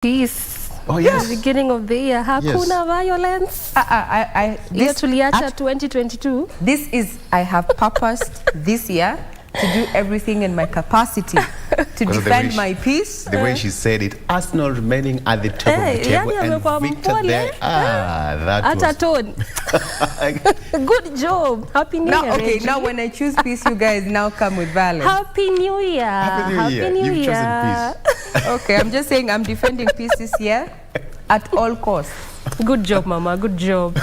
Peace. Oh yes. Beginning of the year. Hakuna violence. This tuliacha 2022. This is, I have purposed this year to do everything in my capacity to defend my peace. The way she said it, Arsenal remaining at the top of the table and Victor there. That tone. Good job. Happy New Year. Okay, now when I choose peace, you guys now come with violence. Happy New Year. Happy New Year. You've chosen peace. Okay, I'm just saying I'm defending peace this year at all costs. Good job, Mama. Good job.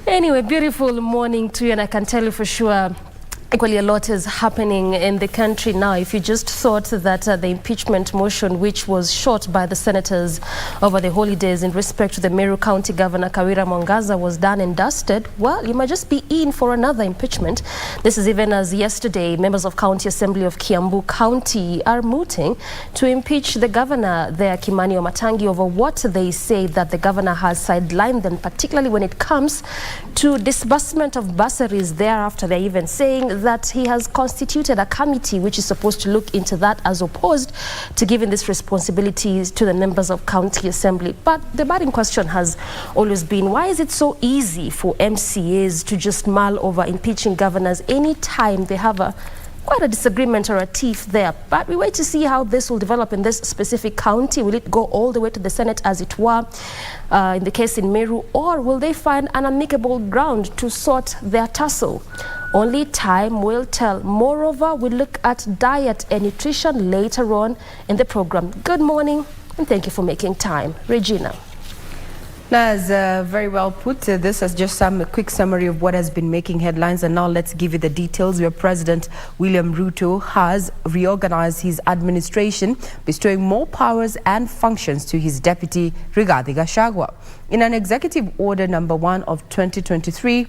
Anyway, beautiful morning to you, and I can tell you for sure equally a lot is happening in the country now. If you just thought that the impeachment motion, which was shot by the senators over the holidays in respect to the Meru County Governor Kawira Mwangaza, was done and dusted, well, you might just be in for another impeachment. This is even as yesterday, members of County Assembly of Kiambu County are mooting to impeach the governor there, Kimani Wamatangi, over what they say that the governor has sidelined them, particularly when it comes to disbursement of bursaries. Thereafter, they're even saying that he has constituted a committee which is supposed to look into that, as opposed to giving these responsibilities to the members of County Assembly. But the burning question has always been, why is it so easy for MCAs to just mull over impeaching governors anytime they have quite a disagreement or a tiff there? But we wait to see how this will develop in this specific county. Will it go all the way to the Senate, as it were, in the case in Meru, or will they find an amicable ground to sort their tussle? Only time will tell. Moreover, we'll look at diet and nutrition later on in the program. Good morning, and thank you for making time. Regina. As very well put, this is just some quick summary of what has been making headlines, and now let's give you the details. Where President William Ruto has reorganized his administration, bestowing more powers and functions to his deputy Rigathi Gachagua. In an executive order number 1 of 2023,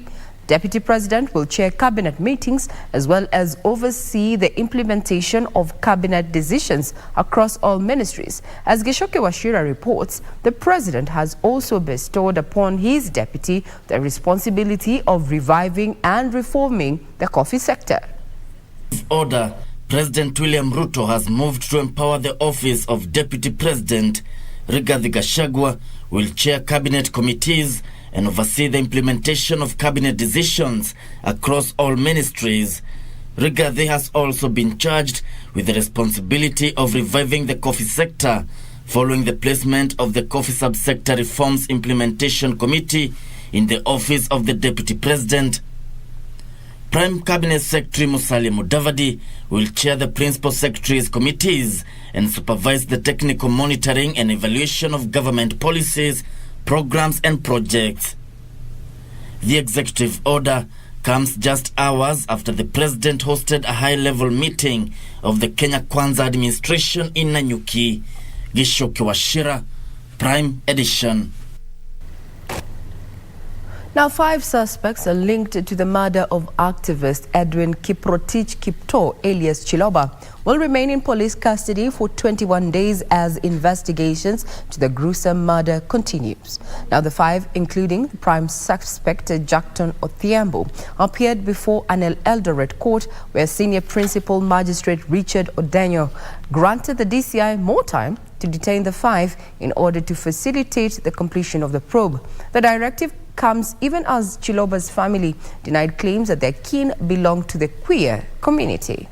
Deputy President will chair cabinet meetings as well as oversee the implementation of cabinet decisions across all ministries. As Gishoke Wachira reports, the president has also bestowed upon his deputy the responsibility of reviving and reforming the coffee sector. Order, President William Ruto has moved to empower the office of Deputy President. Rigathi Gachagua will chair cabinet committees and oversee the implementation of cabinet decisions across all ministries. Rigathi has also been charged with the responsibility of reviving the coffee sector following the placement of the Coffee Subsector Reforms Implementation Committee in the office of the Deputy President. Prime Cabinet Secretary Musalia Mudavadi will chair the Principal Secretaries Committees and supervise the technical monitoring and evaluation of government policies, programs and projects. The executive order comes just hours after the president hosted a high-level meeting of the Kenya Kwanza administration in Nanyuki. Gishoke Wachira, Prime Edition. Now, 5 suspects are linked to the murder of activist Edwin Kiprotich Kipto, alias Chiloba, will remain in police custody for 21 days as investigations to the gruesome murder continues. Now, the 5, including the prime suspect Jackton Othiambo, appeared before an Eldoret court where Senior Principal Magistrate Richard Odenyo granted the DCI more time to detain the 5 in order to facilitate the completion of the probe. The directive comes even as Chiloba's family denied claims that their kin belong to the queer community.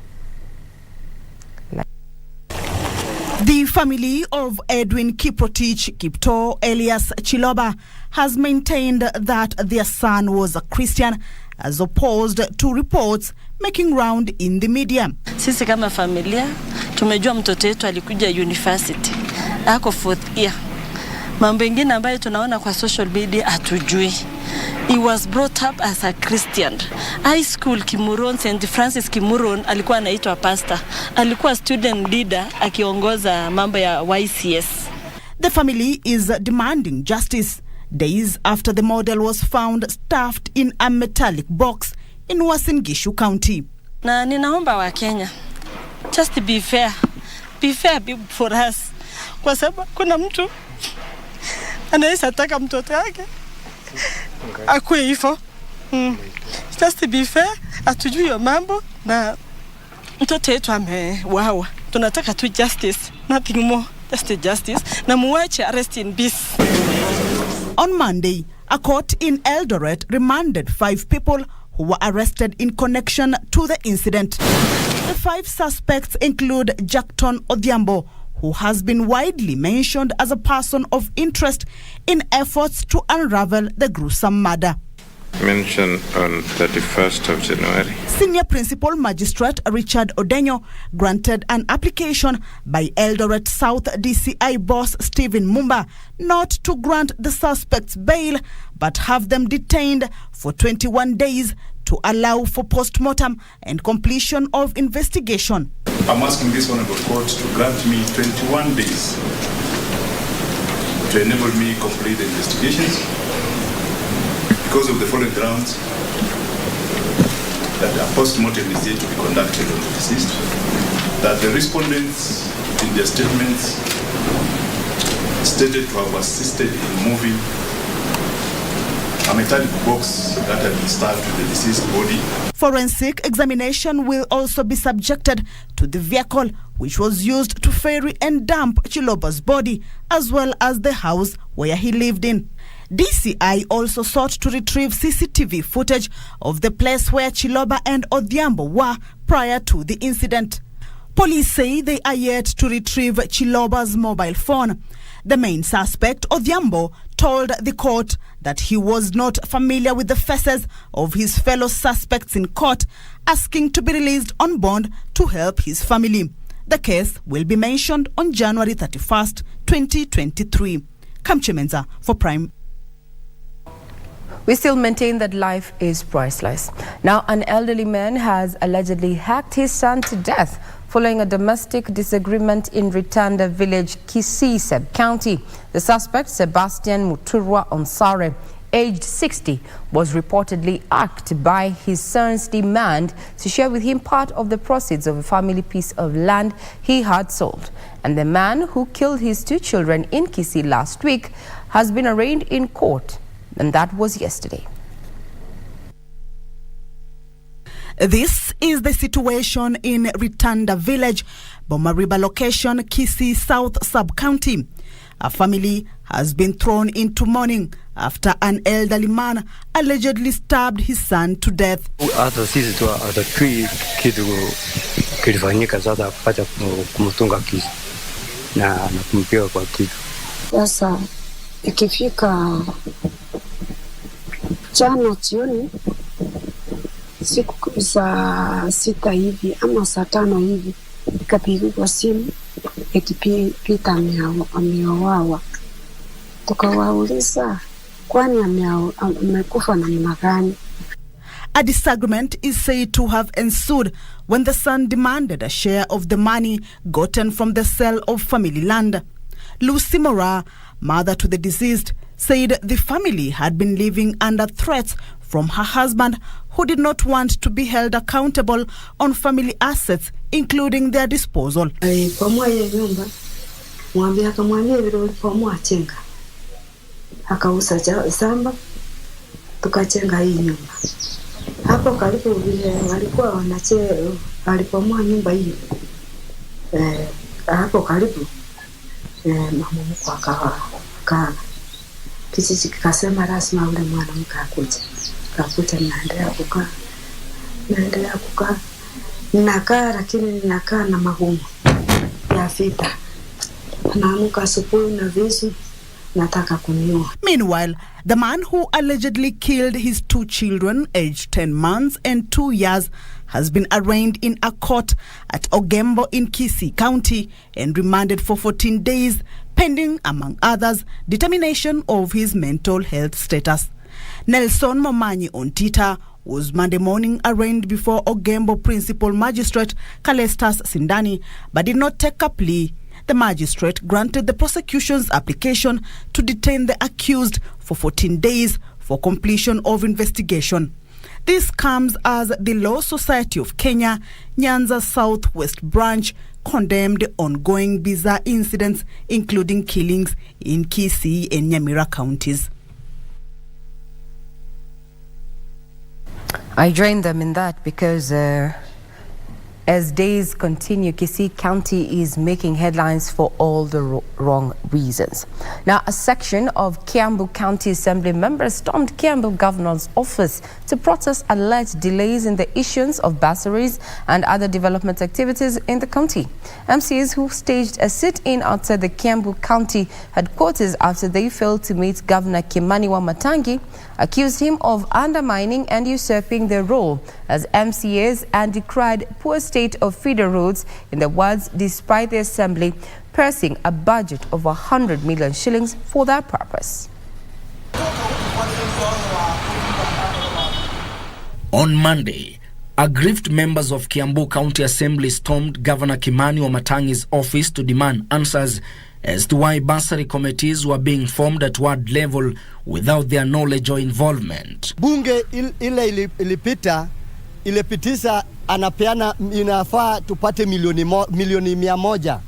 The family of Edwin Kiprotich Kipto, alias Chiloba, has maintained that their son was a Christian, as opposed to reports making round in the media. Sisi kama familia tumejua mtoto wetu alikuja university ako 4th year. Mambo mengine ambayo tunaona kwa social media hatujui. He was brought up as a Christian. High school Kimuron, St. Francis Kimuron, alikuwa anaitwa pastor. Alikuwa student leader akiongoza mambo ya YCS. The family is demanding justice days after the model was found stuffed in a metallic box in Uasin Gishu County. Na ninaomba wa Kenya, just be fair. Be fair for us. Kwa sababu kuna mtu anaweza taka mtoto wake akue hivyo. Just to be fair, atujui ya mambo na mtoto wetu amewawa. Tunataka tu justice, nothing more. Just a justice. Na muache arrest in peace. On Monday, a court in Eldoret remanded 5 people who were arrested in connection to the incident. The 5 suspects include Jackton Odhiambo, who has been widely mentioned as a person of interest in efforts to unravel the gruesome murder. Mentioned on 31st of January. Senior Principal Magistrate Richard Odenyo granted an application by Eldoret South DCI boss Stephen Mumba not to grant the suspects bail but have them detained for 21 days to allow for post-mortem and completion of investigation. I'm asking this honorable court to grant me 21 days to enable me to complete the investigations because of the following grounds: that a post-mortem is yet to be conducted on the deceased, that the respondents in their statements stated to have assisted in moving a metallic box that had been stabbed to the deceased body. Forensic examination will also be subjected to the vehicle which was used to ferry and dump Chiloba's body, as well as the house where he lived in. DCI also sought to retrieve CCTV footage of the place where Chiloba and Odhiambo were prior to the incident. Police say they are yet to retrieve Chiloba's mobile phone. The main suspect, Odhiambo, told the court that he was not familiar with the faces of his fellow suspects in court, asking to be released on bond to help his family. The case will be mentioned on January 31st, 2023. Kamchemenza for Prime. We still maintain that life is priceless. Now, an elderly man has allegedly hacked his son to death following a domestic disagreement in Ritanda village, Kisii County. The suspect, Sebastian Muturwa Onsare, aged 60, was reportedly asked by his son's demand to share with him part of the proceeds of a family piece of land he had sold. And the man who killed his 2 children in Kisii last week has been arraigned in court, and that was yesterday. This is the situation in Ritanda village, Bomariba location, Kisii South Sub-County. A family has been thrown into mourning after an elderly man allegedly stabbed his son to death. Hata sisi tu hatakui kitu kilifanyika sasa kupata kumtunga kisu na kumpiga kwa kitu. Sasa ikifika jana jioni siku saa 6 hivi ama saa 5 hivi ikapigwa simu eti Peter ameoawa. Tukawauliza kwani amekufa namna gani? A disagreement is said to have ensued when the son demanded a share of the money gotten from the sale of family land. Lucy Mora, mother to the deceased, said the family had been living under threats from her husband, who did not want to be held accountable on family assets, including their disposal. Akauza samba tukachenga hii nyumba. Hapo karibu vile walikuwa walipomoa nyumba hii. Hapo karibu mama mkwe akawa kijiji kikasema lazima ule mwanamke akuje. Akakuja naendelea kukaa. Ninakaa lakini ninakaa na magumu ya vita. Naamuka asubuhi na visu. Meanwhile, the man who allegedly killed his 2 children, aged 10 months and 2 years, has been arraigned in a court at Ogembo in Kisii County and remanded for 14 days, pending, among others, determination of his mental health status. Nelson Momanyi Ontita was Monday morning arraigned before Ogembo Principal Magistrate Kalestas Sindani, but did not take a plea. The magistrate granted the prosecution's application to detain the accused for 14 days for completion of investigation. This comes as the Law Society of Kenya, Nyanza Southwest Branch, condemned ongoing bizarre incidents, including killings in Kisii and Nyamira counties. I joined them in that because As days continue, KBC County is making headlines for all the wrong reasons. Now, a section of Kiambu County Assembly members stormed Kiambu Governor's office to protest alleged delays in the issuance of bursaries and other development activities in the county. MCs who staged a sit-in outside the Kiambu County headquarters after they failed to meet Governor Kimani Wamatangi accused him of undermining and usurping their role as MCAs and decried poor state of feeder roads in the wards despite the assembly pressing a budget of 100 million shillings for that purpose. On Monday, aggrieved members of Kiambu County Assembly stormed Governor Kimani Wamatangi's office to demand answers as to why bursary committees were being formed at ward level without their knowledge or involvement. Bunge ile ilipitisha anapeana inafaa tupate milioni 100.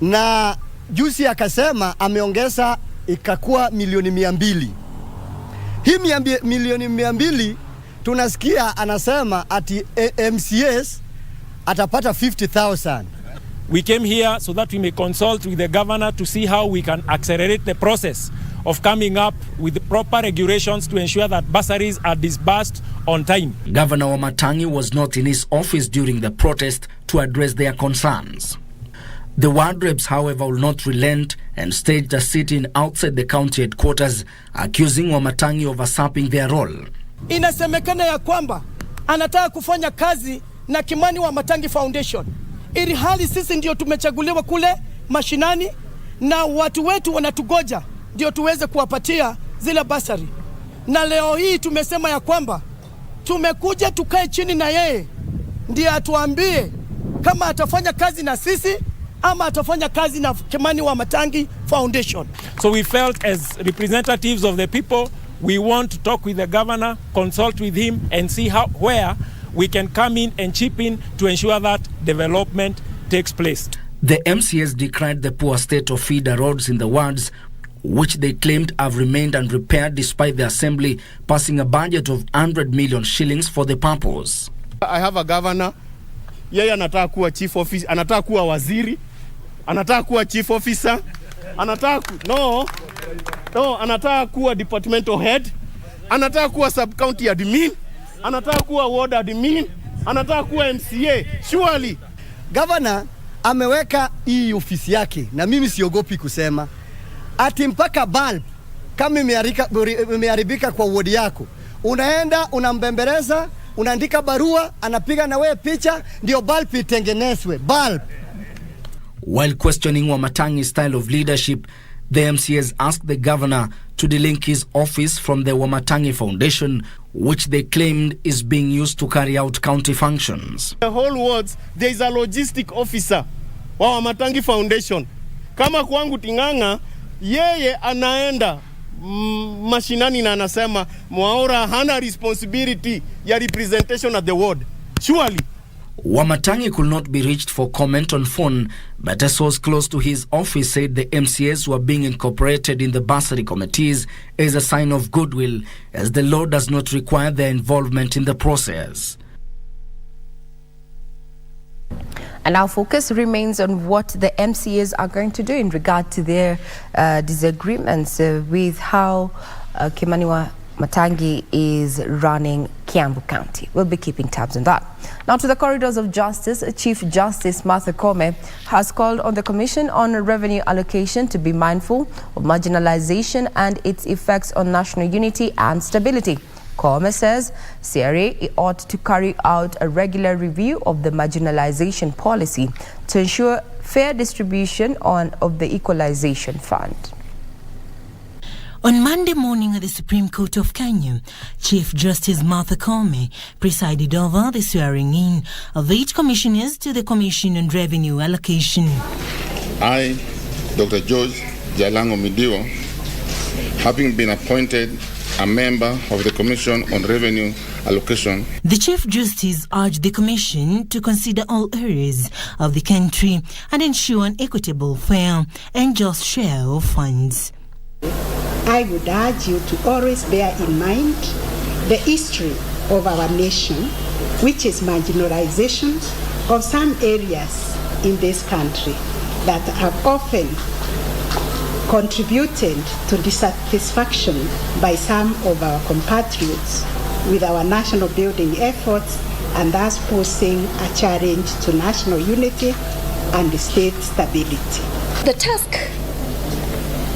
Na juzi akasema ameongeza ikakuwa milioni 200. Hii milioni 200 tunasikia anasema ati MCS atapata 50,000. We came here so that we may consult with the governor to see how we can accelerate the process of coming up with the proper regulations to ensure that bursaries are disbursed on time. Governor Wamatangi was not in his office during the protest to address their concerns. The ward reps, however, will not relent and staged a sit-in outside the county headquarters, accusing Wamatangi of usurping their role. Inasemekana ya kwamba anataka kufanya kazi na Kimani Wamatangi Foundation. Ili hali sisi ndio tumechaguliwa kule mashinani na watu wetu wanatugoja ndio tuweze kuwapatia zile basari. Na leo hii tumesema ya kwamba tumekuja tukae chini na yeye ndiye atuambie kama atafanya kazi na sisi ama atafanya kazi na Kimani Wamatangi Foundation. So we felt as representatives of the people, we want to talk with the governor, consult with him and see where we can come in and chip in to ensure that development takes place. The MCS decried the poor state of feeder roads in the wards, which they claimed have remained unrepaired despite the assembly passing a budget of 100 million shillings for the purpose. I have a governor, yeye anataka kuwa chief officer, anataka kuwa waziri, anataka kuwa chief officer, anataka kuwa departmental head, anataka kuwa sub-county admin, anataka kuwa ward admin, anataka kuwa MCA. Surely governor ameweka hii ofisi yake na mimi siogopi kusema ati mpaka bulb kama imeharibika kwa ward yako unaenda unambembeleza, unaandika barua, anapiga na wewe picha ndio bulb itengenezwe bulb. While questioning Wamatangi's style of leadership, the MCAs asked the governor to delink his office from the Wamatangi Foundation, which they claimed is being used to carry out county functions. The whole wards, there is a logistic officer wa Wamatangi Foundation. Kama kwangu Tinganga, yeye anaenda mashinani na anasema Mwaura hana responsibility ya representation at the ward. Surely. Wamatangi could not be reached for comment on phone, but a source close to his office said the MCAs were being incorporated in the bursary committees as a sign of goodwill, as the law does not require their involvement in the process. And our focus remains on what the MCAs are going to do in regard to their disagreements with how Kimani Wamatangi is running Kiambu County. We'll be keeping tabs on that. Now to the corridors of justice, Chief Justice Martha Koome has called on the Commission on Revenue Allocation to be mindful of marginalization and its effects on national unity and stability. Koome says CRA ought to carry out a regular review of the marginalization policy to ensure fair distribution of the equalization fund. On Monday morning at the Supreme Court of Kenya, Chief Justice Martha Koome presided over the swearing-in of 8 commissioners to the Commission on Revenue Allocation. I, Dr. George Jalango Midiwo, having been appointed a member of the Commission on Revenue Allocation. The Chief Justice urged the Commission to consider all areas of the country and ensure an equitable, fair and just share of funds. I would urge you to always bear in mind the history of our nation which is marginalization of some areas in this country that have often contributed to dissatisfaction by some of our compatriots with our national building efforts, and thus posing a challenge to national unity and state stability. The task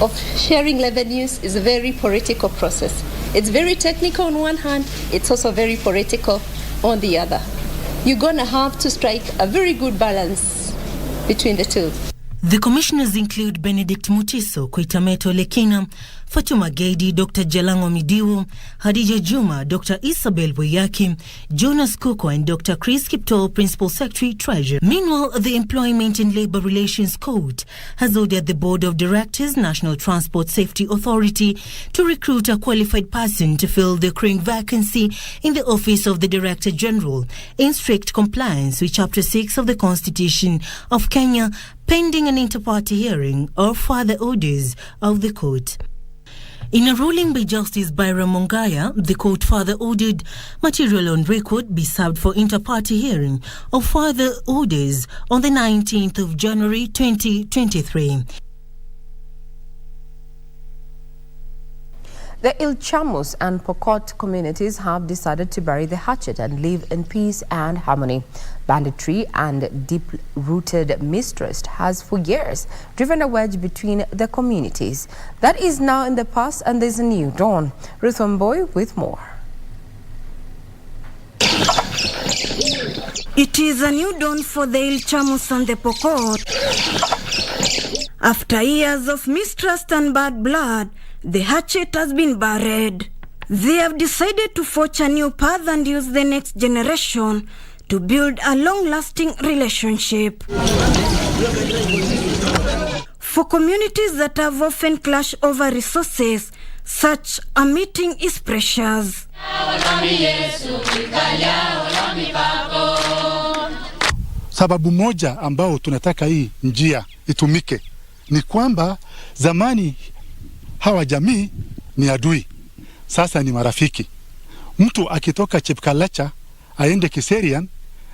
of sharing revenues is a very political process. It's very technical on one hand, it's also very political on the other. You're going to have to strike a very good balance between the two. The commissioners include Benedict Mutiso, Koitameto Lekina, Fatuma Gaidi, Dr. Jalango Midiwo, Hadija Juma, Dr. Isabel Boyaki, Jonas Kuko, and Dr. Chris Kipto, Principal Secretary, Treasurer. Meanwhile, the Employment and Labour Relations Code has ordered the Board of Directors, National Transport Safety Authority, to recruit a qualified person to fill the current vacancy in the Office of the Director General, in strict compliance with Chapter 6 of the Constitution of Kenya, pending an inter-party hearing or further orders of the court. In a ruling by Justice Byra Mongaya, the court further ordered material on record be served for inter-party hearing or further orders on the 19th of January 2023. The Ilchamus and Pokot communities have decided to bury the hatchet and live in peace and harmony. Banditry and deep-rooted mistrust has for years driven a wedge between the communities. That is now in the past, and there's a new dawn. Ruth Omboy with more. It is a new dawn for the Ilchamus and the Pokot. After years of mistrust and bad blood, the hatchet has been buried. They have decided to forge a new path and use the next generation to build a long-lasting relationship. For communities that have often clashed over resources, such a meeting is precious. Sababu moja ambao tunataka hii njia itumike ni kwamba zamani hawa jamii ni adui, sasa ni marafiki. Mtu akitoka Chepkalacha aende Kiserian,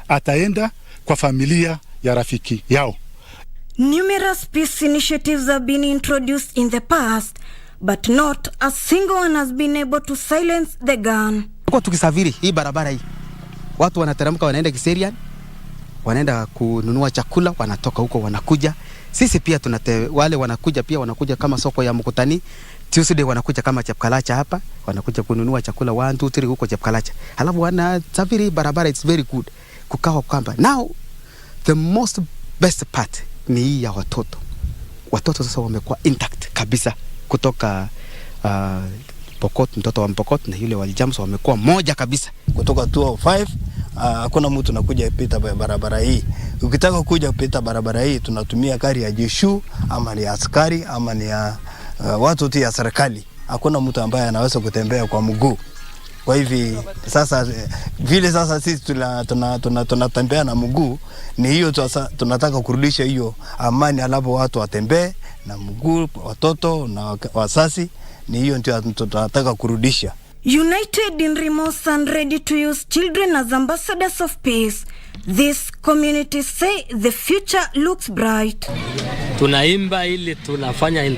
ataenda kwa familia ya rafiki yao. Numerous peace initiatives have been introduced in the past, but not a single one has been able to silence the gun. Kwa tukisafiri hii barabara hii, watu wanateremka wanaenda Kiserian, wanaenda kununua chakula, wanatoka huko wanakuja. Sisi pia wale wanakuja pia wanakuja kama soko ya Mkutani. Tuesday wanakuja kama Chepkalacha hapa, wanakuja kununua chakula 1 2 3 huko Chepkalacha. Halafu wanasafiri barabara, it's very good. Kukawa kwamba now the most best part ni hii ya watoto. Watoto sasa wamekuwa intact kabisa kutoka Pokot, mtoto wa Pokot na yule wa Iljams wamekuwa moja kabisa. Kutoka 205 hakuna mtu anakuja pita barabara hii. Ukitaka kuja pita barabara hii tunatumia gari ya jeshu ama ni askari ama ni watu tu ya serikali. Hakuna mtu ambaye anaweza kutembea kwa mguu. Kwa hivi sasa vile sasa sisi tunatembea na mguu, ni hiyo tunataka kurudisha hiyo amani, alapo watu watembee na mguu, watoto na wasasi, ni hiyo ndio tunataka kurudisha. United in remorse and ready to use children as ambassadors of peace, these communities say the future looks bright. Tunaimba ili tunafanya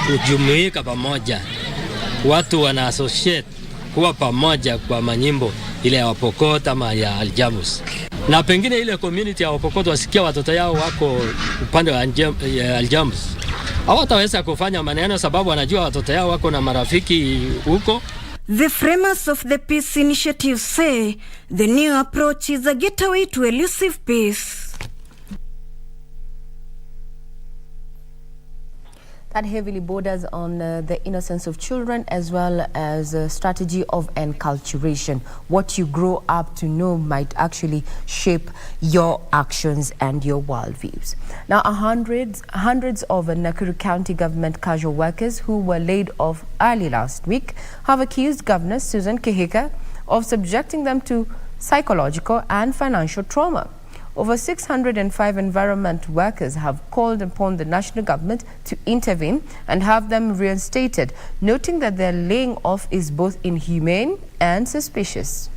kujumuika pamoja. Watu wana associate kuwa pamoja kwa manyimbo ile ya Wapokot ama ya Aljamus. Na pengine ile community ya Wapokot wasikia watoto yao wako upande wa Aljamus, hawataweza kufanya maneno sababu wanajua watoto yao wako na marafiki huko. The framers of the peace initiative say the new approach is a gateway to elusive peace. That heavily borders on the innocence of children as well as a strategy of enculturation. What you grow up to know might actually shape your actions and your worldviews. Now, hundreds of Nakuru County government casual workers who were laid off early last week have accused Governor Susan Kihika of subjecting them to psychological and financial trauma. Over 605 environment workers have called upon the national government to intervene and have them reinstated, noting that their laying off is both inhumane and suspicious.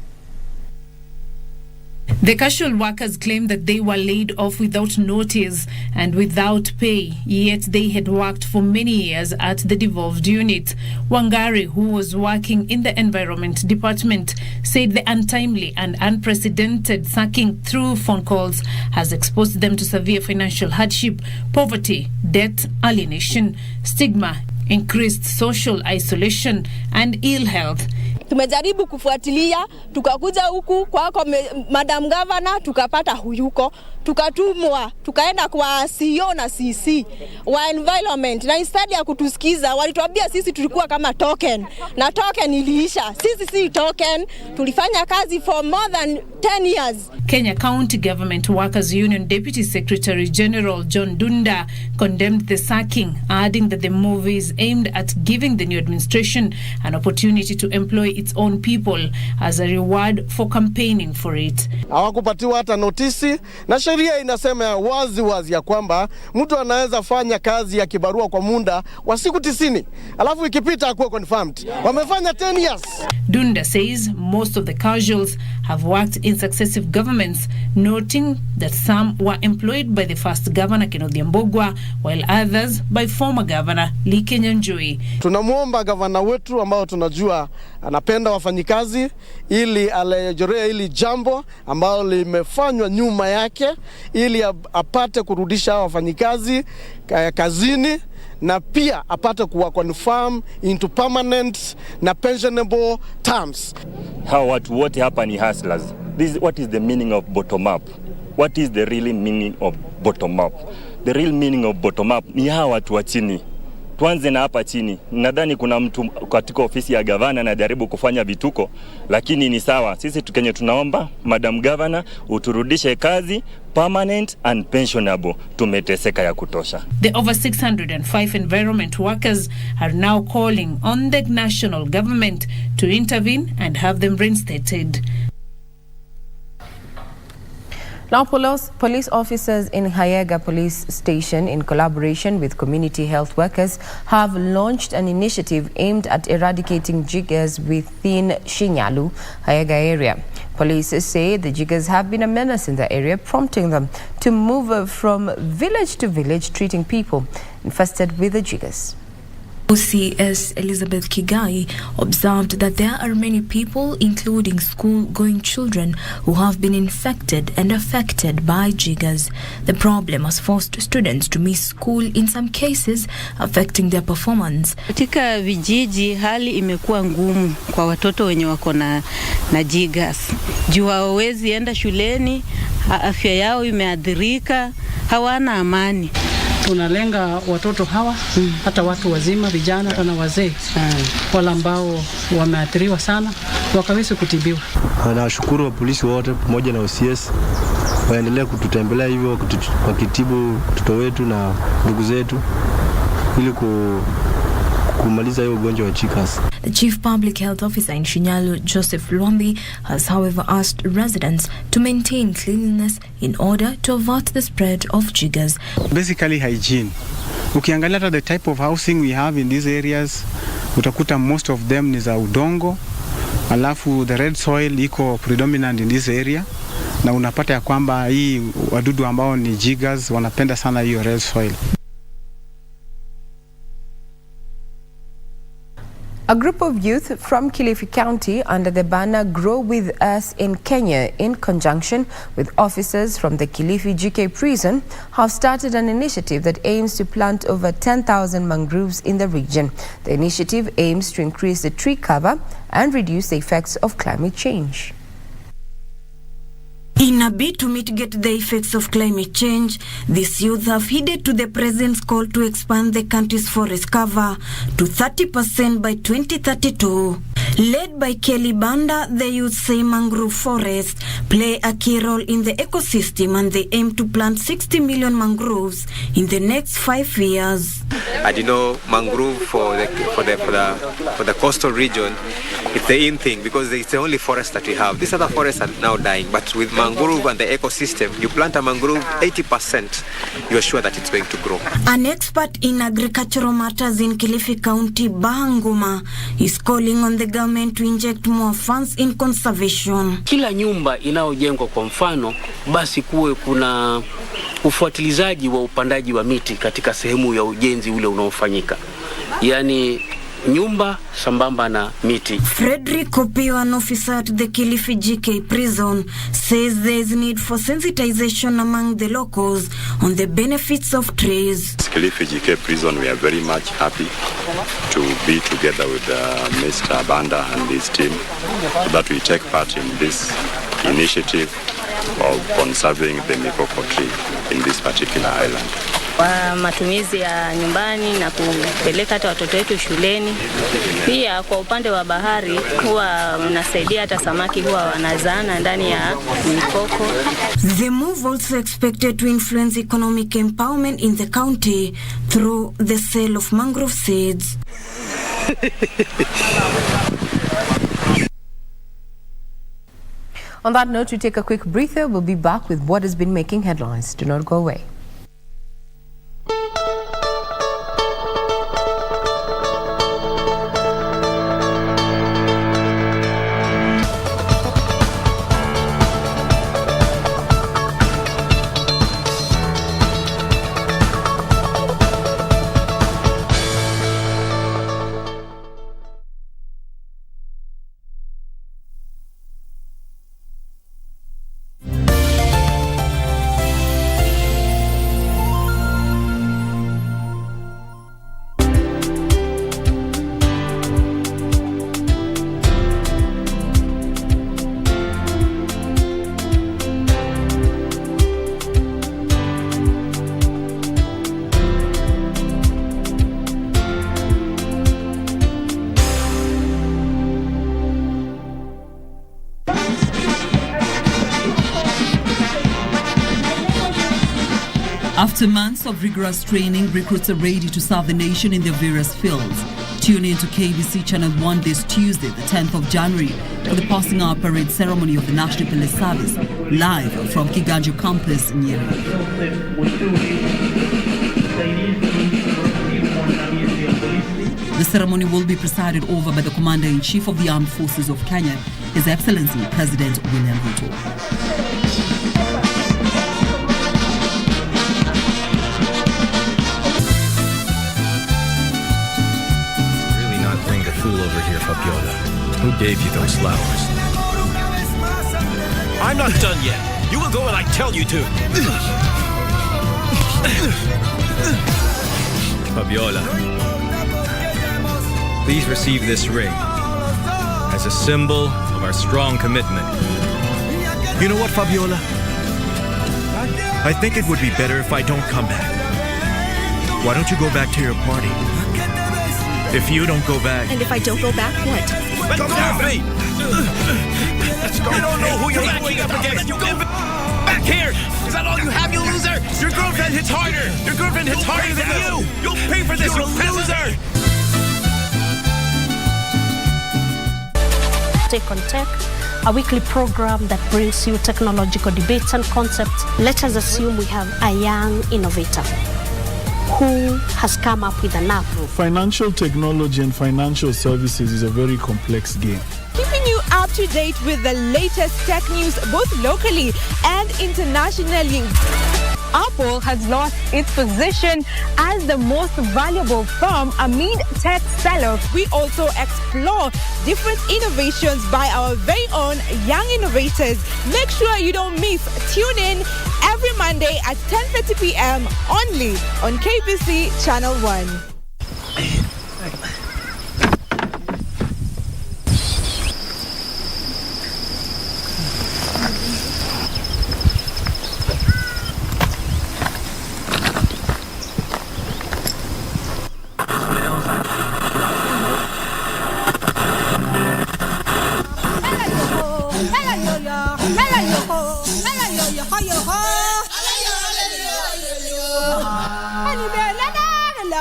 The casual workers claim that they were laid off without notice and without pay, yet they had worked for many years at the devolved unit. Wangari, who was working in the Environment Department, said the untimely and unprecedented sacking through phone calls has exposed them to severe financial hardship, poverty, debt, alienation, stigma, increased social isolation and ill health. Tumejaribu kufuatilia, tukakuja huku kwako Madam Governor, tukapata huyuko, tukatumwa, tukaenda kwa CEO na CC wa environment, na instead ya kutusikiza walituambia sisi tulikuwa kama token, na token iliisha. Sisi si token, tulifanya kazi for more than 10 years. Kenya County Government Workers Union Deputy Secretary General John Dunda condemned the sacking, adding that the move is aimed at giving the new administration an opportunity to employ its own people as a reward for campaigning for it. Hawakupatiwa hata notisi, na sheria inasema wazi ya kwamba mtu anaweza fanya kazi ya kibarua kwa muda wa siku 90, alafu ikipita akuwe confirmed. Wamefanya 10 years. Dunda says most of the casuals have worked in successive governments, noting that some were employed by the first governor Kennedy Mbogwa, while others by former governor Lee Kenyanjui. Tunamuomba gavana wetu ambao tunajua anapenda wafanyikazi ili alejorea ili jambo ambalo limefanywa nyuma yake ili apate kurudisha wafanyikazi kazini na pia apate kuwa confirm into permanent na pensionable terms. Hawa watu wote hapa ni hustlers. What is the meaning of bottom up? What is the real meaning of bottom up? The real meaning of bottom up ni hawa watu wa chini. Tuanze na hapa chini. Nadhani kuna mtu katika ofisi ya gavana anajaribu kufanya vituko, lakini ni sawa. Sisi Kenya tunaomba Madam Governor uturudishe kazi permanent and pensionable. Tumeteseka ya kutosha. The over 605 environment workers are now calling on the national government to intervene and have them reinstated. Now, police officers in Hayega Police Station, in collaboration with community health workers, have launched an initiative aimed at eradicating jiggers within Shinyalu, Hayega area. Police say the jiggers have been a menace in the area, prompting them to move from village to village, treating people infested with the jiggers. OCS Elizabeth Kigai observed that there are many people, including school-going children, who have been infected and affected by jiggers. The problem has forced students to miss school in some cases, affecting their performance. Katika vijiji hali imekuwa ngumu kwa watoto wenye wako na jiggers. Juu hawawezi enda shuleni, afya yao imeathirika, hawana amani. Tunalenga watoto hawa, hata watu wazima, vijana, hata na wazee, wale ambao wameathiriwa sana wakaweza kutibiwa. Nawashukuru wa polisi wote pamoja na OCS waendelee kututembelea hivyo wakitibu watoto wetu na ndugu zetu ili kumaliza hiyo ugonjwa wa jiggers. The Chief Public Health Officer in Shinyalu, Joseph Lwambi, has however asked residents to maintain cleanliness in order to avert the spread of jiggers. Basically hygiene. Ukiangalia hata the type of housing we have in these areas, utakuta most of them ni za udongo, alafu the red soil iko predominant in this area, na unapata ya kwamba hii wadudu ambao ni jiggers wanapenda sana hiyo red soil. A group of youth from Kilifi County under the banner Grow With Us in Kenya, in conjunction with officers from the Kilifi GK prison, have started an initiative that aims to plant over 10,000 mangroves in the region. The initiative aims to increase the tree cover and reduce the effects of climate change. In a bid to mitigate the effects of climate change, these youth have heeded to the president's call to expand the country's forest cover to 30% by 2032. Led by Kelly Banda, the youth say mangrove forests play a key role in the ecosystem, and they aim to plant 60 million mangroves in the next 5 years. And mangrove for the coastal region It's the in thing because it's the only forest that we have. These other forests are now dying, but with mangrove and the ecosystem, you plant a mangrove, 80% you are sure that it's going to grow. An expert in agricultural matters in Kilifi County, Bahanguma, is calling on the government to inject more funds in conservation. Kila nyumba inayojengwa kwa mfano, basi kuwe kuna ufuatilizaji wa upandaji wa miti katika sehemu ya ujenzi ule unaofanyika. Yani nyumba sambamba na miti. Frederick Opio, an officer at the Kilifi GK prison, says there is need for sensitization among the locals on the benefits of trees. Kilifi GK prison, we are very much happy to be together with Mr. Banda and his team so that we take part in this initiative of conserving the mikoko tree in this particular island. Kwa matumizi ya nyumbani na kupeleka hata watoto wetu shuleni. Pia kwa upande wa bahari huwa unasaidia hata samaki huwa wanazaana ndani ya mikoko. The move also expected to influence economic empowerment in the county through the sale of mangrove seeds. On that note, we take a quick breather. We'll be back with what has been making headlines. Do not go away. After months of rigorous training, recruits are ready to serve the nation in their various fields. Tune in to KBC Channel 1 this Tuesday, the 10th of January, for the passing out parade ceremony of the National Police Service, live from Kiambu Campus in Nyeri. The ceremony will be presided over by the Commander-in-Chief of the Armed Forces of Kenya, His Excellency President William Ruto. Over here, Fabiola. Who gave you those flowers? I'm not done yet. You will go when I tell you to. Fabiola, please receive this ring as a symbol of our strong commitment. You know what, Fabiola? I think it would be better if I don't come back. Why don't you go back to your party? If you don't go back... And if I don't go back, what? Let go of me! Let's go. You don't know who you're backing up against. You go back here! Is that all you have, you loser? Your girlfriend hits harder! Your girlfriend hits harder than you! You'll pay for this, you loser! Take on Tech, a weekly program that brings you technological debates and concepts. Let us assume we have a young innovator who has come up with an app. Financial technology and financial services is a very complex game. Keeping you up to date with the latest tech news both locally and internationally. Apple has lost its position as the most valuable firm amid tech sell-off. We also explore different innovations by our very own young innovators. Make sure you don't miss. Tune in every Monday at 10:30 p.m. only on KBC Channel 1.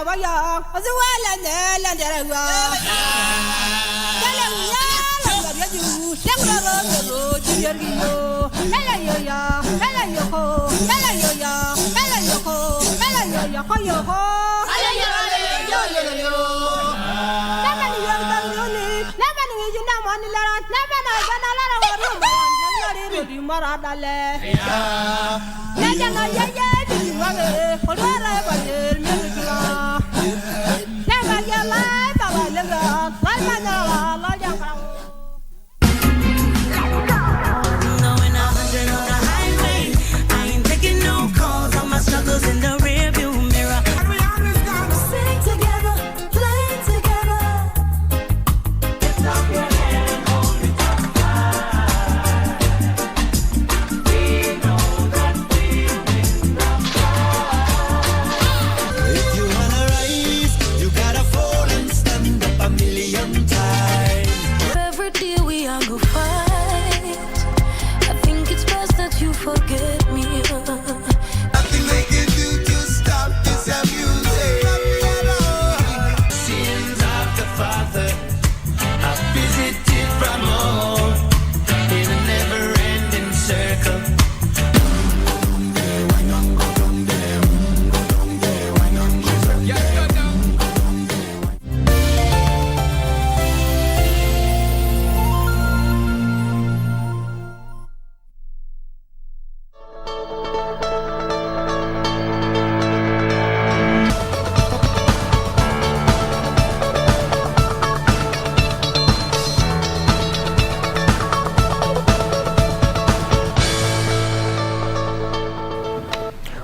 Waya,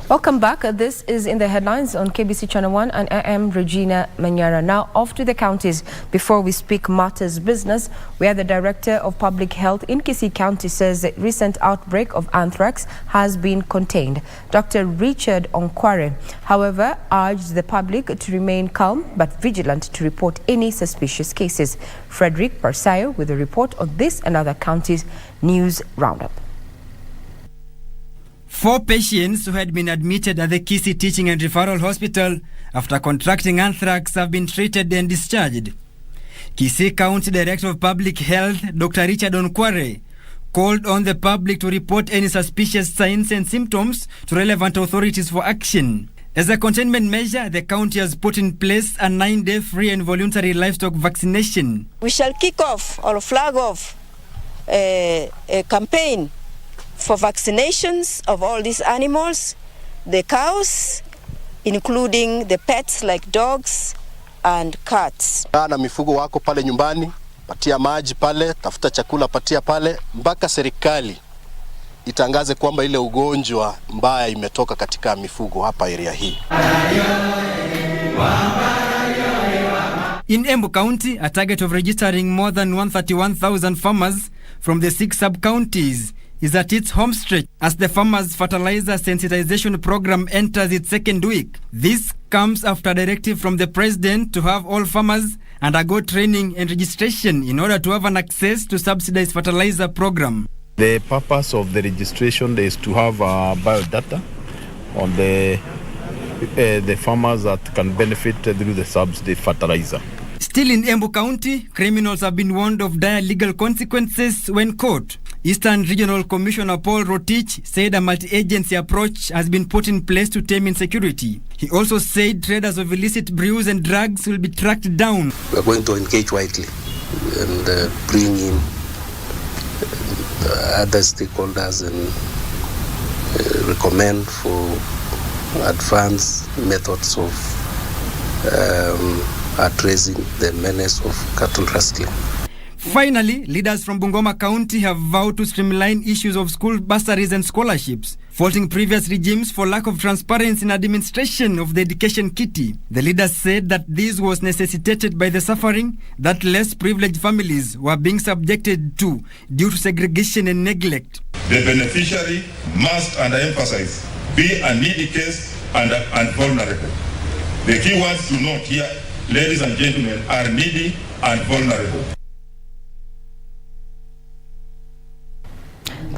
Welcome back. This is in the headlines on KBC Channel 1 and I am Regina Manyara. Now off to the counties. Before we speak matters business, where the Director of Public Health in KBC County says the recent outbreak of anthrax has been contained. Dr. Richard Onkware, however, urged the public to remain calm but vigilant to report any suspicious cases. Frederick Barsayo with a report on this and other counties' news roundup. 4 patients who had been admitted at the Kisii Teaching and Referral Hospital after contracting anthrax have been treated and discharged. Kisii County Director of Public Health, Dr. Richard Onkware, called on the public to report any suspicious signs and symptoms to relevant authorities for action. As a containment measure, the county has put in place a 9-day free and voluntary livestock vaccination. We shall kick off or flag off a campaign for vaccinations of all these animals, the cows, including the pets like dogs and cats. Na mifugo wako pale nyumbani, patia maji pale, tafuta chakula patia pale, mpaka serikali itangaze kwamba ile ugonjwa mbaya imetoka katika mifugo hapa area hii. In Kiambu County, a target of registering more than 131,000 farmers from the 6 sub-counties is at its home stretch as the Farmers Fertilizer Sensitization Program enters its 2nd week. This comes after a directive from the President to have all farmers undergo training and registration in order to have an access to subsidized fertilizer program. The purpose of the registration is to have biodata on the farmers that can benefit through the subsidy fertilizer. Still in Kiambu County, criminals have been warned of dire legal consequences when caught. Eastern Regional Commissioner Paul Rotich said a multi-agency approach has been put in place to tame insecurity. He also said traders of illicit brews and drugs will be tracked down. We are going to engage widely and bring in other stakeholders and recommend for advanced methods of addressing the menace of cattle rustling. Finally, leaders from Bungoma County have vowed to streamline issues of school bursaries and scholarships, faulting previous regimes for lack of transparency in administration of the education kitty. The leaders said that this was necessitated by the suffering that less privileged families were being subjected to due to segregation and neglect. The beneficiary must, and I emphasize, be a needy case and vulnerable. The key words to note here, ladies and gentlemen, are needy and vulnerable.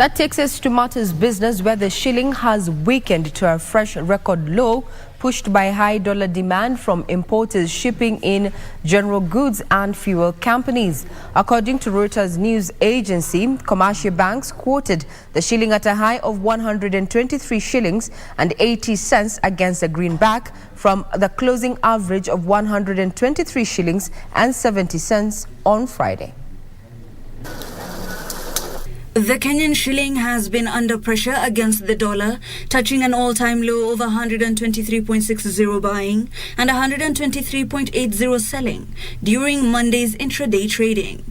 That takes us to matters business, where the shilling has weakened to a fresh record low, pushed by high dollar demand from importers shipping in general goods and fuel companies. According to Reuters news agency, commercial banks quoted the shilling at a high of 123 shillings and 80 cents against the greenback, from the closing average of 123 shillings and 70 cents on Friday. The Kenyan shilling has been under pressure against the dollar, touching an all-time low of 123.60 buying and 123.80 selling during Monday's intraday trading.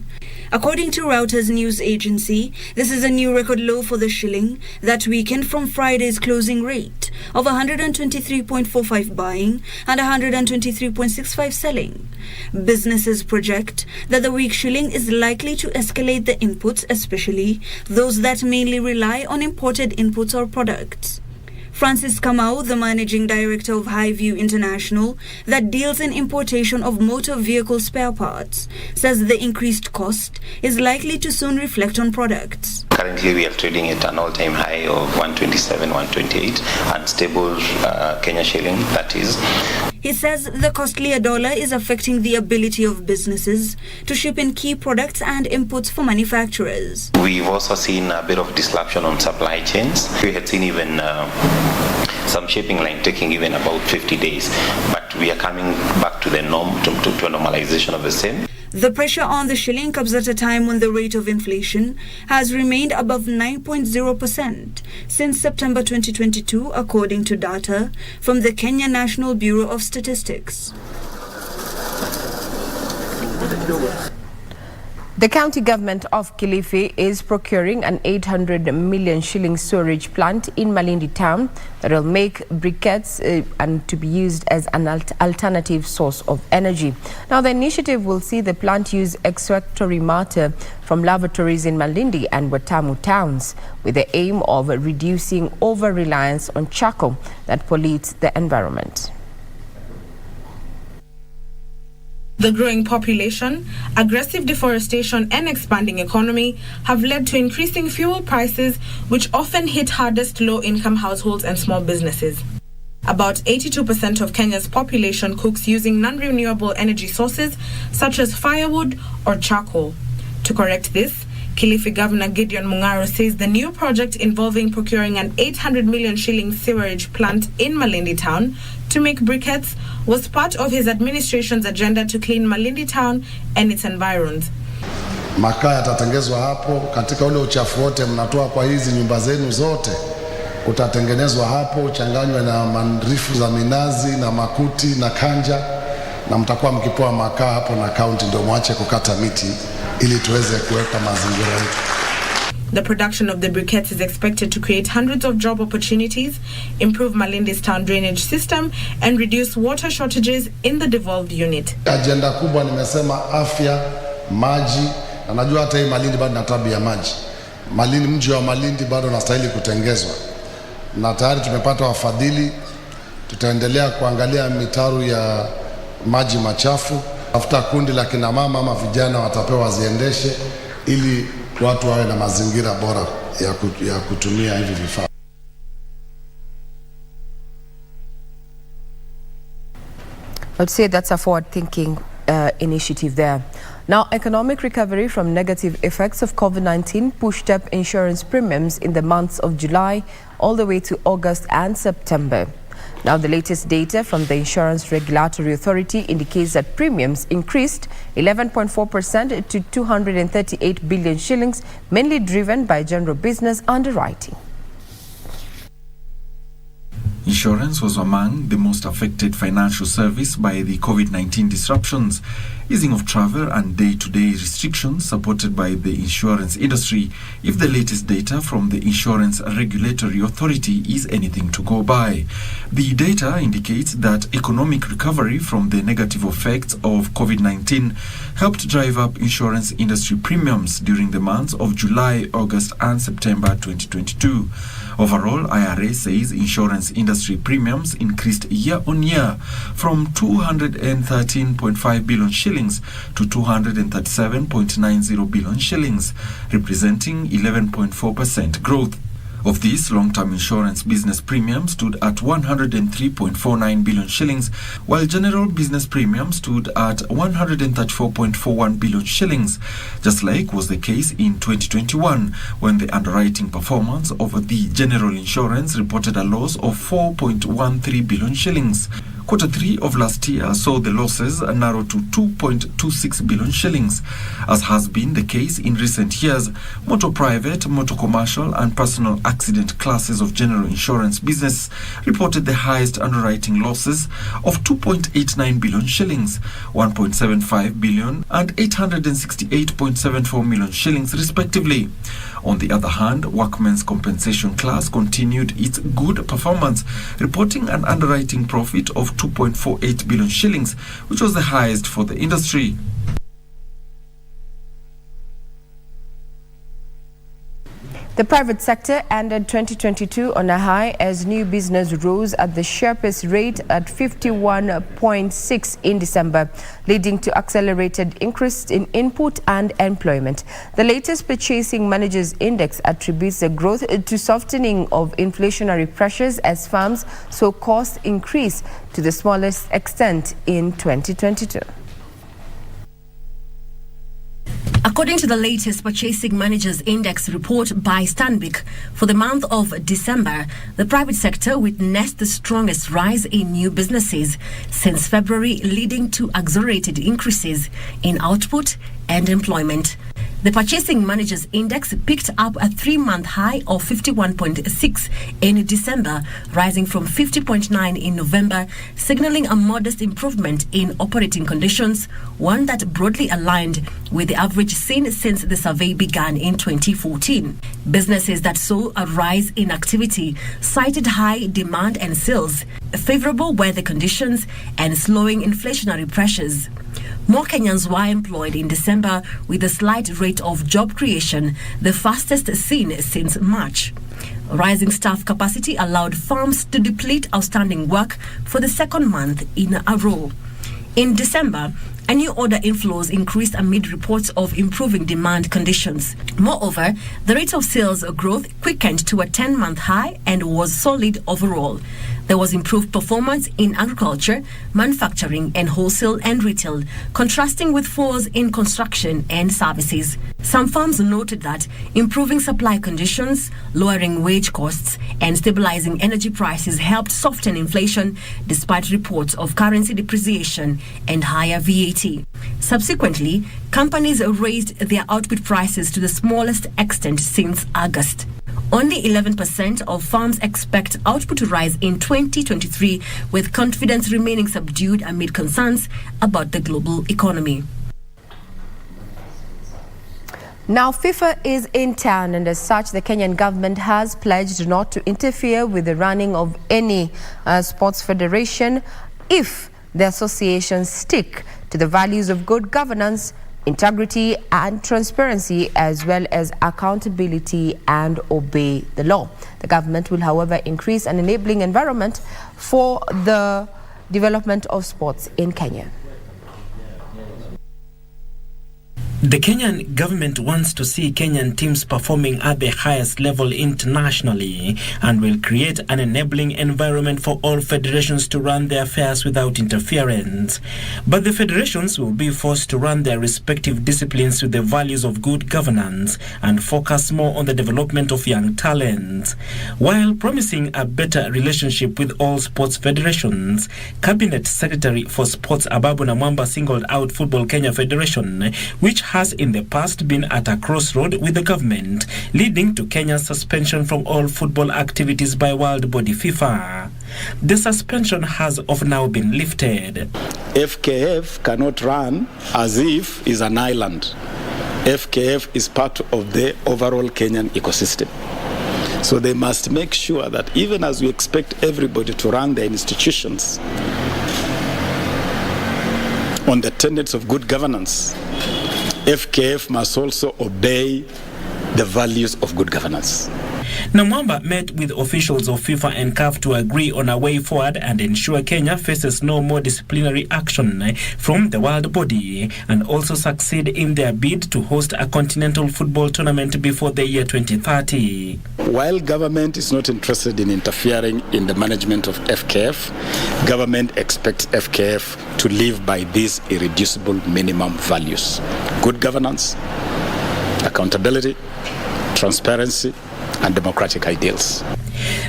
According to Reuters news agency, this is a new record low for the shilling that weakened from Friday's closing rate of 123.45 buying and 123.65 selling. Businesses project that the weak shilling is likely to escalate the inputs, especially those that mainly rely on imported inputs or products. Francis Kamau, the managing director of Highview International, that deals in importation of motor vehicle spare parts, says the increased cost is likely to soon reflect on products. Currently, we are trading at an all-time high of 127, 128, and stable Kenya shilling, that is. He says the costlier dollar is affecting the ability of businesses to ship in key products and inputs for manufacturers. We've also seen a bit of disruption on supply chains. We had seen even some shipping line taking even about 50 days, but we are coming back to the norm, to a normalization of the same. The pressure on the shilling comes at a time when the rate of inflation has remained above 9.0% since September 2022, according to data from the Kenya National Bureau of Statistics. The county government of Kilifi is procuring an 800 million shilling storage plant in Malindi town that will make briquettes and to be used as an alternative source of energy. Now, the initiative will see the plant use extractory matter from lavatories in Malindi and Watamu towns, with the aim of reducing over-reliance on charcoal that pollutes the environment. The growing population, aggressive deforestation and expanding economy have led to increasing fuel prices, which often hit hardest low-income households and small businesses. About 82% of Kenya's population cooks using non-renewable energy sources such as firewood or charcoal. To correct this, Kilifi Governor Gideon Mungaro says the new project involving procuring an 800 million shilling sewerage plant in Malindi town to make briquettes was part of his administration's agenda to clean Malindi town and its environs. Makaa yatatengezwa hapo, katika ule uchafu wote mnatoa kwa hizi nyumba zenu zote utatengenezwa hapo, uchanganywe na mandrifu za minazi na makuti na kanja, na mtakuwa mkipoa makaa hapo na kaunti ndio mwache kukata miti ili tuweze kuweka mazingira yetu. The production of the briquettes is expected to create hundreds of job opportunities, improve Malindi's town drainage system, and reduce water shortages in the devolved unit. Agenda kubwa nimesema afya, maji, na najua hata hii Malindi bado na tabu ya maji. Malindi, mji wa Malindi bado unastahili kutengezwa. Na tayari tumepata wafadhili, tutaendelea kuangalia mitaro ya maji machafu. Tafuta kundi la kina mama ama vijana watapewa ziendeshe ili watu wawe na mazingira bora ya kutumia hivi vifaa. I'd say that's a forward-thinking initiative there. Now, economic recovery from negative effects of COVID-19 pushed up insurance premiums in the months of July all the way to August and September. Now, the latest data from the Insurance Regulatory Authority indicates that premiums increased 11.4% to 238 billion shillings, mainly driven by general business underwriting. Insurance was among the most affected financial service by the COVID-19 disruptions. Easing of travel and day-to-day restrictions supported by the insurance industry, if the latest data from the Insurance Regulatory Authority is anything to go by. The data indicates that economic recovery from the negative effects of COVID-19 helped drive up insurance industry premiums during the months of July, August and September 2022. Overall, IRA says insurance industry industry premiums increased year-on-year from 213.5 billion shillings to 237.90 billion shillings, representing 11.4% growth. Of this, long-term insurance business premium stood at 103.49 billion shillings, while general business premium stood at 134.41 billion shillings, just like was the case in 2021, when the underwriting performance of the general insurance reported a loss of 4.13 billion shillings. Quarter 3 of last year saw the losses narrow to 2.26 billion shillings. As has been the case in recent years, motor private, motor commercial and personal accident classes of general insurance business reported the highest underwriting losses of 2.89 billion shillings, 1.75 billion and 868.74 million shillings respectively. On the other hand, workmen's compensation class continued its good performance, reporting an underwriting profit of 2.48 billion shillings, which was the highest for the industry. The private sector ended 2022 on a high as new business rose at the sharpest rate at 51.6 in December, leading to accelerated increase in input and employment. The latest Purchasing Managers Index attributes the growth to softening of inflationary pressures as firms saw costs increase to the smallest extent in 2022. According to the latest Purchasing Managers Index report by Stanbic, for the month of December, the private sector witnessed the strongest rise in new businesses since February, leading to accelerated increases in output and employment. The Purchasing Managers Index picked up a 3-month high of 51.6 in December, rising from 50.9 in November, signaling a modest improvement in operating conditions, one that broadly aligned with the average seen since the survey began in 2014. Businesses that saw a rise in activity cited high demand and sales, favorable weather conditions, and slowing inflationary pressures. More Kenyans were employed in December with a slight rate of job creation, the fastest seen since March. Rising staff capacity allowed firms to deplete outstanding work for the second month in a row. In December, a new order inflows increased amid reports of improving demand conditions. Moreover, the rate of sales growth quickened to a 10-month high and was solid overall. There was improved performance in agriculture, manufacturing, and wholesale and retail, contrasting with falls in construction and services. Some firms noted that improving supply conditions, lowering wage costs, and stabilizing energy prices helped soften inflation despite reports of currency depreciation and higher VAT. Subsequently, companies raised their output prices to the smallest extent since August. Only 11% of firms expect output to rise in 2023, with confidence remaining subdued amid concerns about the global economy. Now, FIFA is in town, and as such, the Kenyan government has pledged not to interfere with the running of any sports federation if the associations stick to the values of good governance, integrity and transparency, as well as accountability, and obey the law. The government will, however, increase an enabling environment for the development of sports in Kenya. The Kenyan government wants to see Kenyan teams performing at the highest level internationally and will create an enabling environment for all federations to run their affairs without interference. But the federations will be forced to run their respective disciplines with the values of good governance and focus more on the development of young talent. While promising a better relationship with all sports federations, Cabinet Secretary for Sports Ababu Namwamba singled out Football Kenya Federation, which has in the past been at a crossroad with the government, leading to Kenya's suspension from all football activities by world body FIFA. The suspension has of now been lifted. FKF cannot run as if it's an island. FKF is part of the overall Kenyan ecosystem. So they must make sure that even as we expect everybody to run their institutions on the tenets of good governance, FKF must also obey the values of good governance. Namwamba met with officials of FIFA and CAF to agree on a way forward and ensure Kenya faces no more disciplinary action from the world body, and also succeed in their bid to host a continental football tournament before the year 2030. While government is not interested in interfering in the management of FKF, government expects FKF to live by these irreducible minimum values: good governance, accountability, transparency, and democratic ideals.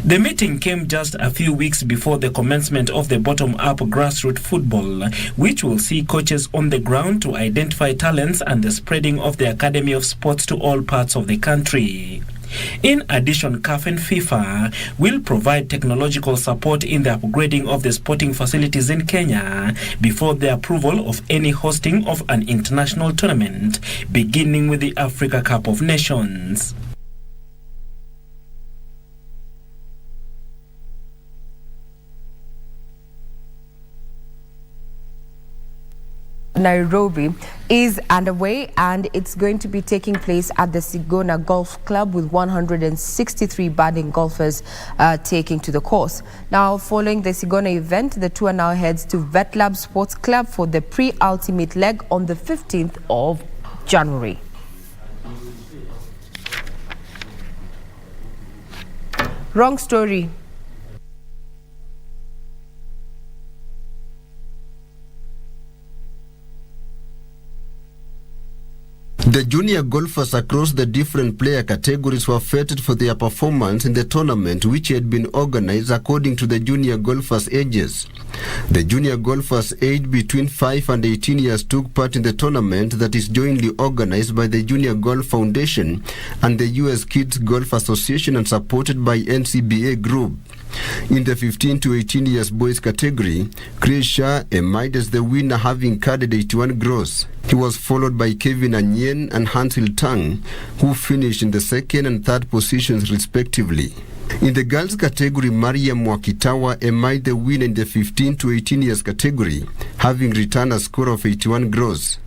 The meeting came just a few weeks before the commencement of the bottom-up grassroots football, which will see coaches on the ground to identify talents and the spreading of the Academy of Sports to all parts of the country. In addition, CAF and FIFA will provide technological support in the upgrading of the sporting facilities in Kenya before the approval of any hosting of an international tournament, beginning with the Africa Cup of Nations. Nairobi is underway, and it's going to be taking place at the Sigona Golf Club with 163 budding golfers taking to the course. Now, following the Sigona event, the tour now heads to VetLab Sports Club for the pre-ultimate leg on the 15th of January. Wrong story. The junior golfers across the different player categories were feted for their performance in the tournament, which had been organized according to the junior golfers' ages. The junior golfers aged between 5 and 18 years took part in the tournament that is jointly organized by the Junior Golf Foundation and the US Kids Golf Association and supported by NCBA Group. In the 15 to 18 years boys category, Chris Shah emerged as the winner, having carded 81 gross. He was followed by Kevin Anyen and Hansil Tang, who finished in the second and third positions respectively. In the girls category, Mariam Wakitawa emerged the winner in the 15 to 18 years category, having returned a score of 81 gross.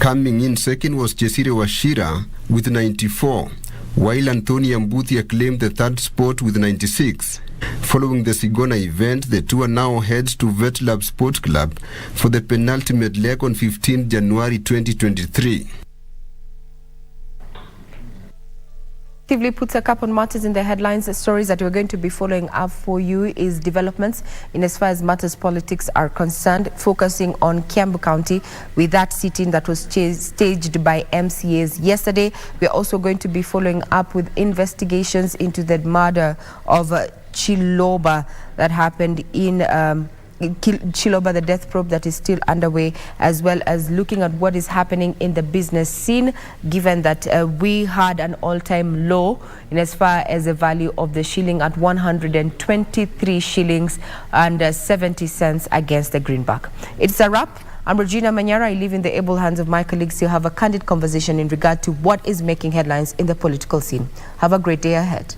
Coming in second was Chesire Washira with 94, while Anthony Mbuthia claimed the third spot with 96. Following the Sigona event, the tour now heads to VetLab Sports Club for the penultimate leg on 15 January 2023. Actively puts a cap on matters in the headlines. The stories that we're going to be following up for you is developments in as far as matters politics are concerned, focusing on Kiambu County with that sit-in that was staged by MCAs yesterday. We're also going to be following up with investigations into the murder of Chiloba that happened in Chiloba, the death probe that is still underway, as well as looking at what is happening in the business scene, given that we had an all-time low in as far as the value of the shilling at 123 shillings and 70 cents against the greenback. It's a wrap. I'm Regina Manyara. I leave in the able hands of my colleagues to have a candid conversation in regard to what is making headlines in the political scene. Have a great day ahead.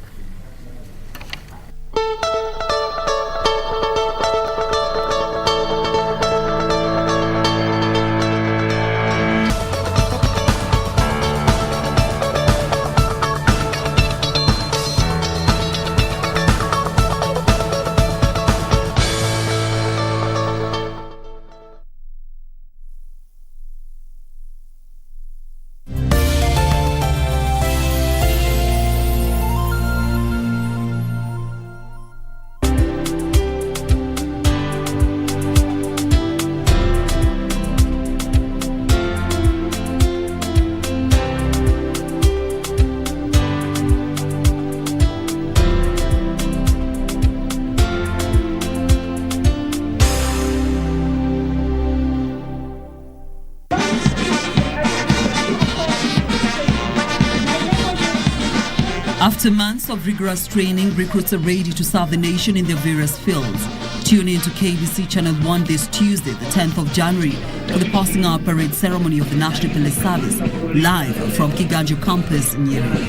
After months of rigorous training, recruits are ready to serve the nation in their various fields. Tune in to KBC Channel 1 this Tuesday, the 10th of January, for the passing out parade ceremony of the National Police Service, live from Kiambu campus in Nyeri.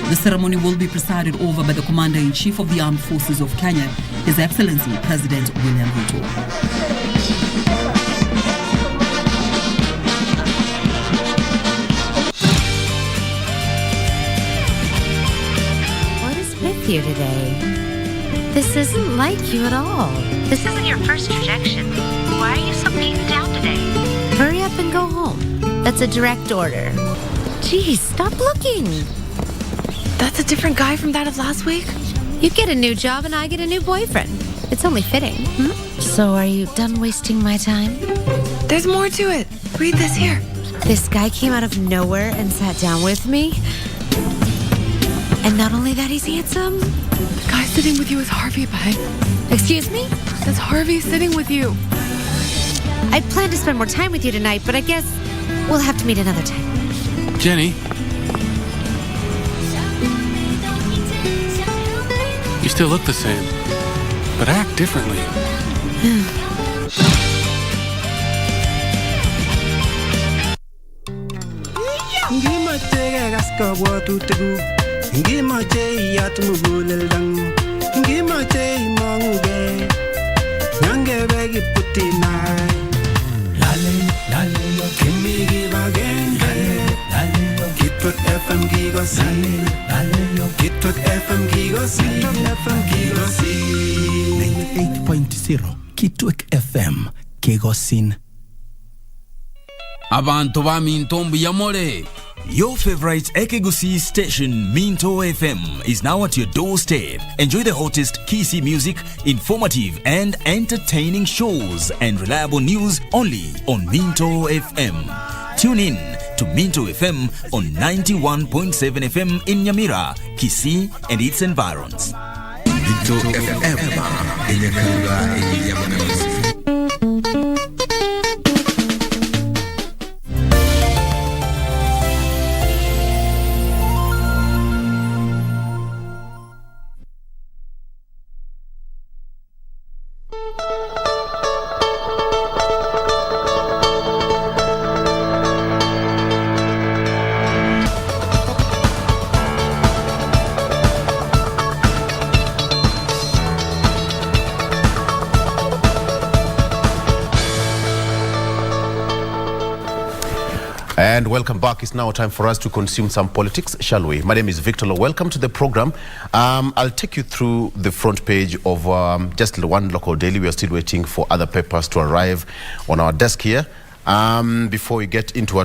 The ceremony will be presided over by the Commander-in-Chief of the Armed Forces of Kenya, His Excellency President William Ruto. with you today. This isn't like you at all. This isn't your first rejection. Why are you so beaten down today? Hurry up and go home. That's a direct order. Geez, stop looking. That's a different guy from that of last week? You get a new job and I get a new boyfriend. It's only fitting. So are you done wasting my time? There's more to it. Read this here. This guy came out of nowhere and sat down with me. And not only that, he's handsome. The guy sitting with you is Harvey, bud. Excuse me? That's Harvey sitting with you. I'd planned to spend more time with you tonight, but I guess we'll have to meet another time. Jenny. You still look the same, but act differently. FM Kigosi 98.0 Kitwek FM Kigosin. Abantu ba Mintombi Yamore. Your favorite Ekegusi station, Minto FM, is now at your doorstep. Enjoy the hottest Kisi music, informative and entertaining shows, and reliable news only on Minto FM. Tune in to Minto FM on 91.7 FM in Nyamira, Kisii, and its environs. Minto FM in Nyakanga, in Yamanazi. And welcome back. It's now time for us to consume some politics, shall we? My name is Victor Lo. Welcome to the program. I'll take you through the front page of just one local daily. We are still waiting for other papers to arrive on our desk here. Before we get into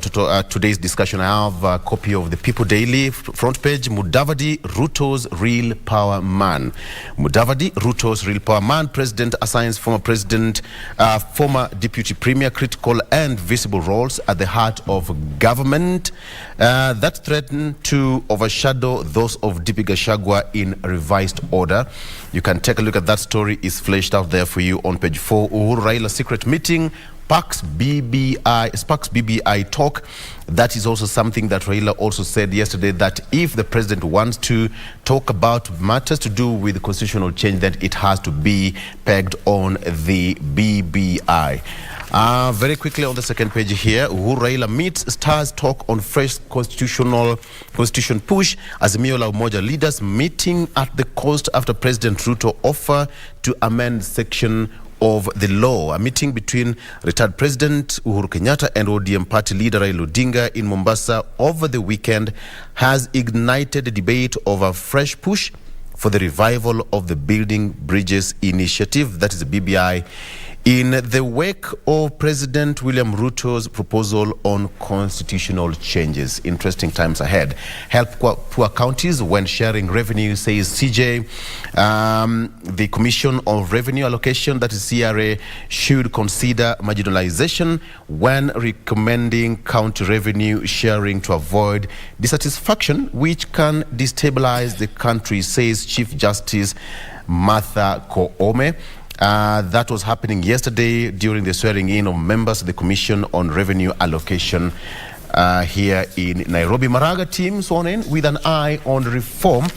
today's discussion, I have a copy of the People Daily front page. Mudavadi, Ruto's real power man. Mudavadi, Ruto's real power man. President assigns former president, former deputy premier critical and visible roles at the heart of government that threaten to overshadow those of DP Gachagua in revised order. You can take a look at that story. It's fleshed out there for you on page 4. Uhuru Raila secret meeting. Sparks BBI talk. That is also something that Raila also said yesterday, that if the president wants to talk about matters to do with constitutional change, then it has to be pegged on the BBI. Very quickly on the second page here, Uhuru Raila meets stars talk on fresh constitution push. Azimio la Umoja leaders meeting at the coast after President Ruto offer to amend section of the law. A meeting between retired President Uhuru Kenyatta and ODM party leader Raila Odinga in Mombasa over the weekend has ignited a debate over a fresh push for the revival of the Building Bridges initiative, that is the BBI, in the wake of President William Ruto's proposal on constitutional changes. Interesting times ahead. Help poor counties when sharing revenue, says CJ. The Commission of Revenue Allocation, that is CRA, should consider marginalization when recommending county revenue sharing to avoid dissatisfaction, which can destabilize the country, says Chief Justice Martha Koome. That was happening yesterday during the swearing in of members of the Commission on Revenue Allocation here in Nairobi. Maraga team sworn in with an eye on reform.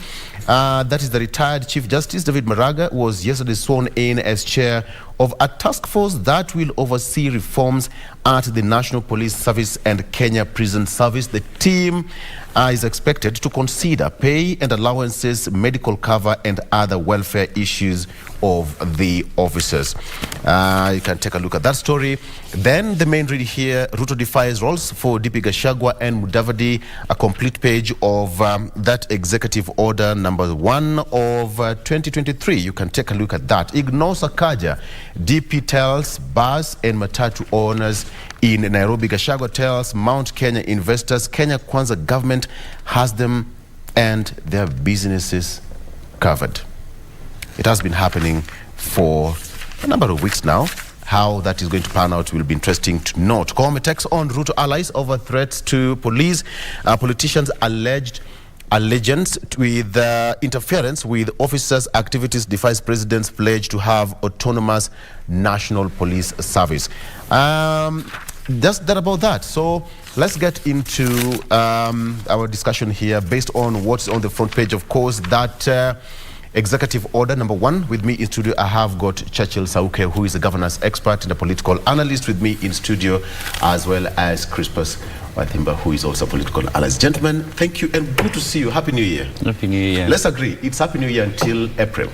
That is the retired Chief Justice David Maraga was yesterday sworn in as chair of a task force that will oversee reforms at the National Police Service and Kenya Prison Service. The team is expected to consider pay and allowances, medical cover, and other welfare issues of the officers. You can take a look at that story. Then the main read here, Ruto defies roles for DP Gachagua and Mudavadi, a complete page of that executive order number 1 of 2023. You can take a look at that. Ignores Sakaja, DP tells bus and matatu owners in Nairobi. Gachagua tells Mount Kenya investors Kenya Kwanza government has them and their businesses covered. It has been happening for a number of weeks now. How that is going to pan out will be interesting to note. Kwame text on Ruto allies over threats to police. Politicians alleged allegiance with interference with officers' activities defies president's pledge to have autonomous national police service. Just that about that. So let's get into our discussion here based on what's on the front page. Of course, that executive order number 1. With me in studio, I have got Churchill Sauke, who is a governance expert and a political analyst, with me in studio, as well as Crispus Wathimba, who is also a political analyst. Gentlemen, thank you and good to see you. Happy New Year. Happy New Year. Let's agree, it's Happy New Year until April.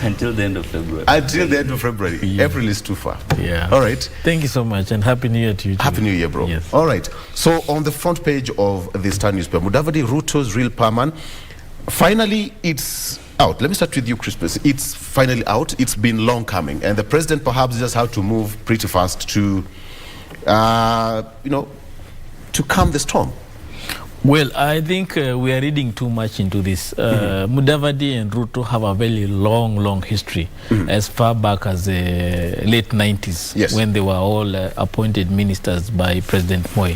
Until the end of February. Until the end of February. Yeah. April is too far. Yeah. All right. Thank you so much and Happy New Year to you too. Happy New Year, bro. Yes. All right. So on the front page of the Star newspaper, Mudavadi, Ruto's real perman. Finally, it's out. Let me start with you, Crispus. It's finally out. It's been long coming. And the president perhaps just had to move pretty fast to, to calm the storm. Well, I think we are reading too much into this. Mudavadi and Ruto have a very long history, as far back as the late 90s, when they were all appointed ministers by President Moi.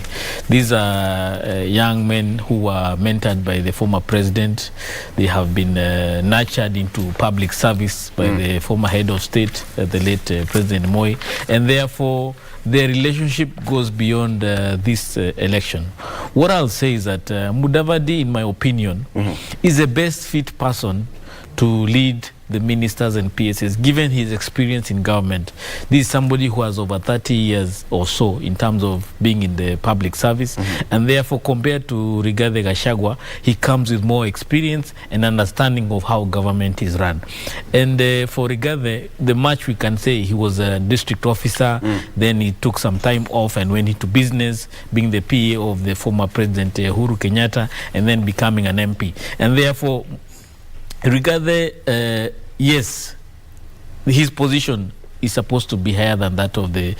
These are young men who were mentored by the former president. They have been nurtured into public service by the former head of state, the late President Moi, and therefore their relationship goes beyond this election. What I'll say is that Mudavadi, in my opinion, is the best fit person to lead the ministers and PSs, given his experience in government. This is somebody who has over 30 years or so in terms of being in the public service, and therefore compared to Rigathi Gachagua, he comes with more experience and understanding of how government is run. And for Rigathi, the much we can say, he was a district officer, then he took some time off and went into business, being the PA of the former president Uhuru Kenyatta, and then becoming an MP. And therefore, Rigathi, yes, his position is supposed to be higher than that of the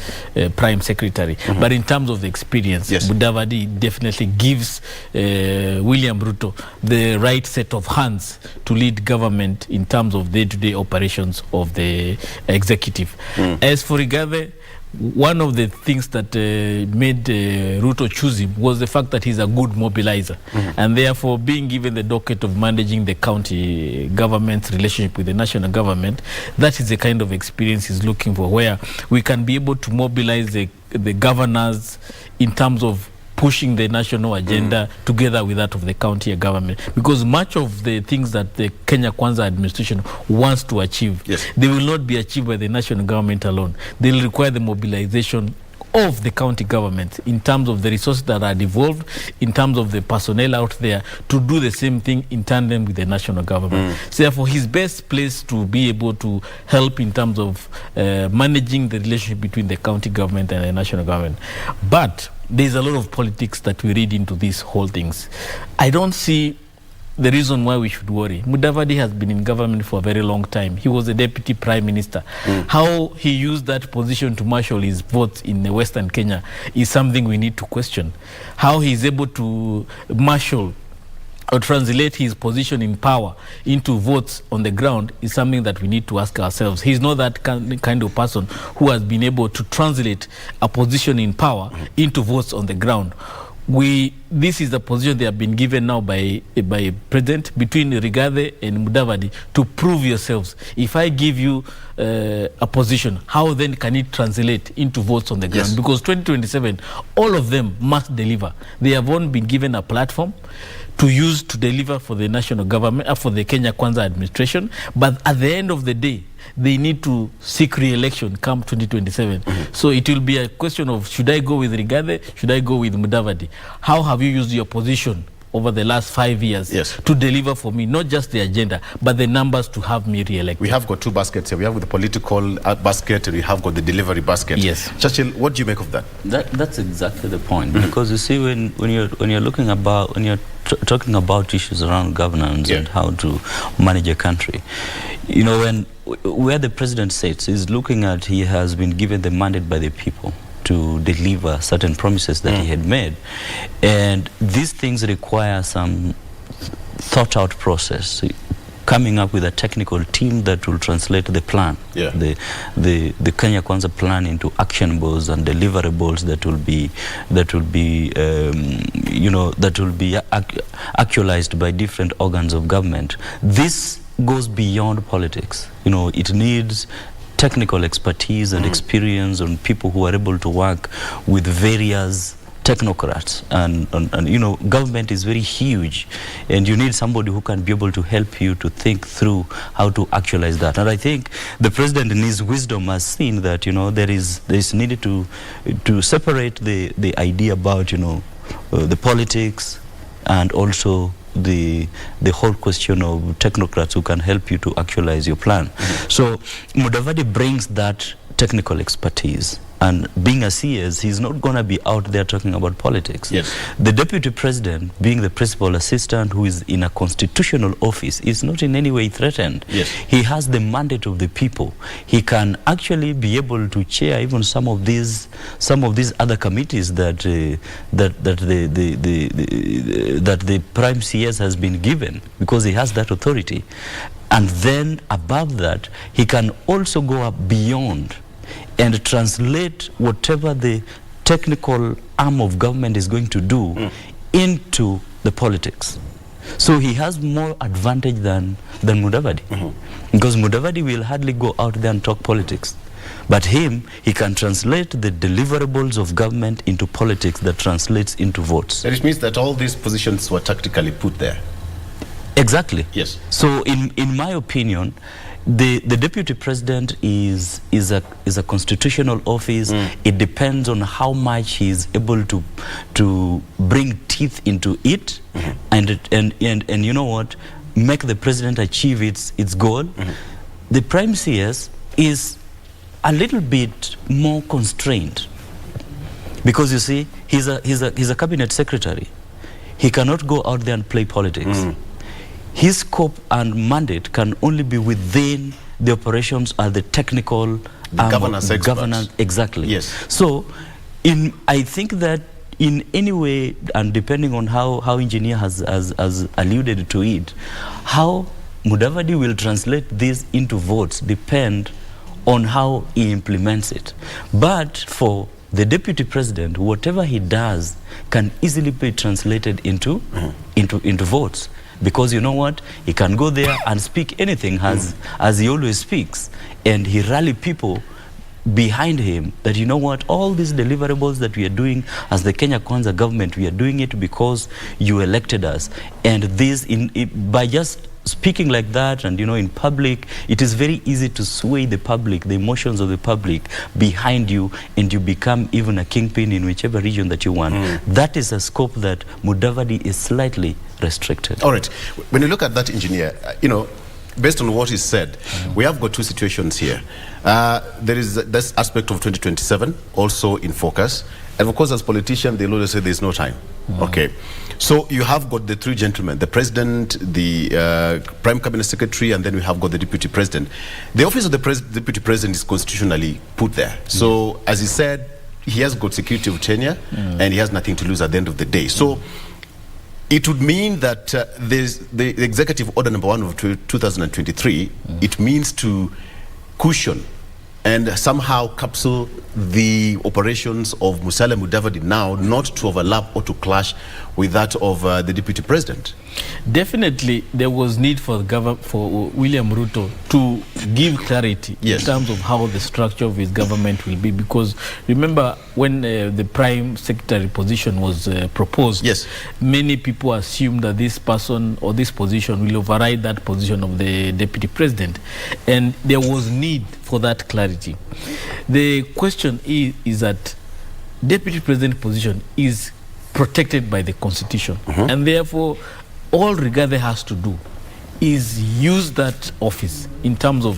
Prime Secretary. But in terms of the experience, Mudavadi definitely gives William Ruto the right set of hands to lead government in terms of day-to-day operations of the executive. As for Rigathi, one of the things that made Ruto choose him was the fact that he's a good mobilizer, and therefore being given the docket of managing the county government's relationship with the national government, that is the kind of experience he's looking for, where we can be able to mobilize the governors in terms of pushing the national agenda together with that of the county government. Because much of the things that the Kenya Kwanza administration wants to achieve, they will not be achieved by the national government alone. They will require the mobilization of the county government in terms of the resources that are devolved, in terms of the personnel out there to do the same thing in tandem with the national government. So therefore, he's best placed to be able to help in terms of managing the relationship between the county government and the national government. But there's a lot of politics that we read into these whole things. I don't see the reason why we should worry. Mudavadi has been in government for a very long time. He was a deputy prime minister. How he used that position to marshal his votes in Western Kenya is something we need to question. How he is able to marshal or translate his position in power into votes on the ground is something that we need to ask ourselves. He's not that kind of person who has been able to translate a position in power into votes on the ground. This is the position they have been given now by President between Rigathi and Mudavadi to prove yourselves. If I give you a position, how then can it translate into votes on the ground? Because 2027, all of them must deliver. They have all been given a platform to use to deliver for the national government, for the Kenya Kwanza administration. But at the end of the day, they need to seek re-election come 2027. So it will be a question of, should I go with Rigathi, should I go with Mudavadi? How have you used your position over the last 5 years to deliver for me, not just the agenda, but the numbers to have me re-elected? We have got two baskets here. We have the political basket and we have got the delivery basket. Yes. Churchill, what do you make of that? That's exactly the point. Because you see, when you're looking about, when you're talking about issues around governance and how to manage a country, you know, where the president sits, he's looking at, he has been given the mandate by the people to deliver certain promises that he had made, and these things require some thought out process, coming up with a technical team that will translate the plan, the Kenya Kwanza plan, into actionables and deliverables that will be actualized by different organs of government. This goes beyond politics. You know, it needs technical expertise and experience on people who are able to work with various technocrats, and you know, government is very huge, and you need somebody who can be able to help you to think through how to actualize that. And I think the president in his wisdom has seen that, you know, there is needed to separate the idea about, you know, the politics and also the whole question of technocrats who can help you to actualize your plan. So Mudavadi brings that technical expertise, and being a CS, he's not going to be out there talking about politics. The deputy president, being the principal assistant who is in a constitutional office, is not in any way threatened. He has the mandate of the people. He can actually be able to chair even some of these other committees that the prime CS has been given, because he has that authority. And then above that, he can also go up beyond and translate whatever the technical arm of government is going to do into the politics. So he has more advantage than Mudavadi, because Mudavadi will hardly go out there and talk politics. But he can translate the deliverables of government into politics that translates into votes. And it means that all these positions were tactically put there. Exactly. Yes. So in my opinion, the deputy president is a constitutional office. It depends on how much he is able to bring teeth into it, and you know what, make the president achieve its goal. The prime CS is a little bit more constrained, because you see, he's a cabinet secretary. He cannot go out there and play politics. His scope and mandate can only be within the operations and the technical governance. Exactly. Yes. So I think that in any way, and depending on how engineer has alluded to it, how Mudavadi will translate this into votes depend on how he implements it. But for the deputy president, whatever he does can easily be translated into votes. Because you know what, he can go there and speak anything as he always speaks, and he rally people behind him that, you know what, all these deliverables that we are doing as the Kenya Kwanza government, we are doing it because you elected us. And this, by just speaking like that, and you know, in public, it is very easy to sway the public, the emotions of the public behind you, and you become even a kingpin in whichever region that you want. That is a scope that Mudavadi is slightly restricted. All right. When you look at that, engineer, you know, based on what is said, we have got two situations here. There is this aspect of 2027 also in focus, and of course, as politicians, they always say there's no time. Okay. So you have got the three gentlemen, the president, the prime cabinet secretary, and then we have got the deputy president. The office of the deputy president is constitutionally put there. So as he said, he has got security of tenure, and he has nothing to lose at the end of the day. So it would mean that there's the executive order number 1 of 2023, it means to cushion and somehow capsule the operations of Musalia Mudavadi now not to overlap or to clash with that of the deputy president? Definitely, there was need for William Ruto to give clarity in terms of how the structure of his government will be. Because remember, when the prime secretary position was proposed, many people assumed that this person or this position will override that position of the deputy president, and there was need for that clarity. The question is that deputy president position is protected by the constitution, and therefore all Rigathi has to do is use that office in terms of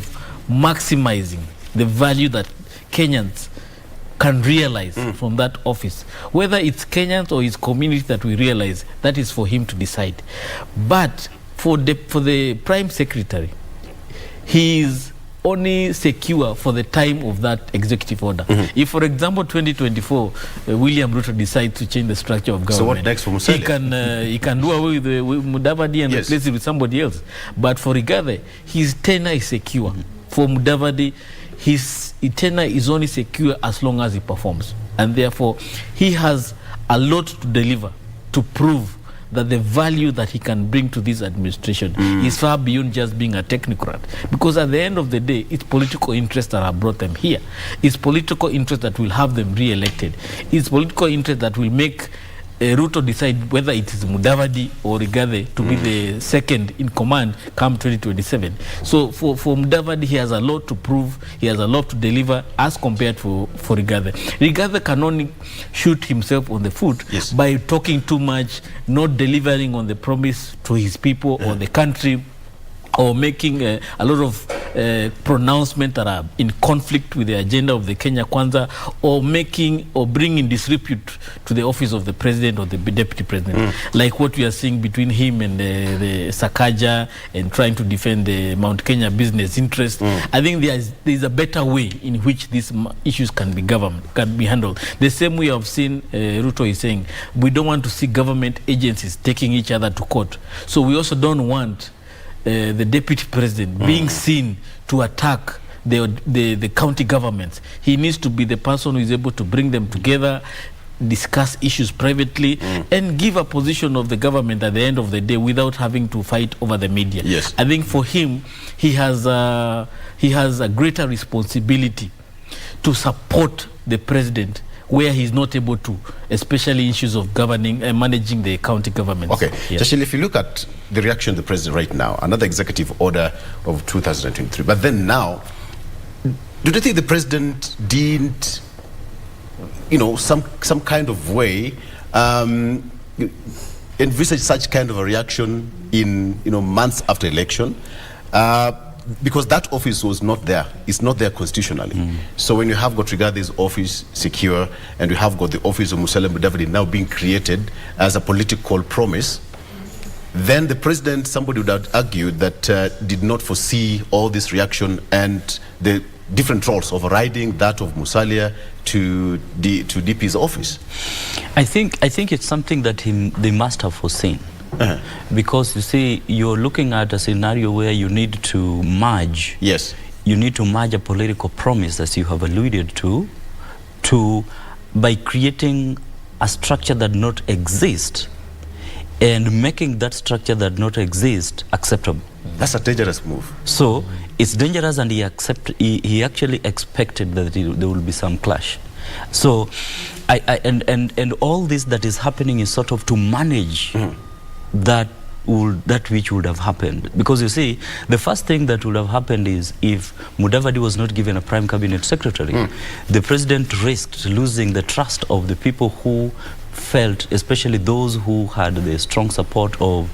maximizing the value that Kenyans can realize from that office. Whether it's Kenyans or his community that we realize, that is for him to decide. But for the prime secretary, he is only secure for the time of that executive order. If, for example, 2024, William Ruto decides to change the structure of government, so what next for Musalia? He can do away with Mudavadi and replace it with somebody else. But for Rigathi, his tenure is secure. For Mudavadi, his tenure is only secure as long as he performs. And therefore, he has a lot to deliver to prove that the value that he can bring to this administration is far beyond just being a technocrat. Because at the end of the day, it's political interests that have brought them here. It's political interest that will have them re-elected. It's political interest that will make Ruto decide whether it is Mudavadi or Rigathi to be the second in command come 2027. So for Mudavadi, he has a lot to prove, he has a lot to deliver as compared for Rigathi. Rigathi can only shoot himself on the foot by talking too much, not delivering on the promise to his people or the country, or making a lot of pronouncements that are in conflict with the agenda of the Kenya Kwanza, or bringing disrepute to the office of the president or the deputy president, like what we are seeing between him and the Sakaja, and trying to defend the Mount Kenya business interest. I think there is a better way in which these issues can be handled. The same way I've seen Ruto is saying, we don't want to see government agencies taking each other to court. So we also don't want the deputy president being seen to attack the county governments. He needs to be the person who is able to bring them together, discuss issues privately, and give a position of the government at the end of the day without having to fight over the media. I think for him, he has a greater responsibility to support the president where he's not able to, especially issues of governing and managing the county governments. Okay, Jashil, if you look at the reaction of the president right now, another executive order of 2023, but then now, do you think the president didn't, some kind of way envisage such kind of a reaction in, months after election? Because that office was not there. It's not there constitutionally. So when you have got Rigathi's office secure, and you have got the office of Musalia Mudavadi now being created as a political promise, then the president, somebody would have argued that did not foresee all this reaction and the different roles overriding that of Musalia to DP's office. I think it's something that they must have foreseen. Because you see, you're looking at a scenario where you need to merge. You need to merge a political promise, as you have alluded to by creating a structure that not exist and making that structure that not exist acceptable. That's a dangerous move. So it's dangerous, and he actually expected that there will be some clash. So and all this that is happening is sort of to manage that which would have happened. Because you see, the first thing that would have happened is if Mudavadi was not given a prime cabinet secretary, the president risked losing the trust of the people who felt, especially those who had the strong support of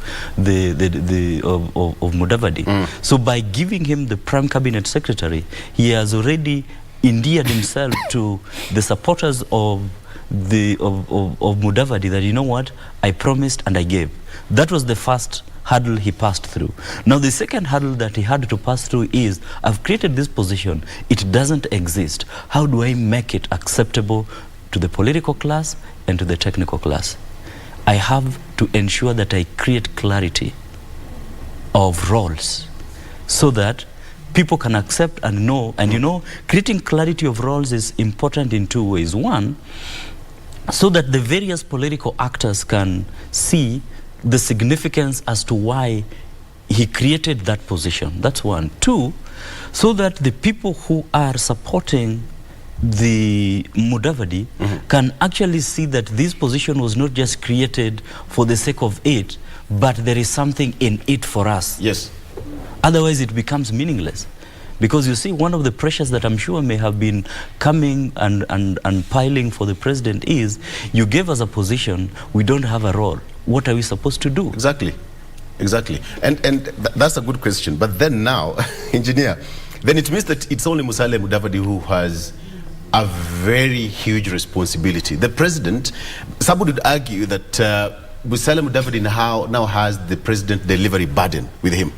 Mudavadi. So by giving him the prime cabinet secretary, he has already endeared himself to the supporters of Mudavadi, that, you know what, I promised and I gave. That was the first hurdle he passed through. Now the second hurdle that he had to pass through is, I've created this position, it doesn't exist. How do I make it acceptable to the political class and to the technical class? I have to ensure that I create clarity of roles so that people can accept and know. And you know, creating clarity of roles is important in two ways. One, so that the various political actors can see the significance as to why he created that position. That's one. Two, so that the people who are supporting the Mudavadi can actually see that this position was not just created for the sake of it, but there is something in it for us. Yes. Otherwise it becomes meaningless. Because you see, one of the pressures that I'm sure may have been coming and piling for the president is, you gave us a position, we don't have a role. What are we supposed to do? Exactly. Exactly. And that's a good question. But then now, engineer, then it means that it's only Musalia Mudavadi who has a very huge responsibility. The president, somebody would argue that Musalia Mudavadi now has the president delivery burden with him.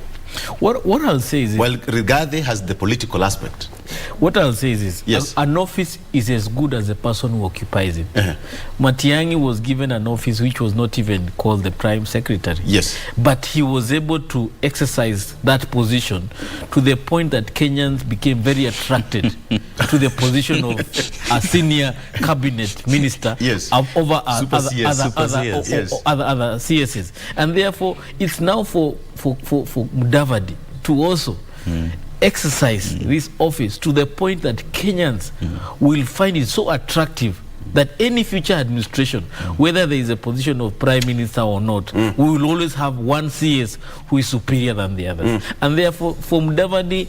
What I'll say is... Well, Rigathi has the political aspect. What I'll say is yes. An office is as good as the person who occupies it. Matiang'i was given an office which was not even called the Prime Secretary. Yes. But he was able to exercise that position to the point that Kenyans became very attracted to the position of a senior cabinet minister over other CSs. And therefore, it's now for Mudavadi to also exercise this office to the point that Kenyans will find it so attractive that any future administration, whether there is a position of prime minister or not, we will always have one CS who is superior than the others. And therefore, for Mudavadi,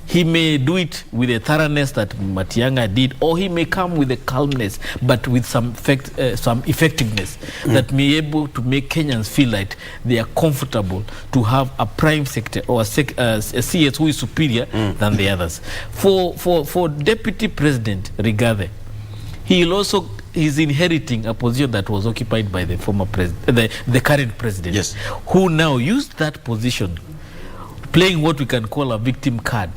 he may do it with a thoroughness that Matiang'i did, or he may come with a calmness, but with some effectiveness that may be able to make Kenyans feel like they are comfortable to have a prime secretary or a CS who is superior than the others. For Deputy President Rigathi, he's inheriting a position that was occupied by the former president, the current president, who now used that position, playing what we can call a victim card,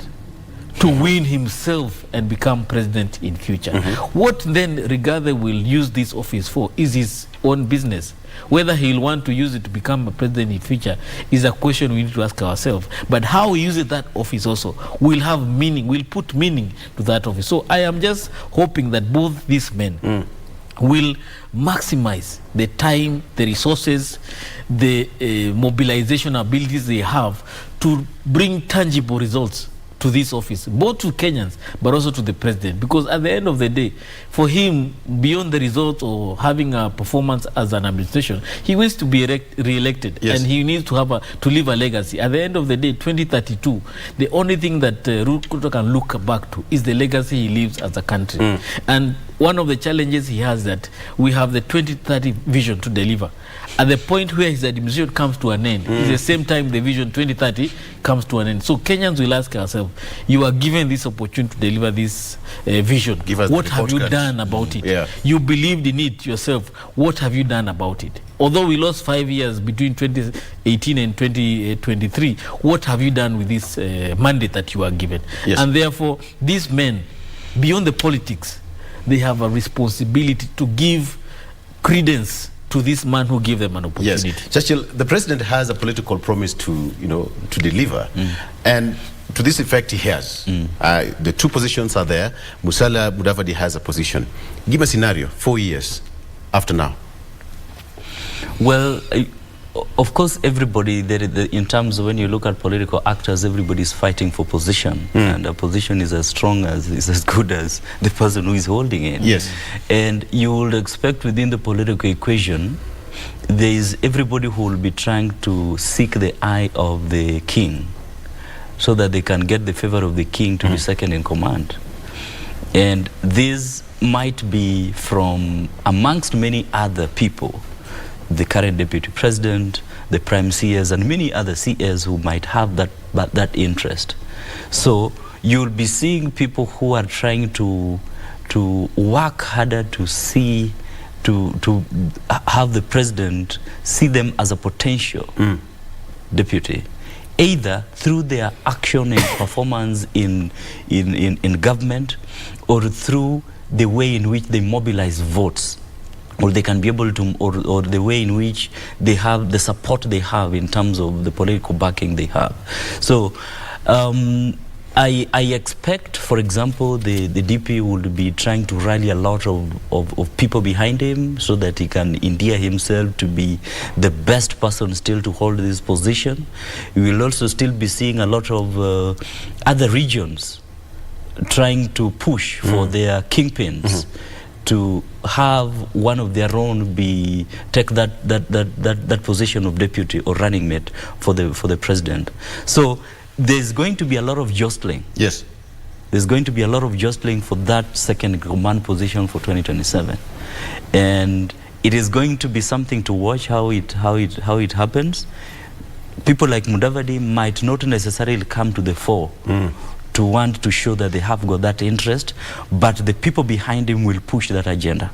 to win himself and become president in future. What then Rigathi will use this office for is his own business. Whether he'll want to use it to become a president in future is a question we need to ask ourselves. But how he uses that office also will have meaning, will put meaning to that office. So I am just hoping that both these men will maximize the time, the resources, the mobilization abilities they have to bring tangible results to this office, both to Kenyans but also to the president, because at the end of the day, for him, beyond the results or having a performance as an administration, he wants to be re-elected, and he needs to have to leave a legacy. At the end of the day, 2032, the only thing that Ruto can look back to is the legacy he leaves as a country. And one of the challenges he has that we have the 2030 vision to deliver. At the point where his administration comes to an end, is the same time the vision 2030 comes to an end. So Kenyans will ask ourselves, you are given this opportunity to deliver this vision. What have you done about it? You believed in it yourself. What have you done about it? Although we lost 5 years between 2018 and 2023, what have you done with this mandate that you are given? And therefore, these men, beyond the politics, they have a responsibility to give credence to this man who gave them an opportunity. Churchill, the president has a political promise to deliver, and to this effect he has. The two positions are there. Musalia Mudavadi has a position. Give a scenario, 4 years after now. Well, of course, everybody, in terms of when you look at political actors, everybody's fighting for position, and a position is as good as the person who is holding it. And you would expect within the political equation, there is everybody who will be trying to seek the eye of the king, so that they can get the favor of the king to be second in command. And this might be from amongst many other people, the current deputy president, the prime CS, and many other CS who might have that interest. So you'll be seeing people who are trying to work harder to see, to have the president see them as a potential deputy, either through their action and performance in government, or through the way in which they mobilize votes, or they can be able to, or the way in which they have the support they have in terms of the political backing they have. So I expect, for example, the DP would be trying to rally a lot of people behind him so that he can endear himself to be the best person still to hold this position. We will also still be seeing a lot of other regions trying to push for their kingpins to have one of their own take that position of deputy or running mate for the president. So there's going to be a lot of jostling. Yes. There's going to be a lot of jostling for that second command position for 2027. And it is going to be something to watch how it happens. People like Mudavadi might not necessarily come to the fore to want to show that they have got that interest, but the people behind him will push that agenda.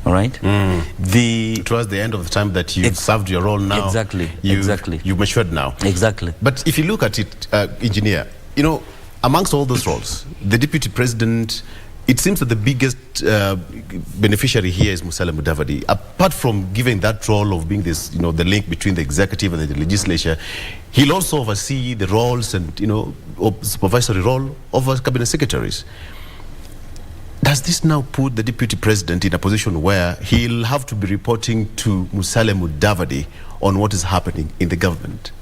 All right? Towards the end of the time that you've served your role now. Exactly. You've matured now. Exactly. But if you look at it, Engineer, you know, amongst all those roles, the deputy president, it seems that the biggest beneficiary here is Musalia Mudavadi. Apart from giving that role of being this, you know, the link between the executive and the legislature, he'll also oversee the roles and, you know, supervisory role of our cabinet secretaries. Does this now put the deputy president in a position where he'll have to be reporting to Musalia Mudavadi on what is happening in the government?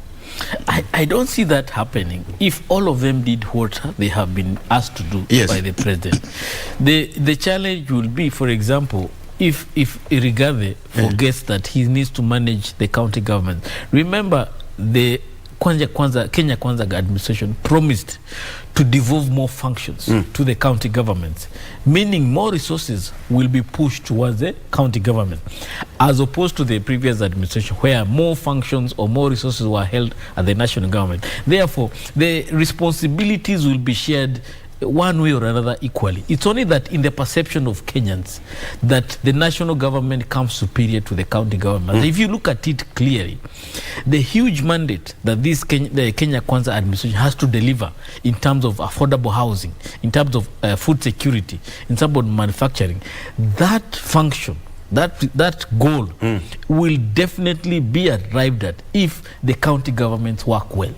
I don't see that happening if all of them did what they have been asked to do by the president. The challenge will be, for example, if Rigathi forgets that he needs to manage the county government. Remember, the Kenya Kwanza administration promised to devolve more functions to the county governments, meaning more resources will be pushed towards the county government, as opposed to the previous administration where more functions or more resources were held at the national government. Therefore, the responsibilities will be shared one way or another equally. It's only that in the perception of Kenyans that the national government comes superior to the county government. If you look at it clearly, the huge mandate that the Kenya Kwanza administration has to deliver in terms of affordable housing, in terms of food security, in terms of manufacturing, that function, that goal will definitely be arrived at if the county governments work well.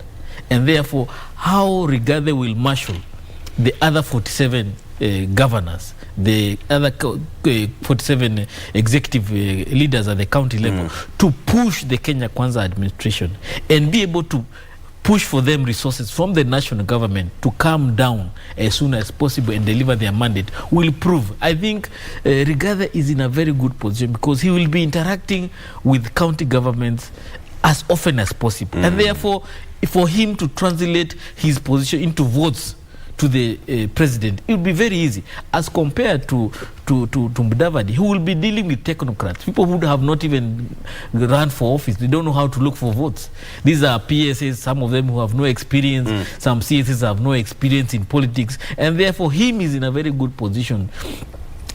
And therefore, how Rigathi will marshal the other 47 governors, the other 47 executive leaders at the county level to push the Kenya Kwanza administration and be able to push for them resources from the national government to come down as soon as possible and deliver their mandate will prove. I think Rigathi is in a very good position because he will be interacting with county governments as often as possible. And therefore, for him to translate his position into votes to the president, it will be very easy as compared to Mudavadi, who will be dealing with technocrats, people who have not even run for office. They don't know how to look for votes. These are PSAs, some of them who have no experience, some CSAs have no experience in politics, and therefore him is in a very good position.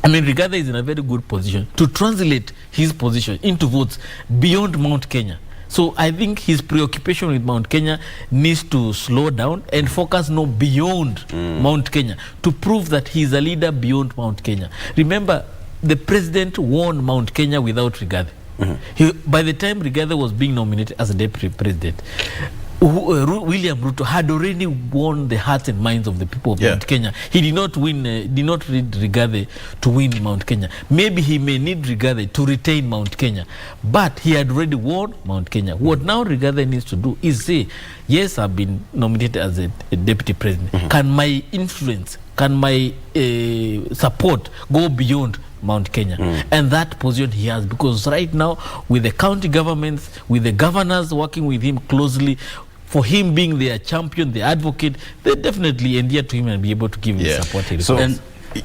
I mean, Rigathi is in a very good position to translate his position into votes beyond Mount Kenya. So I think his preoccupation with Mount Kenya needs to slow down and focus no beyond Mount Kenya to prove that he is a leader beyond Mount Kenya. Remember, the president won Mount Kenya without Rigathi. By the time Rigathi was being nominated as a deputy president, William Ruto had already won the hearts and minds of the people of Mount Kenya. He did not need Rigathi to win Mount Kenya. Maybe he may need Rigathi to retain Mount Kenya, but he had already won Mount Kenya. What now Rigathi needs to do is say, yes, I've been nominated as a deputy president. Can my influence, can my support go beyond Mount Kenya? And that position he has, because right now with the county governments, with the governors working with him closely, for him being their champion, the advocate, they definitely endear to him and be able to give him support. So,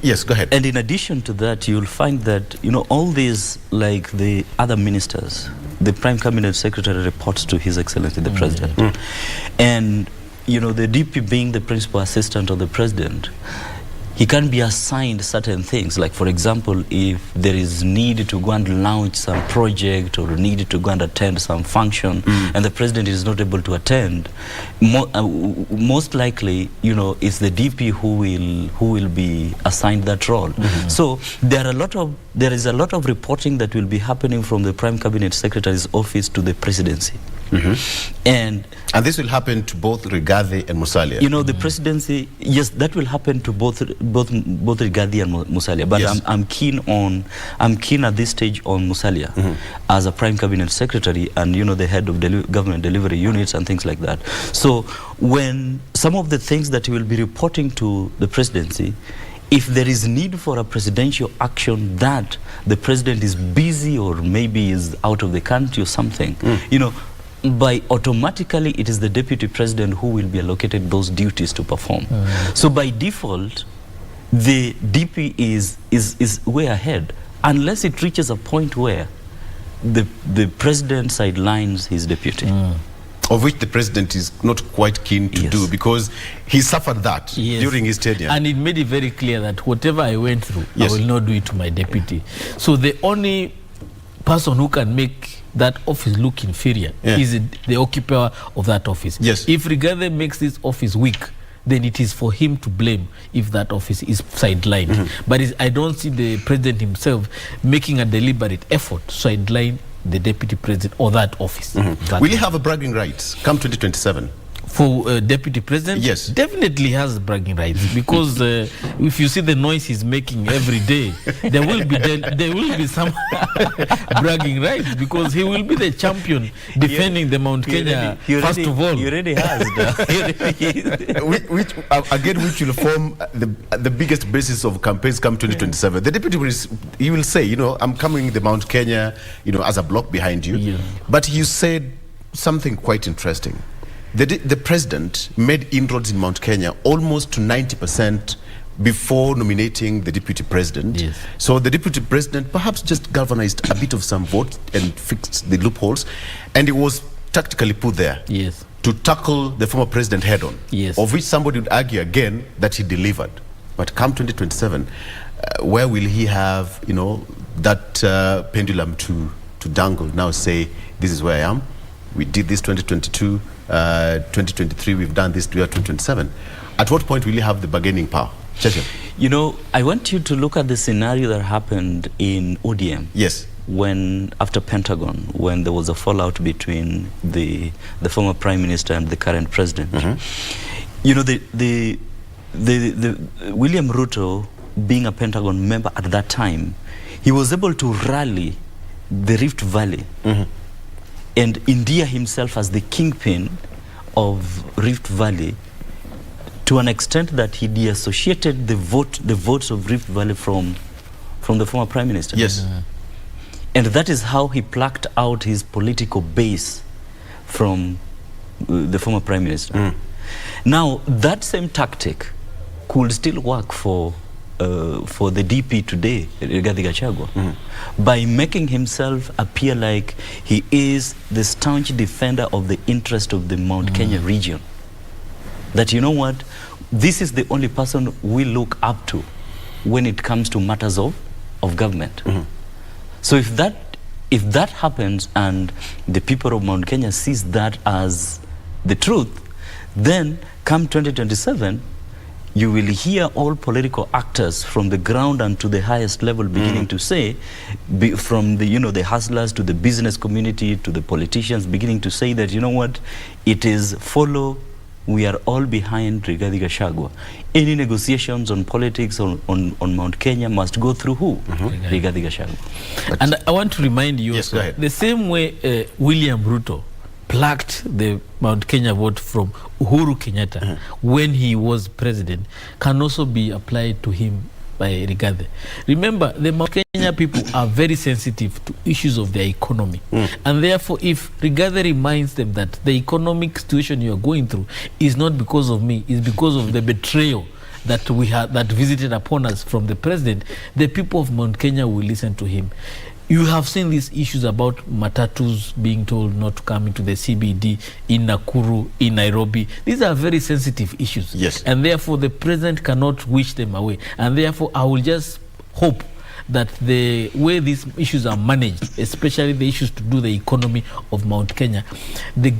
yes, go ahead. And in addition to that, you'll find that, you know, all these, like the other ministers, the Prime Cabinet Secretary reports to His Excellency the President. And, you know, the DP being the principal assistant of the President, he can be assigned certain things. Like, for example, if there is need to go and launch some project or need to go and attend some function and the president is not able to attend, most likely, you know, it's the DP who will be assigned that role. So there is a lot of reporting that will be happening from the Prime Cabinet Secretary's office to the presidency. And this will happen to both Rigathi and Musalia. You know, the presidency, yes, that will happen to both Rigathi and Musalia. But Yes. I'm keen at this stage on Musalia as a prime cabinet secretary and, you know, the head of government delivery units and things like that. So when some of the things that he will be reporting to the presidency, if there is need for a presidential action that the president is busy or maybe is out of the country or something, you know, by automatically it is the deputy president who will be allocated those duties to perform. So by default, the DP is way ahead, unless it reaches a point where the president sidelines his deputy. Of which the president is not quite keen to do, because he suffered that during his tenure. And it made it very clear that whatever I went through, I will not do it to my deputy. So the only person who can make that office look inferior is the occupier of that office. If Rigathi makes this office weak, then it is for him to blame if that office is sidelined. But I don't see the president himself making a deliberate effort to sideline the deputy president or that office. Will he have a bragging rights come 2027? For deputy president? Yes. Definitely has bragging rights, because if you see the noise he's making every day, there will be some bragging rights, because he will be the champion defending the Mount Kenya first of all. He already has. which will form the biggest basis of campaigns come 2027. The deputy he will say, you know, I'm coming the Mount Kenya, you know, as a block behind you. But you said something quite interesting. The president made inroads in Mount Kenya almost to 90% before nominating the deputy president. So the deputy president perhaps just galvanized a bit of some vote and fixed the loopholes, and it was tactically put there to tackle the former president head on, of which somebody would argue again that he delivered. But come 2027, where will he have, you know, that pendulum to dangle, now say, this is where I am, we did this 2022, 2023, we've done this, we are 2027. At what point will you have the bargaining power? You know, I want you to look at the scenario that happened in ODM. When, after Pentagon, when there was a fallout between the former prime minister and the current president. You know, the William Ruto, being a Pentagon member at that time, he was able to rally the Rift Valley and endear himself as the kingpin of Rift Valley, to an extent that he deassociated the votes of Rift Valley from the former prime minister. And that is how he plucked out his political base from the former prime minister. Now, that same tactic could still work for the DP today, Rigathi Gachagua, by making himself appear like he is the staunch defender of the interest of the Mount Kenya region. That, you know what, this is the only person we look up to when it comes to matters of government. So if that happens and the people of Mount Kenya sees that as the truth, then come 2027, you will hear all political actors from the ground and to the highest level beginning to say, from the, you know, the hustlers to the business community to the politicians, beginning to say that, you know what, it is we are all behind Rigathi Gachagua. Any negotiations on politics on Mount Kenya must go through who? Rigathi Gachagua. And I want to remind you also, the same way William Ruto plucked the Mount Kenya vote from Uhuru Kenyatta when he was president, can also be applied to him by Rigathi. Remember, the Mount Kenya people are very sensitive to issues of their economy. And therefore, if Rigathi reminds them that the economic situation you are going through is not because of me, it's because of the betrayal that we had, that visited upon us from the president, the people of Mount Kenya will listen to him. You have seen these issues about matatus being told not to come into the CBD in Nakuru, in Nairobi. These are very sensitive issues. And therefore, the president cannot wish them away. And therefore, I will just hope that the way these issues are managed, especially the issues to do the economy of Mount Kenya, the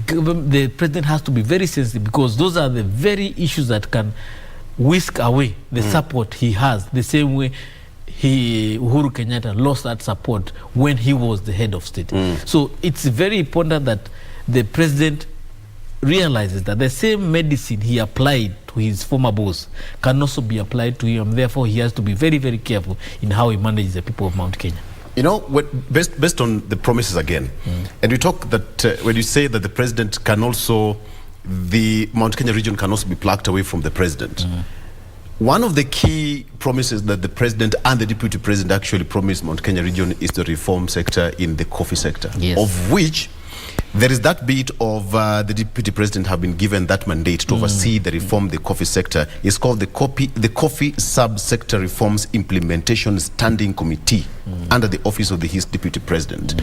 president has to be very sensitive, because those are the very issues that can whisk away the support he has, the same way Uhuru Kenyatta lost that support when he was the head of state. So it's very important that the president realizes that the same medicine he applied to his former boss can also be applied to him. Therefore, he has to be very, very careful in how he manages the people of Mount Kenya. You know, based on the promises again, and we talk that when you say that the president can also, the Mount Kenya region can also be plucked away from the president. One of the key promises that the president and the deputy president actually promised Mount Kenya region is the reform sector in the coffee sector, of which there is that bit of the deputy president have been given that mandate to oversee the reform the coffee sector. It's called the Coffee Sub-Sector Reforms Implementation Standing Committee under the office of his deputy president.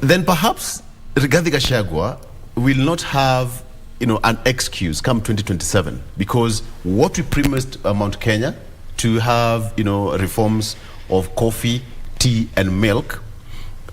Then perhaps Rigathi Gachagua will not have an excuse come 2027, because what we promised Mount Kenya to have reforms of coffee, tea and milk,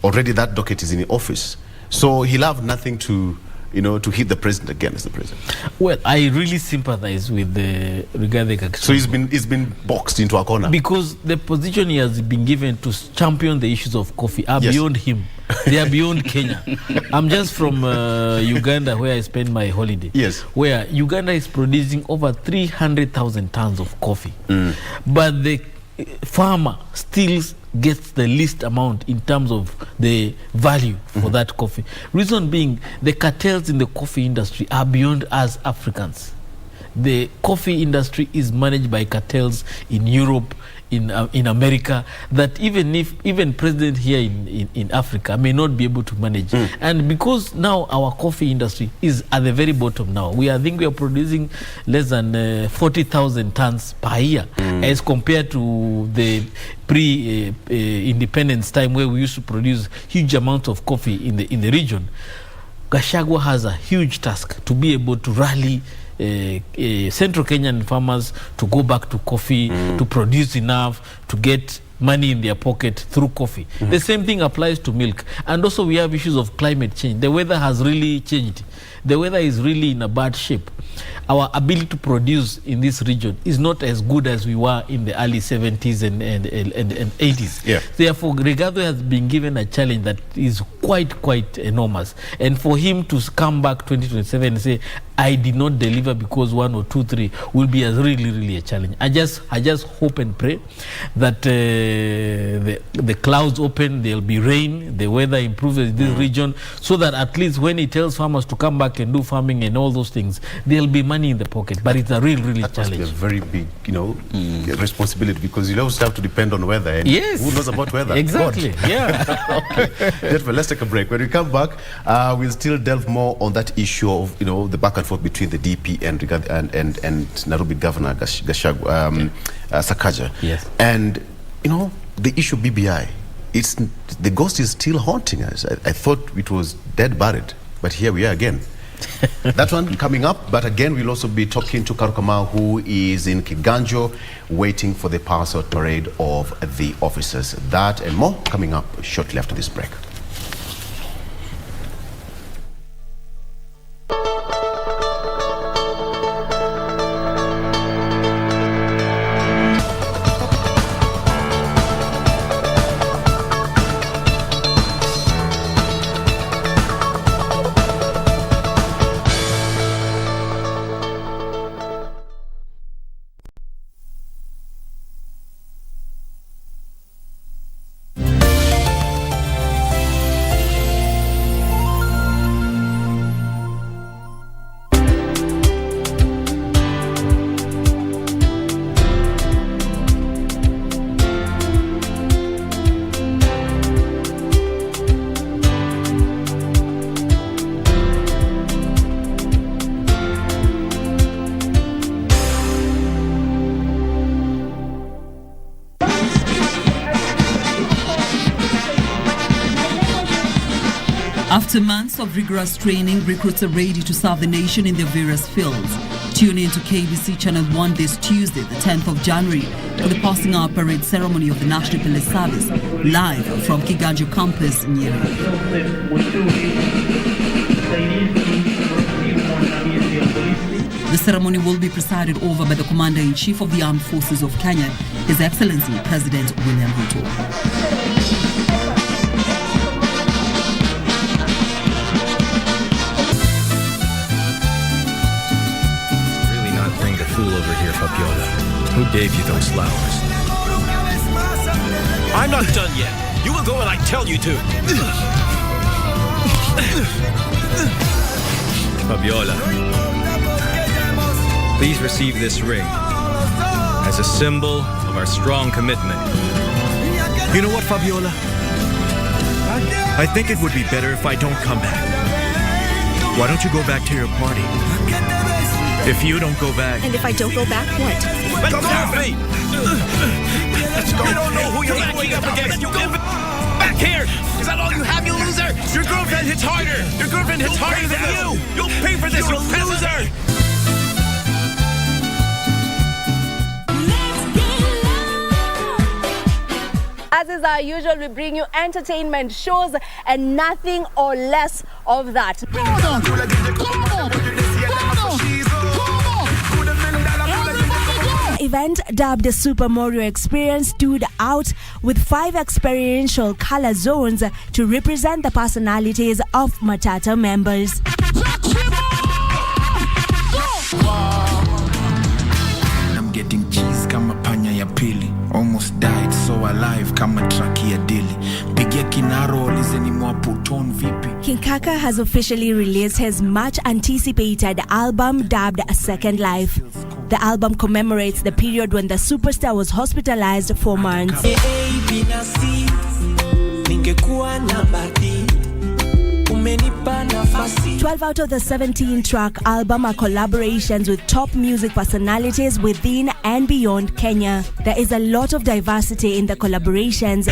already that docket is in the office. So he'll have nothing to to hit the president again as the president. Well, I really sympathize with the Rigathi Gachagua. So he's been boxed into a corner. Because the position he has been given to champion the issues of coffee are beyond him. They are beyond Kenya. I'm just from Uganda, where I spend my holiday. Yes. Where Uganda is producing over 300,000 tons of coffee. But the farmer still gets the least amount in terms of the value for that coffee. Reason being, the cartels in the coffee industry are beyond us Africans. The coffee industry is managed by cartels in Europe, in America, that even president here in Africa may not be able to manage. And because now our coffee industry is at the very bottom now, I think we are producing less than 40,000 tons per year, as compared to the pre-independence time where we used to produce huge amounts of coffee in the region. Gachagua has a huge task to be able to rally Central Kenyan farmers to go back to coffee, to produce enough, to get money in their pocket through coffee. The same thing applies to milk. And also we have issues of climate change. The weather has really changed. The weather is really in a bad shape. Our ability to produce in this region is not as good as we were in the early 70s and 80s. Yeah. Therefore, Rigathi has been given a challenge that is quite enormous. And for him to come back 2027 and say, I did not deliver because 1 or 2, 3 will be really a challenge. I just hope and pray that the clouds open, there'll be rain, the weather improves in this region, so that at least when he tells farmers to come back and do farming and all those things, there'll be money in the pocket. But it's a real that challenge. Must be a very big, responsibility, because you also have to depend on weather. And yes. Who knows about weather? Exactly. God. Yeah. Okay. Gentlemen, let's take a break. When we come back, we'll still delve more on that issue of the back and forth between the DP and Nairobi Governor Gachagua, Sakaja. Yes. And the issue of BBI, the ghost is still haunting us. I thought it was dead buried, but here we are again. That one coming up, but again we'll also be talking to Karukama, who is in Kiganjo waiting for the pass out parade of the officers. That and more coming up shortly after this break. After months of rigorous training, recruits are ready to serve the nation in their various fields. Tune in to KBC Channel 1 this Tuesday, the 10th of January, for the passing out parade ceremony of the National Police Service, live from Kiambu campus in Nyeri. The ceremony will be presided over by the Commander-in-Chief of the Armed Forces of Kenya, His Excellency President William Ruto. fool over here, Fabiola. Who gave you those flowers? I'm not done yet. You will go when I tell you to. Fabiola, please receive this ring as a symbol of our strong commitment. You know what, Fabiola? I think it would be better if I don't come back. Why don't you go back to your party? If you don't go back... And if I don't go back, what? Let go of me! Let's go. You don't know who you're going up against. You back here! Is that all you have, you loser? Your girlfriend hits harder! Your girlfriend hits harder than you! You'll pay for this, you loser! As is our usual, we bring you entertainment shows and nothing or less of that. Event dubbed the Super Mario Experience stood out with 5 experiential color zones to represent the personalities of Matata members. I'm getting cheese kama panya ya pili. Almost died so alive kama traki ya dili. Pigia kinaro lizeni mwa puton vipi. King Kaka has officially released his much anticipated album dubbed A Second Life. The album commemorates the period when the superstar was hospitalized for months. 12 out of the 17-track album are collaborations with top music personalities within and beyond Kenya. There is a lot of diversity in the collaborations.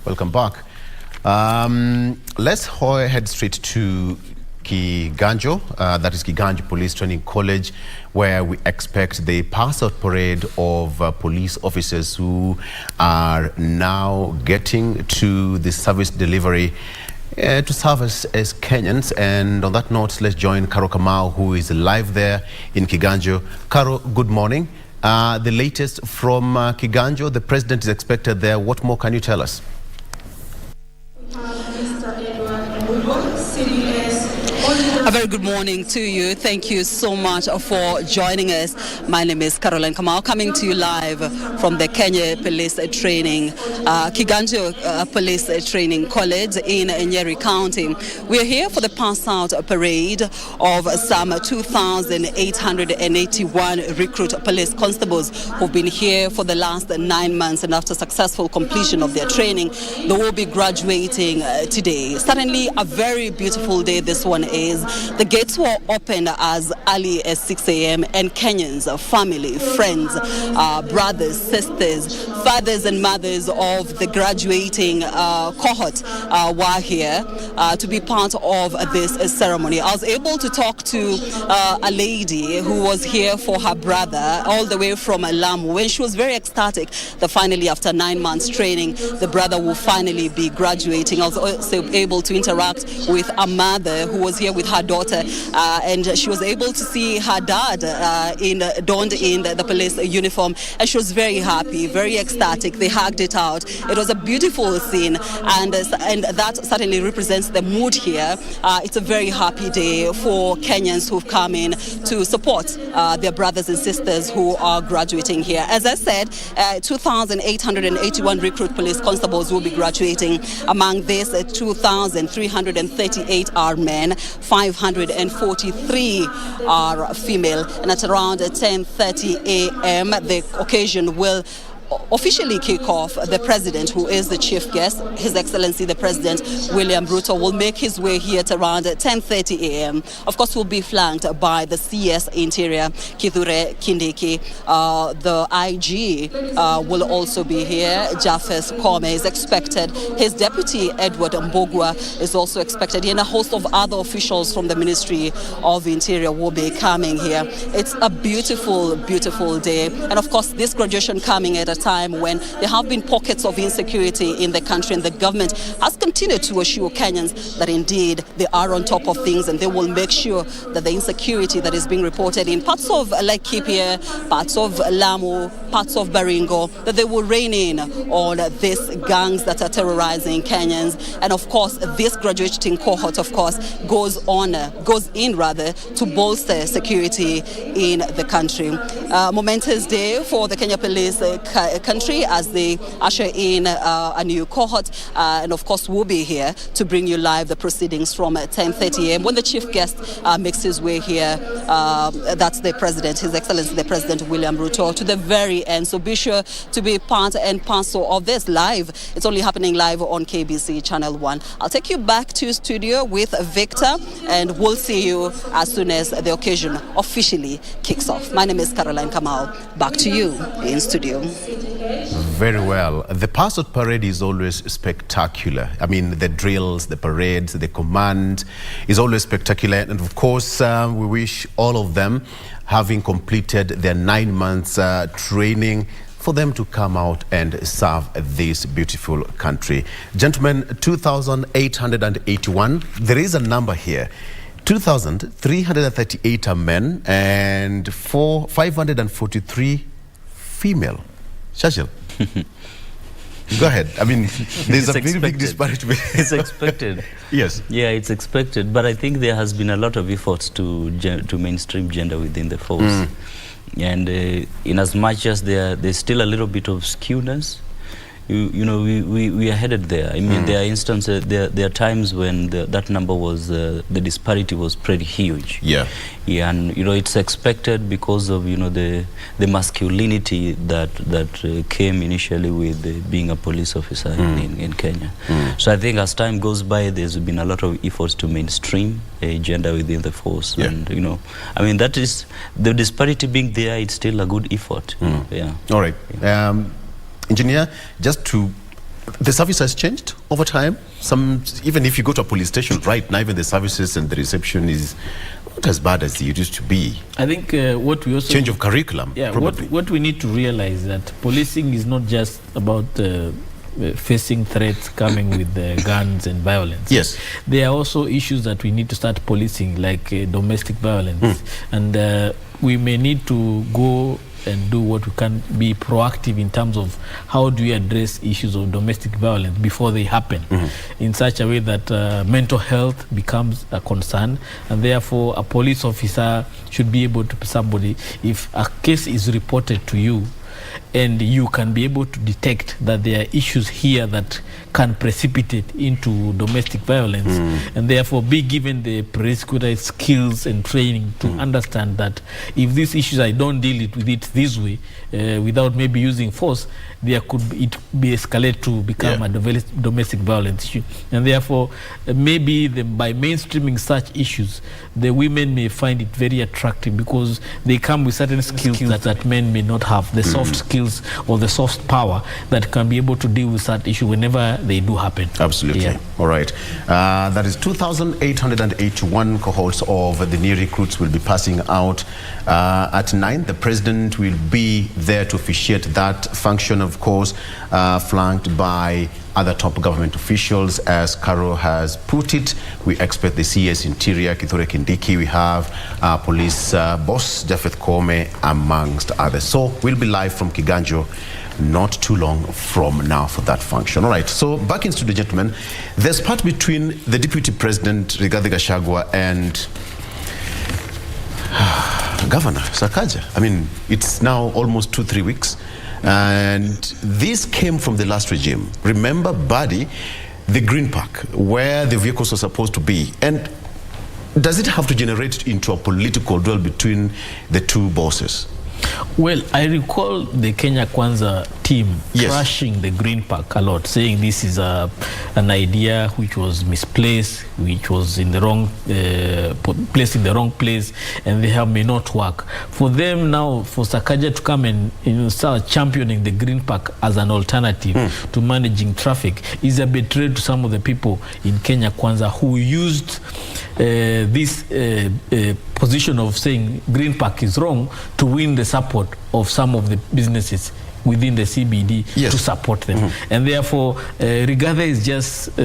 Welcome back. Let's head straight to Kiganjo, that is Kiganjo Police Training College, where we expect the pass-out parade of police officers who are now getting to the service delivery to serve as Kenyans. And on that note, let's join Karo Kamau, who is live there in Kiganjo. Karo, good morning. The latest from Kiganjo, the president is expected there. What more can you tell us? A very good morning to you. Thank you so much for joining us. My name is Caroline Kamau, coming to you live from the Kenya Police Training, Kiganjo Police Training College in Nyeri County. We are here for the pass-out parade of some 2,881 recruit police constables who've been here for the last 9 months, and after successful completion of their training, they will be graduating today. Certainly a very beautiful day this one is. The gates were opened as early as 6 a.m. and Kenyans, family, friends, brothers, sisters, fathers and mothers of the graduating cohort were here to be part of this ceremony. I was able to talk to a lady who was here for her brother all the way from Lamu, when she was very ecstatic that finally after 9 months training, the brother will finally be graduating. I was also able to interact with a mother who was here with her daughter, and she was able to see her dad donned in the police uniform, and she was very happy, very ecstatic. They hugged it out. It was a beautiful scene, and that certainly represents the mood here. It's a very happy day for Kenyans who've come in to support their brothers and sisters who are graduating here. As I said, 2,881 recruit police constables will be graduating. Among these, 2,338 are men, 543 are female, and at around 10:30 a.m. the occasion will officially kick off. The president, who is the chief guest, His Excellency the President William Ruto, will make his way here at around 10:30 a.m. Of course, will be flanked by the CS Interior, Kithure Kindiki. The IG will also be here. Japheth Kome is expected. His deputy, Edward Mbogwa, is also expected. And a host of other officials from the Ministry of Interior will be coming here. It's a beautiful, beautiful day. And of course, this graduation coming at a time when there have been pockets of insecurity in the country, and the government has continued to assure Kenyans that indeed they are on top of things, and they will make sure that the insecurity that is being reported in parts of Laikipia, parts of Lamu, parts of Baringo, that they will rein in on these gangs that are terrorizing Kenyans. And of course, this graduating cohort, of course, goes in to bolster security in the country. Momentous day for the Kenya Police country as they usher in a new cohort, and of course we'll be here to bring you live the proceedings from 10:30 a.m. when the chief guest makes his way here. That's the president, His Excellency the President William Ruto, to the very end. So be sure to be part and parcel of this live. It's only happening live on KBC Channel 1. I'll take you back to studio with Victor, and we'll see you as soon as the occasion officially kicks off. My name is Caroline Kamau. Back to you in studio. Very well. The Password Parade is always spectacular. I mean, the drills, the parades, the command is always spectacular. And of course, we wish all of them, having completed their 9 months training, for them to come out and serve this beautiful country. Gentlemen, 2,881. There is a number here. 2,338 are men and 543 female. Shashil, go ahead. I mean, there's a very big disparity. It's expected. Yes. Yeah, it's expected. But I think there has been a lot of efforts to mainstream gender within the force. And in as much as there's still a little bit of skewness, you know, we are headed there. I mean, there are instances, there are times when that number was, the disparity was pretty huge. Yeah. Yeah, and you know, it's expected because of, you know, the masculinity that came initially with being a police officer in Kenya. So I think as time goes by, there's been a lot of efforts to mainstream gender within the force. Yeah. And you know, I mean, that is the disparity being there. It's still a good effort. Yeah. All right. Engineer, the service has changed over time. Even if you go to a police station right now, even the services and the reception is not as bad as it used to be. I think what we also... Change of curriculum, yeah, probably. What we need to realize that policing is not just about facing threats coming with guns and violence. Yes. There are also issues that we need to start policing, like domestic violence. And we may need to go and do what we can, be proactive in terms of how do we address issues of domestic violence before they happen, in such a way that mental health becomes a concern, and therefore a police officer should be able to be somebody, if a case is reported to you and you can be able to detect that there are issues here that can precipitate into domestic violence, and therefore be given the prerequisite skills and training to understand that if these issues, I don't deal with it this way, without maybe using force, there could be escalate to become a domestic violence issue. And therefore, maybe by mainstreaming such issues, the women may find it very attractive because they come with certain skills that men may not have, the soft skills or the soft power that can be able to deal with that issue whenever they do happen. Absolutely. Yeah. All right. That is 2,881 cohorts of the new recruits will be passing out at 9. The president will be there to officiate that function, of course, flanked by other top government officials. As Carol has put it, we expect the CS Interior, Kithure Kindiki, we have police boss, Japheth Koome, amongst others. So we'll be live from Kiganjo not too long from now for that function. All right, so back in studio, gentlemen. There's part between the Deputy President, Rigathi Gachagua, and Governor Sakaja. I mean, it's now almost 2-3 weeks. And this came from the last regime. Remember, Buddy, the Green Park, where the vehicles were supposed to be. And does it have to generate into a political duel between the two bosses? Well, I recall the Kenya Kwanza team trashing the Green Park a lot, saying this is an idea which was misplaced, which was in the wrong place, in the wrong place, and they may not work. For them now, for Sakaja to come and start championing the Green Park as an alternative to managing traffic is a betrayal to some of the people in Kenya Kwanza who used this position of saying Green Park is wrong to win the support of some of the businesses within the CBD to support them. And therefore, Rigathi is just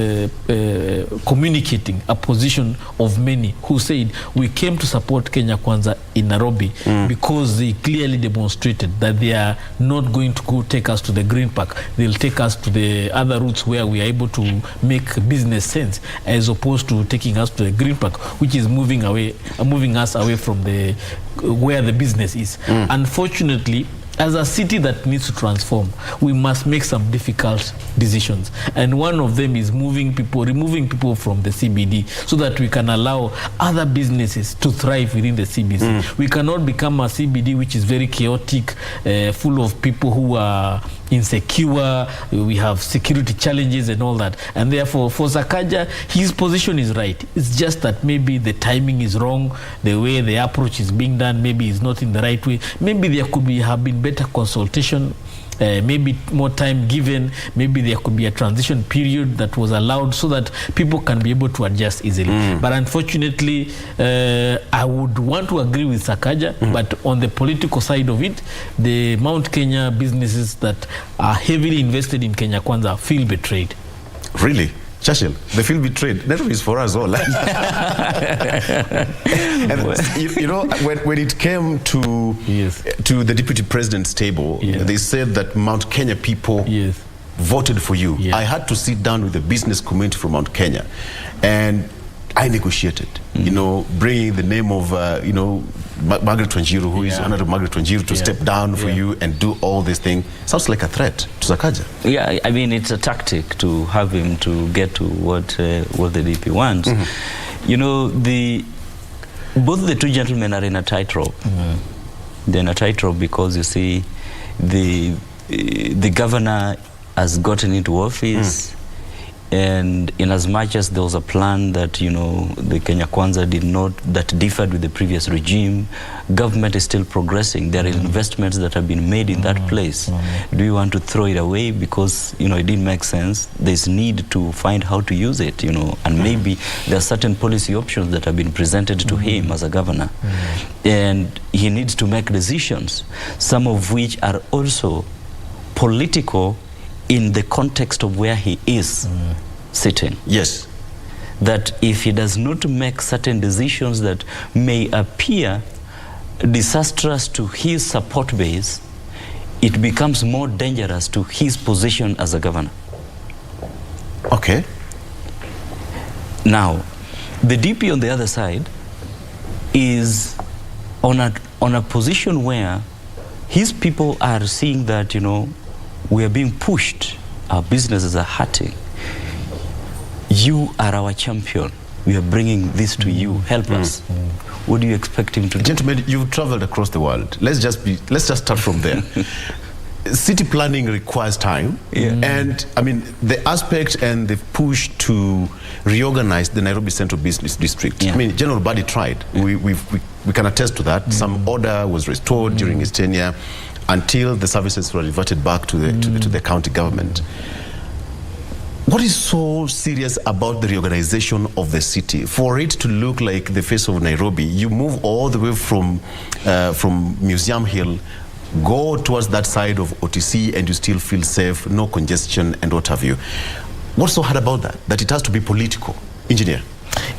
communicating a position of many who said, we came to support Kenya Kwanza in Nairobi because they clearly demonstrated that they are not going to go take us to the Green Park. They'll take us to the other routes where we are able to make business sense, as opposed to taking us to the Green Park, which is moving us away from the where the business is. Unfortunately, as a city that needs to transform, we must make some difficult decisions. And one of them is removing people from the CBD so that we can allow other businesses to thrive within the CBD. We cannot become a CBD which is very chaotic, full of people who are insecure. We have security challenges and all that. And therefore, for Sakaja, his position is right. It's just that maybe the timing is wrong, the way the approach is being done maybe is not in the right way. Maybe there could have been better consultation, maybe more time given, maybe there could be a transition period that was allowed so that people can be able to adjust easily. But unfortunately, I would want to agree with Sakaja, but on the political side of it, the Mount Kenya businesses that are heavily invested in Kenya Kwanza feel betrayed. Really? Churchill, they feel betrayed. Nairobi is for us all. And, you know, when it came to the Deputy President's table, they said that Mount Kenya people voted for you. I had to sit down with the business community from Mount Kenya, and I negotiated, you know, bringing the name of, you know, Margaret Wanjiru, who is Honorable Margaret Wanjiru, to step down for you and do all this thing. Sounds like a threat to Sakaja. Yeah, I mean, it's a tactic to have him to get to what the DP wants. You know, both the two gentlemen are in a tightrope. They're in a tightrope because, you see, the governor has gotten into office. And in as much as there was a plan that, you know, the Kenya Kwanza that differed with the previous regime, government is still progressing. There are investments that have been made in that place. Do you want to throw it away because, you know, it didn't make sense? There's need to find how to use it, you know, and maybe there are certain policy options that have been presented to him as a governor. And he needs to make decisions, some of which are also political in the context of where he is sitting. Yes. That if he does not make certain decisions that may appear disastrous to his support base, it becomes more dangerous to his position as a governor. Okay. Now, the DP on the other side is on a position where his people are seeing that, you know, we are being pushed, our businesses are hurting. You are our champion. We are bringing this to you. Help us. What do you expect him to do? Gentlemen, you've traveled across the world. Let's just start from there. City planning requires time, and I mean the aspect and the push to reorganize the Nairobi Central Business District. I mean, General Badi tried. We can attest to that. Some order was restored during his tenure, until the services were reverted back to the county government. What is so serious about the reorganization of the city? For it to look like the face of Nairobi, you move all the way from Museum Hill go towards that side of OTC and you still feel safe, no congestion and what have you. What's so hard about that? That it has to be political? Engineer?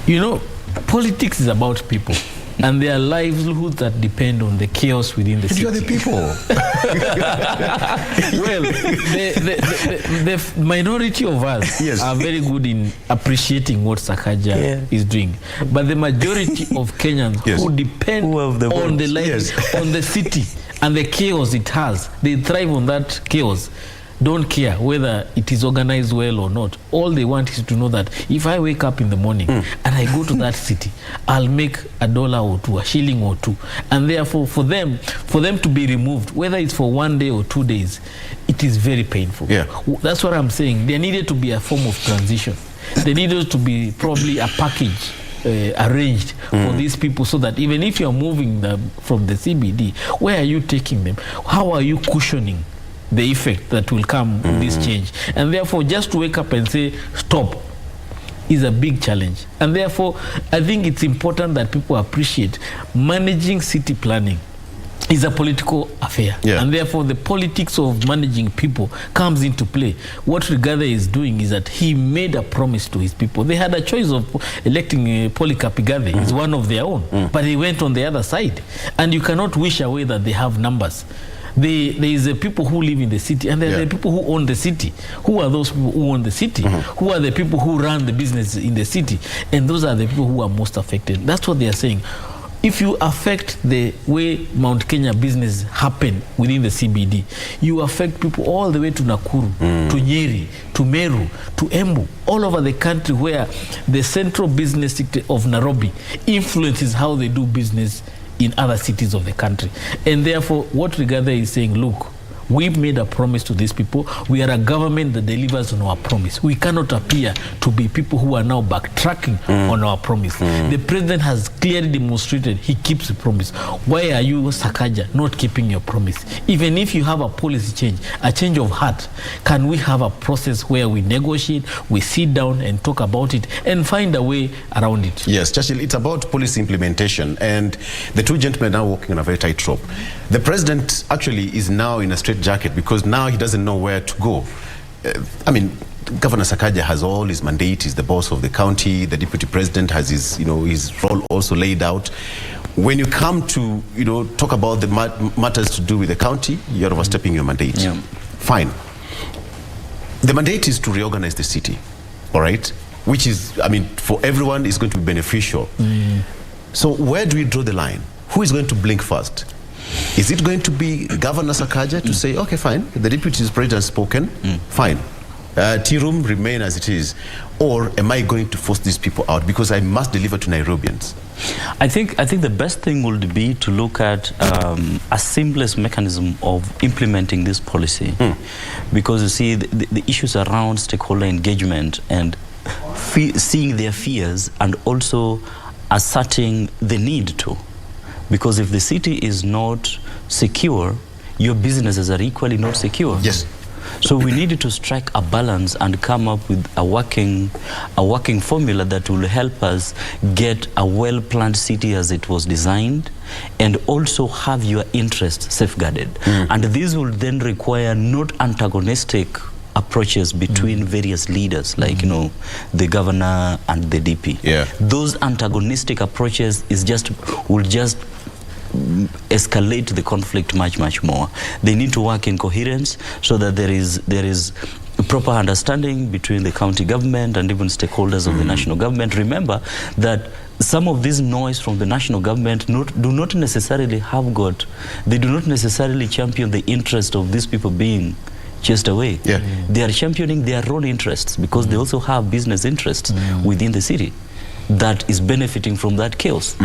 You know, politics is about people. And there are livelihoods that depend on the chaos within the city. You are the people. Well, the minority of us are very good in appreciating what Sakaja is doing. But the majority of Kenyans who depend on the life, on the city and the chaos it has, they thrive on that chaos. Don't care whether it is organized well or not. All they want is to know that if I wake up in the morning and I go to that city, I'll make $1 or $2, a shilling or $2. And therefore, for them to be removed, whether it's for 1 day or 2 days, it is very painful. That's what I'm saying. There needed to be a form of transition. There needed to be probably a package arranged for these people, so that even if you're moving them from the CBD, where are you taking them? How are you cushioning the effect that will come with this change? And therefore, just to wake up and say stop is a big challenge. And therefore, I think it's important that people appreciate managing city planning is a political affair. And therefore, the politics of managing people comes into play. What Rigathi is doing is that he made a promise to his people. They had a choice of electing Polycarp Rigathi as one of their own, but he went on the other side. And you cannot wish away that they have numbers. There is the people who live in the city, and there are the people who own the city. Who are those people who own the city? Who are the people who run the business in the city? And those are the people who are most affected. That's what they are saying. If you affect the way Mount Kenya business happen within the CBD, you affect people all the way to Nakuru, to Nyeri, to Meru, to Embu, all over the country, where the central business sector of Nairobi influences how they do business in other cities of the country. And therefore, what Rigathi is saying, look, we've made a promise to these people. We are a government that delivers on our promise. We cannot appear to be people who are now backtracking on our promise. The president has clearly demonstrated he keeps the promise. Why are you, Sakaja, not keeping your promise? Even if you have a policy change, a change of heart, can we have a process where we negotiate, we sit down and talk about it and find a way around it? Yes, Churchill, it's about policy implementation, and the two gentlemen are now walking on a very tight rope. The president actually is now in a straight jacket because now he doesn't know where to go. I mean, Governor Sakaja has all his mandate. He's the boss of the county. The deputy president has his, his role also laid out. When you come to, talk about the matters to do with the county, you're overstepping your mandate. Fine. The mandate is to reorganize the city, all right? Which is, I mean, for everyone is going to be beneficial. So where do we draw the line? Who is going to blink first? Is it going to be Governor Sakaja to say, okay, fine, the deputy president has spoken, fine, tea room remain as it is, or am I going to force these people out because I must deliver to Nairobians? I think the best thing would be to look at a seamless mechanism of implementing this policy, because you see the issues around stakeholder engagement and seeing their fears and also asserting the need to. Because if the city is not secure, your businesses are equally not secure. Yes. So we needed to strike a balance and come up with a working formula that will help us get a well-planned city as it was designed, and also have your interests safeguarded. And this will then require not antagonistic approaches between various leaders, like the governor and the DP. Those antagonistic approaches will just escalate the conflict much more. They need to work in coherence so that there is proper understanding between the county government and even stakeholders of the national government. Remember that some of this noise from the national government do not necessarily champion the interest of these people being chased away. They are championing their own interests because they also have business interests within the city that is benefiting from that chaos.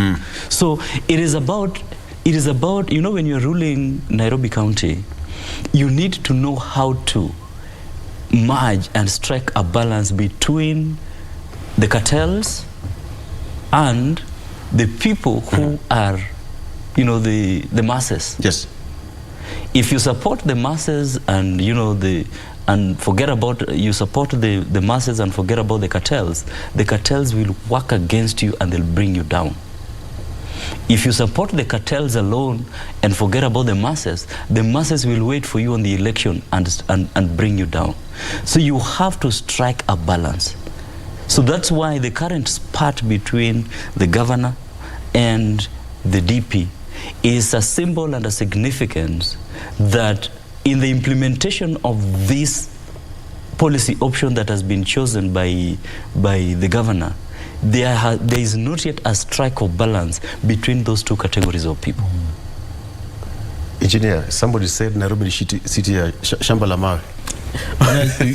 So it is about, when you're ruling Nairobi County, you need to know how to merge and strike a balance between the cartels and the people who are, the masses. Yes. If you support the masses and you support the masses and forget about the cartels will work against you and they'll bring you down. If you support the cartels alone and forget about the masses will wait for you on the election and bring you down. So you have to strike a balance. So that's why the current spat between the governor and the DP is a symbol and a significance that in the implementation of this policy option that has been chosen by the governor, there is not yet a strike of balance between those two categories of people. Engineer, somebody said Nairobi city shamba la mawe.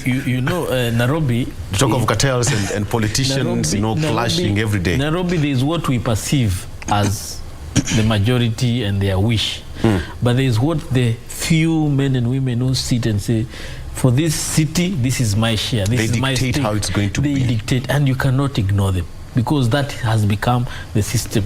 You know, Nairobi... Talk of cartels and politicians, clashing every day. Nairobi is what we perceive as the majority and their wish. But there is what the few men and women who sit and say, for this city, this is my share. This is my state. They dictate how it's going to be. They dictate, and you cannot ignore them, because that has become the system.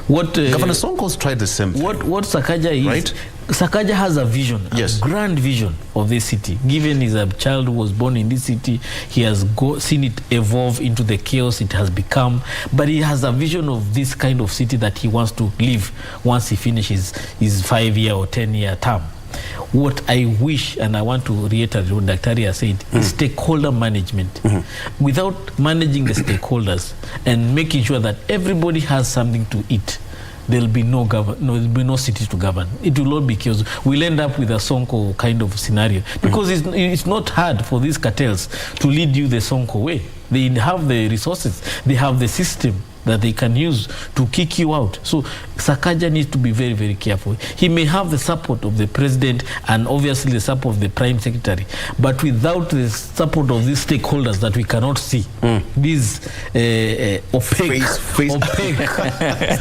Governor Sonko's tried the same thing. What Sakaja is, right? Sakaja has a vision, a grand vision of this city. Given he's a child who was born in this city, he has seen it evolve into the chaos it has become. But he has a vision of this kind of city that he wants to live once he finishes his 5-year or 10-year term. What I wish, and I want to reiterate what Dr. Ria said, is stakeholder management. Without managing the stakeholders and making sure that everybody has something to eat, there will be no city to govern. It will all be chaos. We'll end up with a Sonko kind of scenario, because it's not hard for these cartels to lead you the Sonko way. They have the resources, they have the system that they can use to kick you out. So Sakaja needs to be very, very careful. He may have the support of the president and obviously the support of the prime secretary, but without the support of these stakeholders that we cannot see, these opaque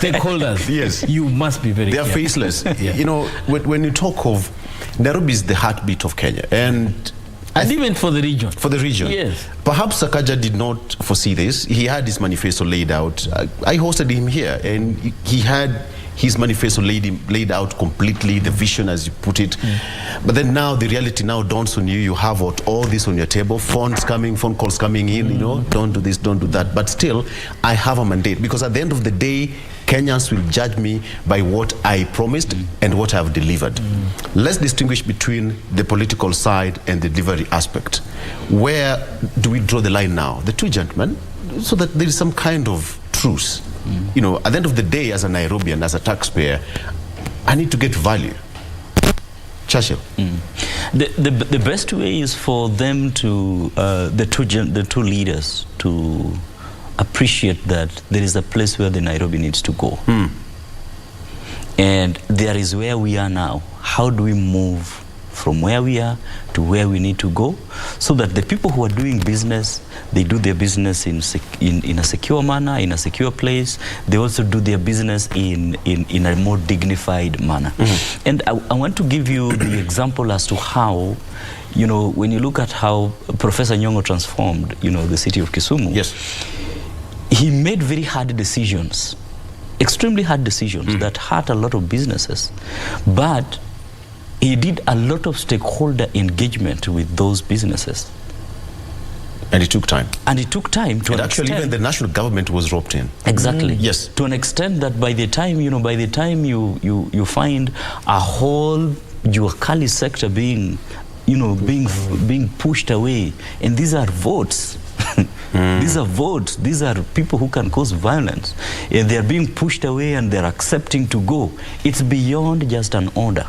stakeholders, you must be very careful. They are faceless. You know, when you talk of Nairobi is the heartbeat of Kenya, and even for the region. For the region. Yes. Perhaps Sakaja did not foresee this. He had his manifesto laid out. I hosted him here, and he had his manifesto laid out completely, the vision as you put it. But then now the reality now dawns on you. You have all this on your table, phone calls coming in, don't do this, don't do that. But still, I have a mandate, because at the end of the day, Kenyans will judge me by what I promised and what I have delivered. Let's distinguish between the political side and the delivery aspect. Where do we draw the line now? The two gentlemen, so that there is some kind of truce. You know, at the end of the day, as a Nairobian, as a taxpayer, I need to get value. Churchill. The best way is for them to, the two leaders to appreciate that there is a place where the Nairobi needs to go. And there is where we are now. How do we move from where we are to where we need to go, so that the people who are doing business, they do their business in a secure manner, in a secure place. They also do their business in a more dignified manner. And I want to give you the example as to how, when you look at how Professor Nyong'o transformed, the city of Kisumu. Yes. He made very hard decisions, extremely hard decisions that hurt a lot of businesses. But he did a lot of stakeholder engagement with those businesses. And it took time. And it took time to actually even the national government was roped in. Exactly. Yes. To an extent that by the time, you find a whole Juakali sector being pushed away. And these are votes. These are votes. These are people who can cause violence. And they're being pushed away and they're accepting to go. It's beyond just an order.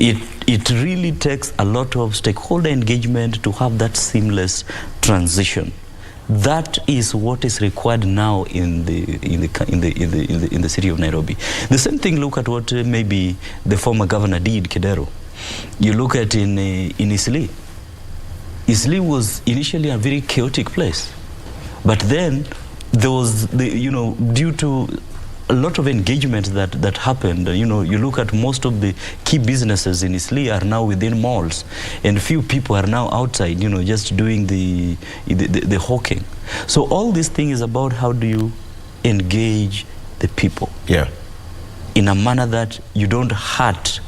It really takes a lot of stakeholder engagement to have that seamless transition. That is what is required now in the city of Nairobi. The same thing. Look at what maybe the former governor did, Kedero. You look at in Isli. Isli was initially a very chaotic place, but then there was due to a lot of engagement that happened. You look at most of the key businesses in Isli are now within malls, and few people are now outside, just doing the hawking. So all this thing is about how do you engage the people, in a manner that you don't hurt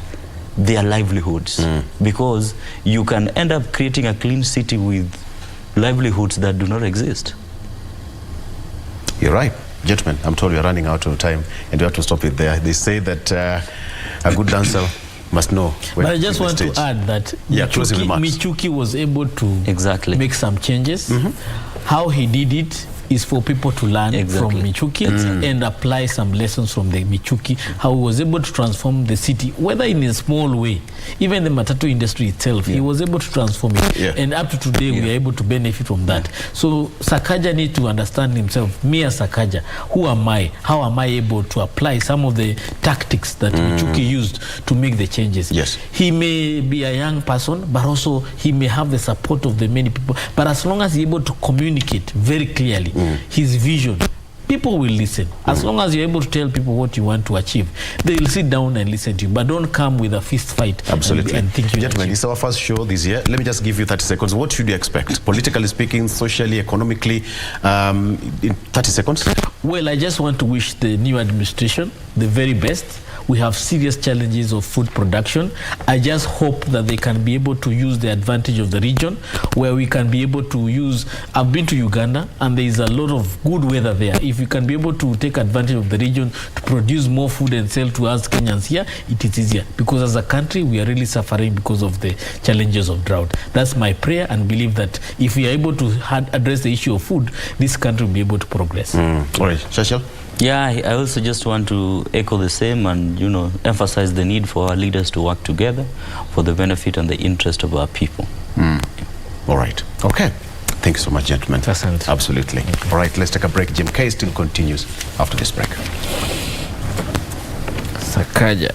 their livelihoods, because you can end up creating a clean city with livelihoods that do not exist. You're right. Gentlemen, I'm told we're running out of time and we have to stop it there. They say that a good dancer must know. But I just want to add that Michuki was able to make some changes. How he did it is for people to learn from Michuki and apply some lessons from the Michuki, how he was able to transform the city, whether in a small way, even the matatu industry itself, he was able to transform it. And up to today, we are able to benefit from that. So Sakaja needs to understand himself, me as Sakaja, who am I? How am I able to apply some of the tactics that Michuki used to make the changes? He may be a young person, but also he may have the support of the many people. But as long as he's able to communicate very clearly, his vision, people will listen. As long as you're able to tell people what you want to achieve, they will sit down and listen to you. But don't come with a fist fight. Absolutely. And think you Gentlemen, it's our first show this year. Let me just give you 30 seconds. What should you expect? Politically speaking, socially, economically, in 30 seconds? Well, I just want to wish the new administration the very best. We have serious challenges of food production. I just hope that they can be able to use the advantage of the region, where we can be able to use, I've been to Uganda and there is a lot of good weather there. If we can be able to take advantage of the region to produce more food and sell to us Kenyans here, it is easier. Because as a country, we are really suffering because of the challenges of drought. That's my prayer, and believe that if we are able to address the issue of food, this country will be able to progress. All right, Shashil? Yeah, I also just want to echo the same and, emphasize the need for our leaders to work together for the benefit and the interest of our people. All right. Okay. Thank you so much, gentlemen. Absolutely. All right, let's take a break. Jim K still continues after this break. Sakaja.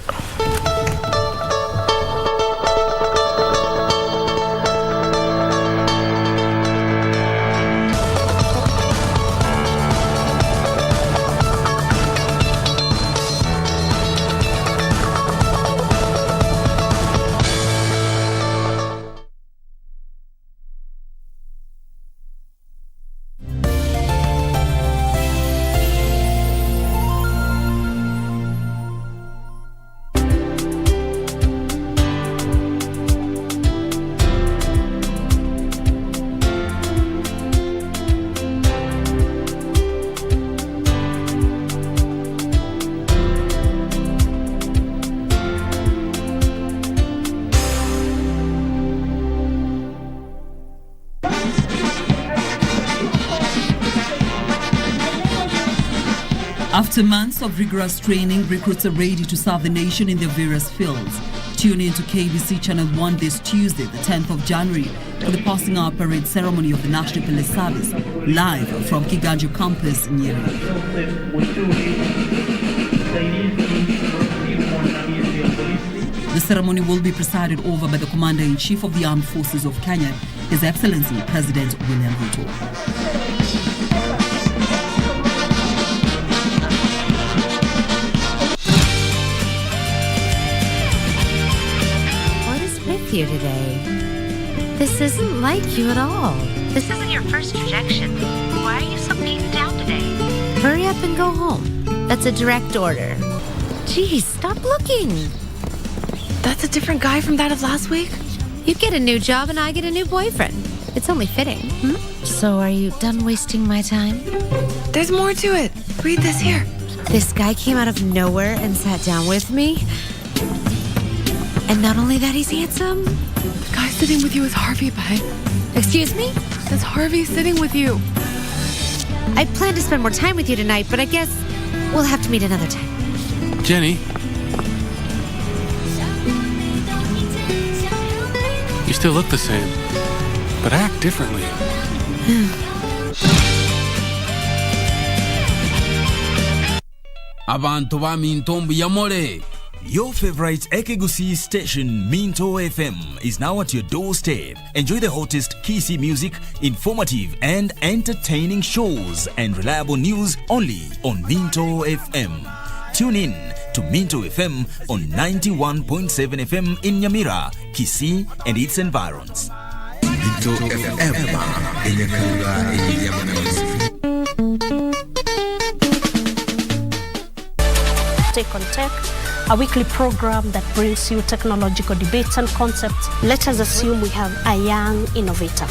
After months of rigorous training, recruits are ready to serve the nation in their various fields. Tune in to KBC Channel 1 this Tuesday, the 10th of January, for the passing out parade ceremony of the National Police Service, live from Kiambu campus in Nyeri. The ceremony will be presided over by the Commander-in-Chief of the Armed Forces of Kenya, His Excellency President William Ruto. You today. This isn't like you at all. This isn't your first rejection. Why are you so beaten down today? Hurry up and go home. That's a direct order. Geez, stop looking. That's a different guy from that of last week? You get a new job and I get a new boyfriend. It's only fitting. So are you done wasting my time? There's more to it. Read this here. This guy came out of nowhere and sat down with me. And not only that, he's handsome. The guy sitting with you is Harvey, babe. Excuse me? That's Harvey sitting with you. I plan to spend more time with you tonight, but I guess we'll have to meet another time. Jenny? You still look the same, but act differently. Abantu ba Mintombo Yamore. Your favorite KBC station, Minto FM, is now at your doorstep. Enjoy the hottest KBC music, informative and entertaining shows, and reliable news only on Minto FM. Tune in to Minto FM on 91.7 FM in Nyamira, Kisii, and its environs. Minto FM, Take on Tech, a weekly program that brings you technological debates and concepts. Let us assume we have a young innovator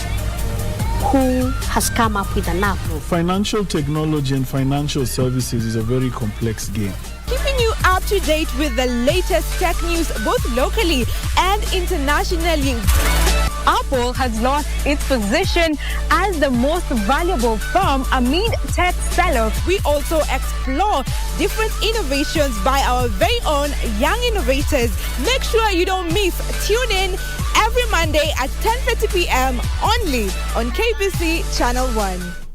who has come up with an app. Financial technology and financial services is a very complex game. Keeping you up to date with the latest tech news both locally and internationally. Apple has lost its position as the most valuable firm amid tech sell-off. We also explore different innovations by our very own young innovators. Make sure you don't miss. Tune in every Monday at 10:30 p.m. only on KBC Channel 1.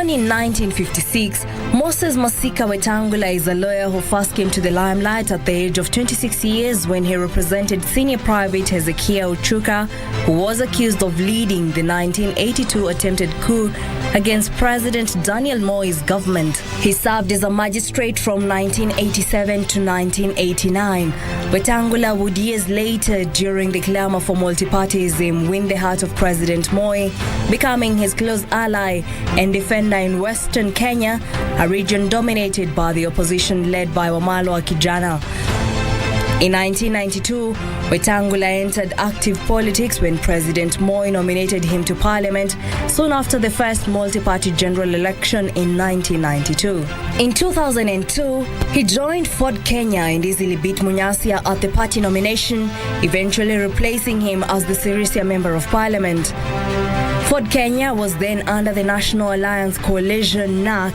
In 1956, Moses Masika Wetangula is a lawyer who first came to the limelight at the age of 26 years when he represented senior private Hezekiah Ochuka, who was accused of leading the 1982 attempted coup against President Daniel Moi's government. He served as a magistrate from 1987 to 1989. Wetangula would years later, during the clamor for multipartyism, win the heart of President Moi, becoming his close ally and defender in Western Kenya, a region dominated by the opposition led by Wamalwa Kijana. In 1992, Wetangula entered active politics when President Moi nominated him to parliament soon after the first multi-party general election in 1992. In 2002, he joined Ford Kenya and easily beat Munyasia at the party nomination, eventually replacing him as the Sirisia Member of Parliament. Ford Kenya was then under the National Alliance Coalition NAC.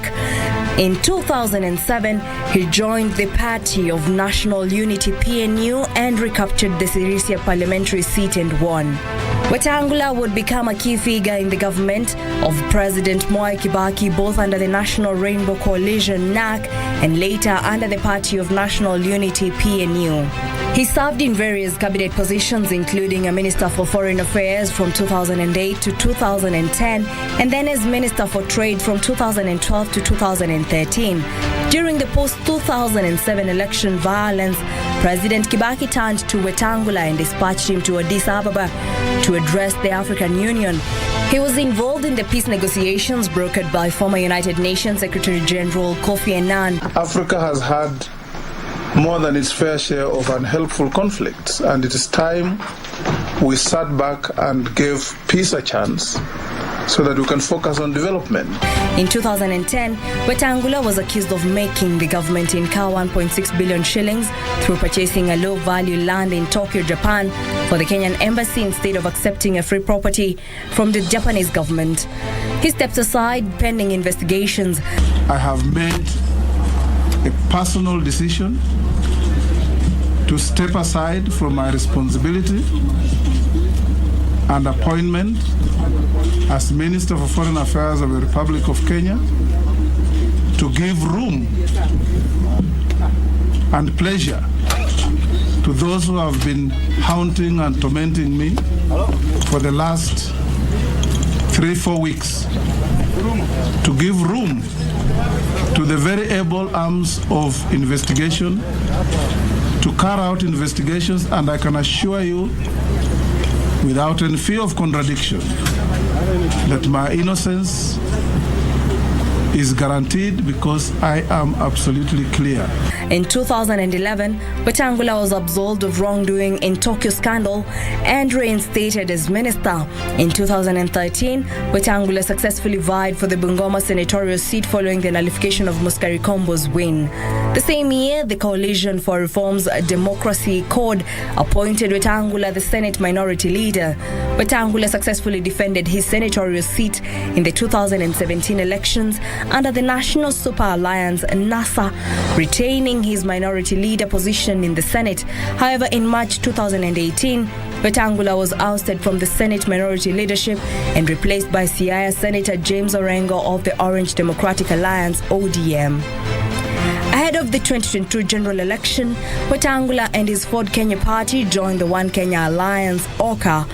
In 2007, he joined the Party of National Unity PNU and recaptured the Sirisia parliamentary seat and won. Wetangula would become a key figure in the government of President Mwai Kibaki, both under the National Rainbow Coalition NAC and later under the Party of National Unity PNU. He served in various cabinet positions, including a Minister for Foreign Affairs from 2008 to 2010, and then as Minister for Trade from 2012 to 2013. During the post-2007 election violence, President Kibaki turned to Wetangula and dispatched him to Addis Ababa to address the African Union. He was involved in the peace negotiations brokered by former United Nations Secretary General Kofi Annan. Africa has had more than its fair share of unhelpful conflicts, and it is time we sat back and gave peace a chance so that we can focus on development. In 2010, Wetangula was accused of making the government incur 1.6 billion shillings through purchasing a low-value land in Tokyo, Japan for the Kenyan embassy instead of accepting a free property from the Japanese government. He stepped aside pending investigations. I have made a personal decision to step aside from my responsibility and appointment as Minister for Foreign Affairs of the Republic of Kenya to give room and pleasure to those who have been haunting and tormenting me for the last 3-4 weeks, to give room to the very able arms of investigation to carry out investigations, and I can assure you, without any fear of contradiction, that my innocence is guaranteed because I am absolutely clear. In 2011, Wetangula was absolved of wrongdoing in Tokyo scandal and reinstated as minister. In 2013, Wetangula successfully vied for the Bungoma senatorial seat following the nullification of Muskari Kombo's win. The same year, the Coalition for Reform's Democracy Code appointed Wetangula the Senate Minority Leader. Wetangula successfully defended his senatorial seat in the 2017 elections under the National Super Alliance NASA, retaining his minority leader position in the Senate. However, in March 2018, Wetangula was ousted from the Senate minority leadership and replaced by Siaya Senator James Orengo of the Orange Democratic Alliance, ODM. Ahead of the 2022 general election, Wetangula and his Ford Kenya party joined the One Kenya Alliance, OKA,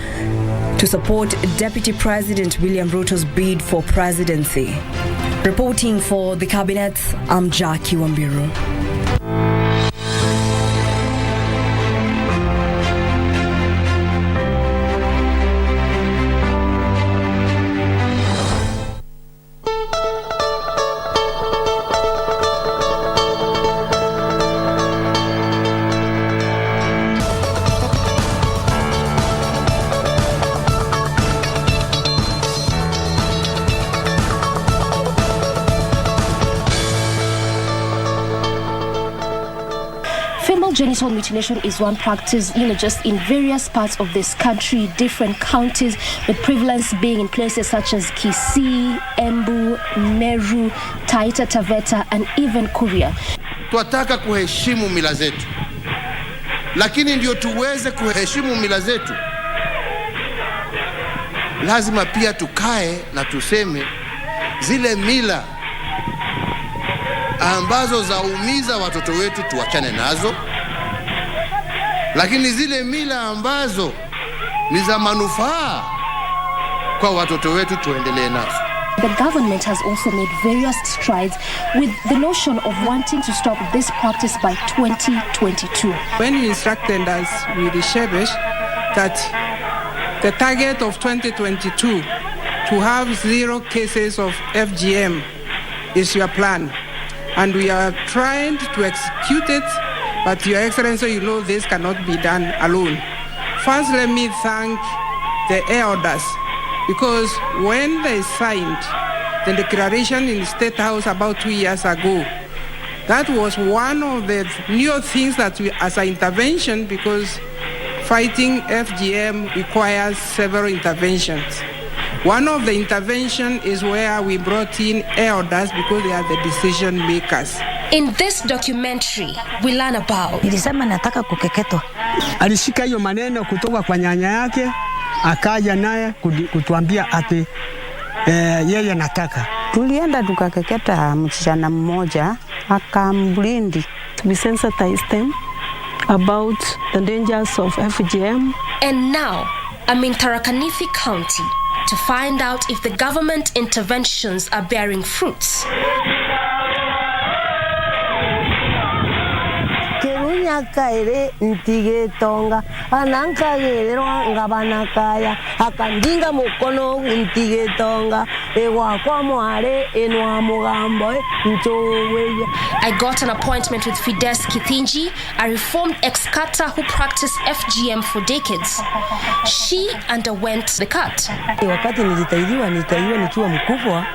to support Deputy President William Ruto's bid for presidency. Reporting for the Cabinet, I'm Jackie Wambiru. Female genital mutilation is one practice, just in various parts of this country, different counties, with prevalence being in places such as Kisii, Embu, Meru, Taita Taveta, and even Kuria. Twataka kuheshimu mila zetu, lakini ndio tuweze kuheshimu mila zetu, lazima pia tukae na tuseme zile mila ambazo zaumiza watoto wetu tuachane nazo, lakini zile mila ambazo ni za manufaa kwa watoto wetu tuendelee nazo. The government has also made various strides with the notion of wanting to stop this practice by 2022. When you instructed us with the Shebesh that the target of 2022 to have 0 cases of FGM is your plan, and we are trying to execute it, but Your Excellency, this cannot be done alone. First, let me thank the elders, because when they signed the declaration in the State House about 2 years ago, that was one of the new things that we, as an intervention, because fighting FGM requires several interventions. One of the intervention is where we brought in elders because they are the decision makers. In this documentary, we learn about nilisema nataka kukeketwa. Alishika hiyo maneno kutoka kwa nyanya yake, akaja naye kutuambia ati yeye nataka. Tulienda tukakeketa msichana mmoja, akamblindi. We sensitized them about the dangers of FGM. And now, I'm in Tharaka-Nithi County to find out if the government interventions are bearing fruits. Kaire ntige tonga ananka gerero ngabanakaya akandinga mukono ntige tonga ewa kwa mware enwa mugambo nchoweya. I got an appointment with Fides Kithinji, a reformed ex-cutter who practiced FGM for decades. She underwent the cut. Wakati nilitaidiwa nikiwa mkubwa,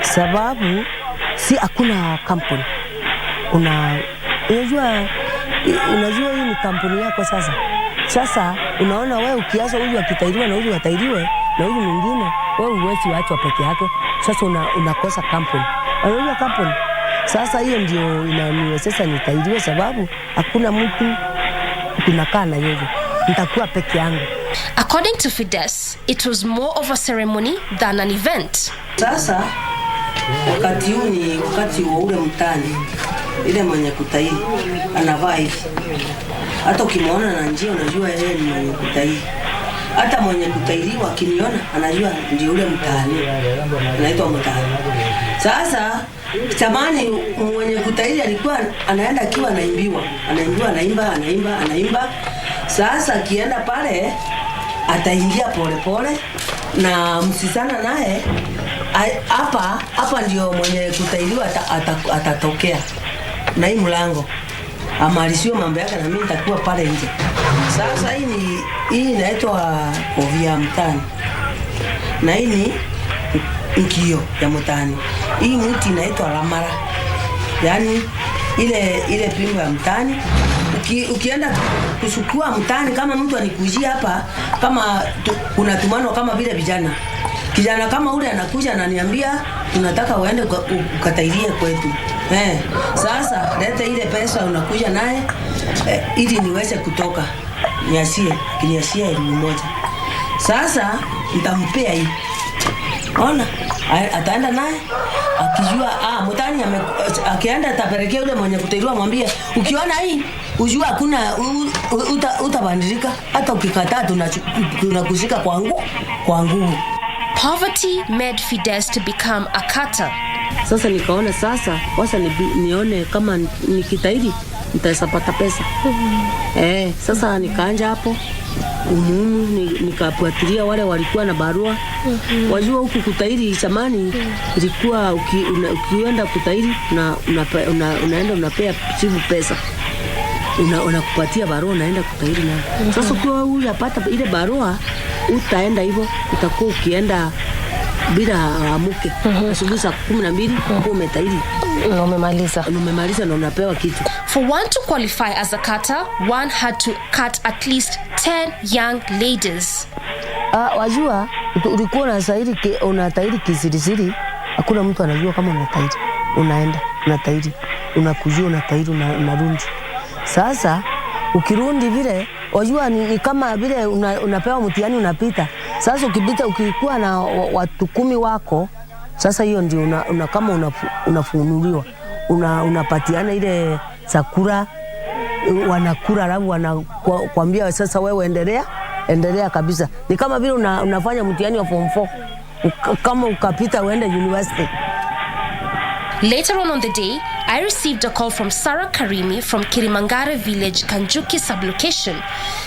sababu si hakuna kampuni. Unajua hii ni kampuni yako sasa. Sasa unaona wewe ukiacha huyu akitairiwa na huyu atairiwe na huyu mwingine, wewe huwezi waachwa peke yake. Sasa unakosa kampuni. Unajua kampuni. Sasa hiyo ndio inaniwezesha nitairiwe, sababu hakuna mtu tunakaa na yeye. Nitakuwa peke yangu. According to Fides, it was more of a ceremony than an event. Sasa wakati huu ni wakati wa ule mtani. Ile mwenye kutairi anavaa hivi. Hata ukimwona na njia unajua yeye ni mwenye kutairi. Hata mwenye kutairiwa akiniona anajua ndio ule mtaani. Anaitwa mtaani. Sasa zamani mwenye kutairi alikuwa anaenda akiwa anaimbiwa. Anaimba. Sasa akienda pale ataingia pole na msisana naye hapa ndio mwenye kutairiwa atatokea. Na hii mlango amalisiwe mambo yake na mimi nitakuwa pale nje. Sasa hii inaitwa ovia mtani. Na hii ni nkio ya mtani. Hii mti inaitwa ramara. Yaani ile pingo ya mtani. Ukienda kusukua mtani, kama mtu anikujia hapa, kama kuna tumano kama vile vijana. Kijana kama ule anakuja ananiambia tunataka uende ukatairie kwetu. Sasa leta ile pesa unakuja naye ili niweze kutoka. kiniashia 1,000. Sasa nitampea hii. Ona, ataenda naye akijua mtani akienda atapelekea yule mwenye kutairiwa, mwambie ukiona hii ujua hakuna utabadilika, hata ukikataa tunakushika kwa nguvu. Poverty made Fides to become a cutter. Sasa nikaona nione kama nikitairi nitasapata pesa. Sasa nikaanja hapo nikafuatilia wale walikuwa na barua. Wajua huku kutairi zamani ilikuwa ukienda kutairi unaenda unapea chifu pesa. Unakupatia barua unaenda kutairi na. Sasa kwa huyu apata ile barua utaenda hivyo, utakuwa ukienda bila amuke. Asubuhi saa 12 umetairi. Umemaliza na unapewa kitu. For one to qualify as a cutter, one had to cut at least 10 young ladies. Wajua ulikuwa unatairi kisirisiri, hakuna mtu anajua kama unatairi. Unaenda unatairi, unakujua unatairi, unarudi. Sasa ukirundi vile, wajua ni kama vile unapewa mtihani unapita. Sasa ukipita ukikuwa na watu 10 wako, sasa hiyo ndio kama unafunuliwa. Unapatiana ile sakura, wanakura alafu wanakuambia sasa wewe endelea kabisa. Ni kama vile unafanya mtihani wa form 4. Kama ukapita uende university. Later on the day, I received a call from Sarah Karimi from Kirimangare village, Kanjuki sublocation.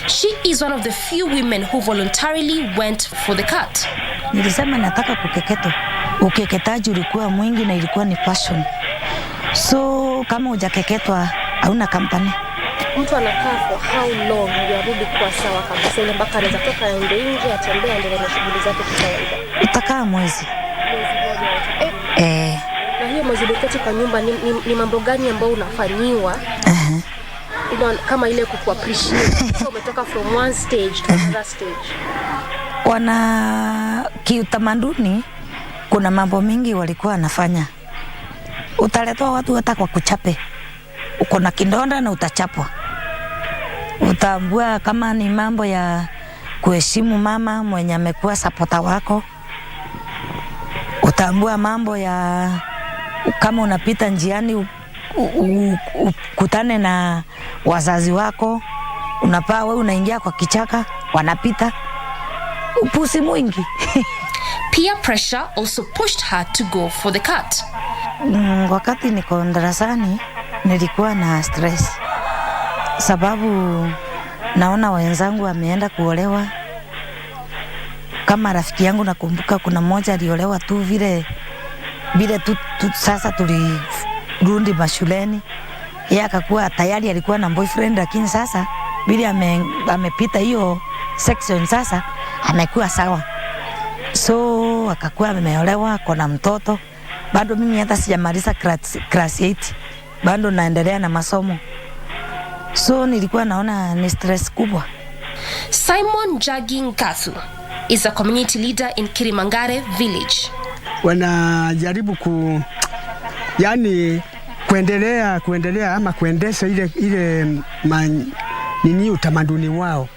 She is one of the few women who voluntarily went for the cut. Nilisema nataka kukeketwa. Ukeketaji ulikuwa mwingi na ilikuwa ni passion. So kama hujakeketwa hauna kampani. Mtu anakaa for how long ndio arudi kwa sawa kabisa, ile mpaka anaweza toka aende nje atembee aendelee na shughuli zake kwa kawaida? Utakaa mwezi moja. Na hiyo mwezi katika nyumba ni mambo gani ambayo unafanyiwa? Kama ile kuappreciate umetoka from one stage to another stage. Kiutamaduni kuna mambo mingi walikuwa wanafanya. Utaletwa watu hata kwa kuchape. Uko na kidonda na utachapwa. Utaambua kama ni mambo ya kuheshimu mama mwenye amekuwa supporter wako. Utaambua mambo ya kama unapita njiani ukutane na wazazi wako, unapaa wewe unaingia kwa kichaka, wanapita. Upusi mwingi. Peer pressure also pushed her to go for the cut. Wakati niko darasani nilikuwa na stress, sababu naona wenzangu wameenda kuolewa. Kama rafiki yangu nakumbuka kuna mmoja aliolewa tu vile sasa tulirudi mashuleni. Yeye akakuwa tayari alikuwa na boyfriend, lakini sasa vile amepita hiyo section sasa amekuwa sawa. So akakuwa ameolewa, kuna mtoto. Bado mimi hata sijamaliza class 8. Bado naendelea na masomo. So nilikuwa naona ni stress kubwa. Simon Jaging Kathu is a community leader in Kirimangare village. Wanajaribu kuendelea ama kuendesha ile utamaduni wao.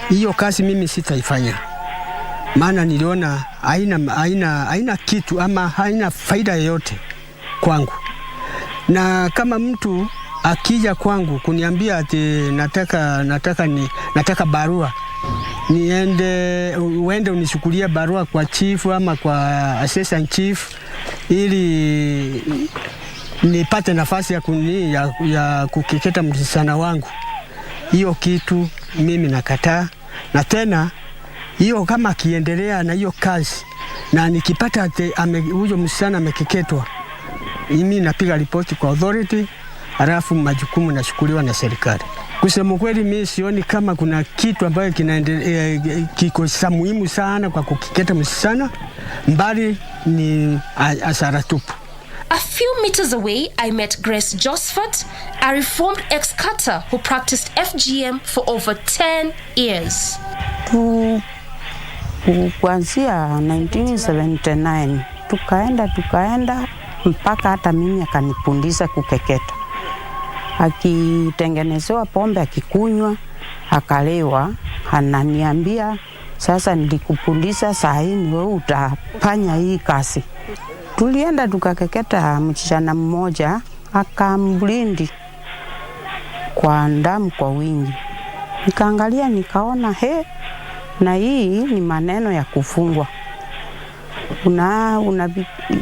Hiyo kazi mimi sitaifanya. Maana niliona haina kitu ama haina faida yoyote kwangu. Na kama mtu akija kwangu kuniambia ati nataka barua, uende unishukulie barua kwa chief ama kwa assistant chief ili nipate nafasi ya kukeketa msichana wangu. Hiyo kitu mimi nakataa. Na tena hiyo kama akiendelea na hiyo kazi na nikipata huyo msichana amekeketwa, mimi napiga ripoti kwa authority, halafu majukumu nashukuliwa na serikali. Kusema kweli mimi sioni kama kuna kitu ambayo kiko muhimu sana kwa kukeketa msichana, mbali ni hasara tupu. A few meters away, I met Grace Josephat, a reformed ex-cutter who practiced FGM for over 10 years. Kuanzia 1979 tukaenda mpaka hata mimi akanifundisha kukeketa. Akitengenezewa pombe akikunywa, akalewa, ananiambia sasa nilikupundisha saa hii wewe utafanya hii kazi. Tulienda tukakeketa msichana mmoja akamblindi kwa damu kwa wingi. Nikaangalia nikaona na hii ni maneno ya kufungwa.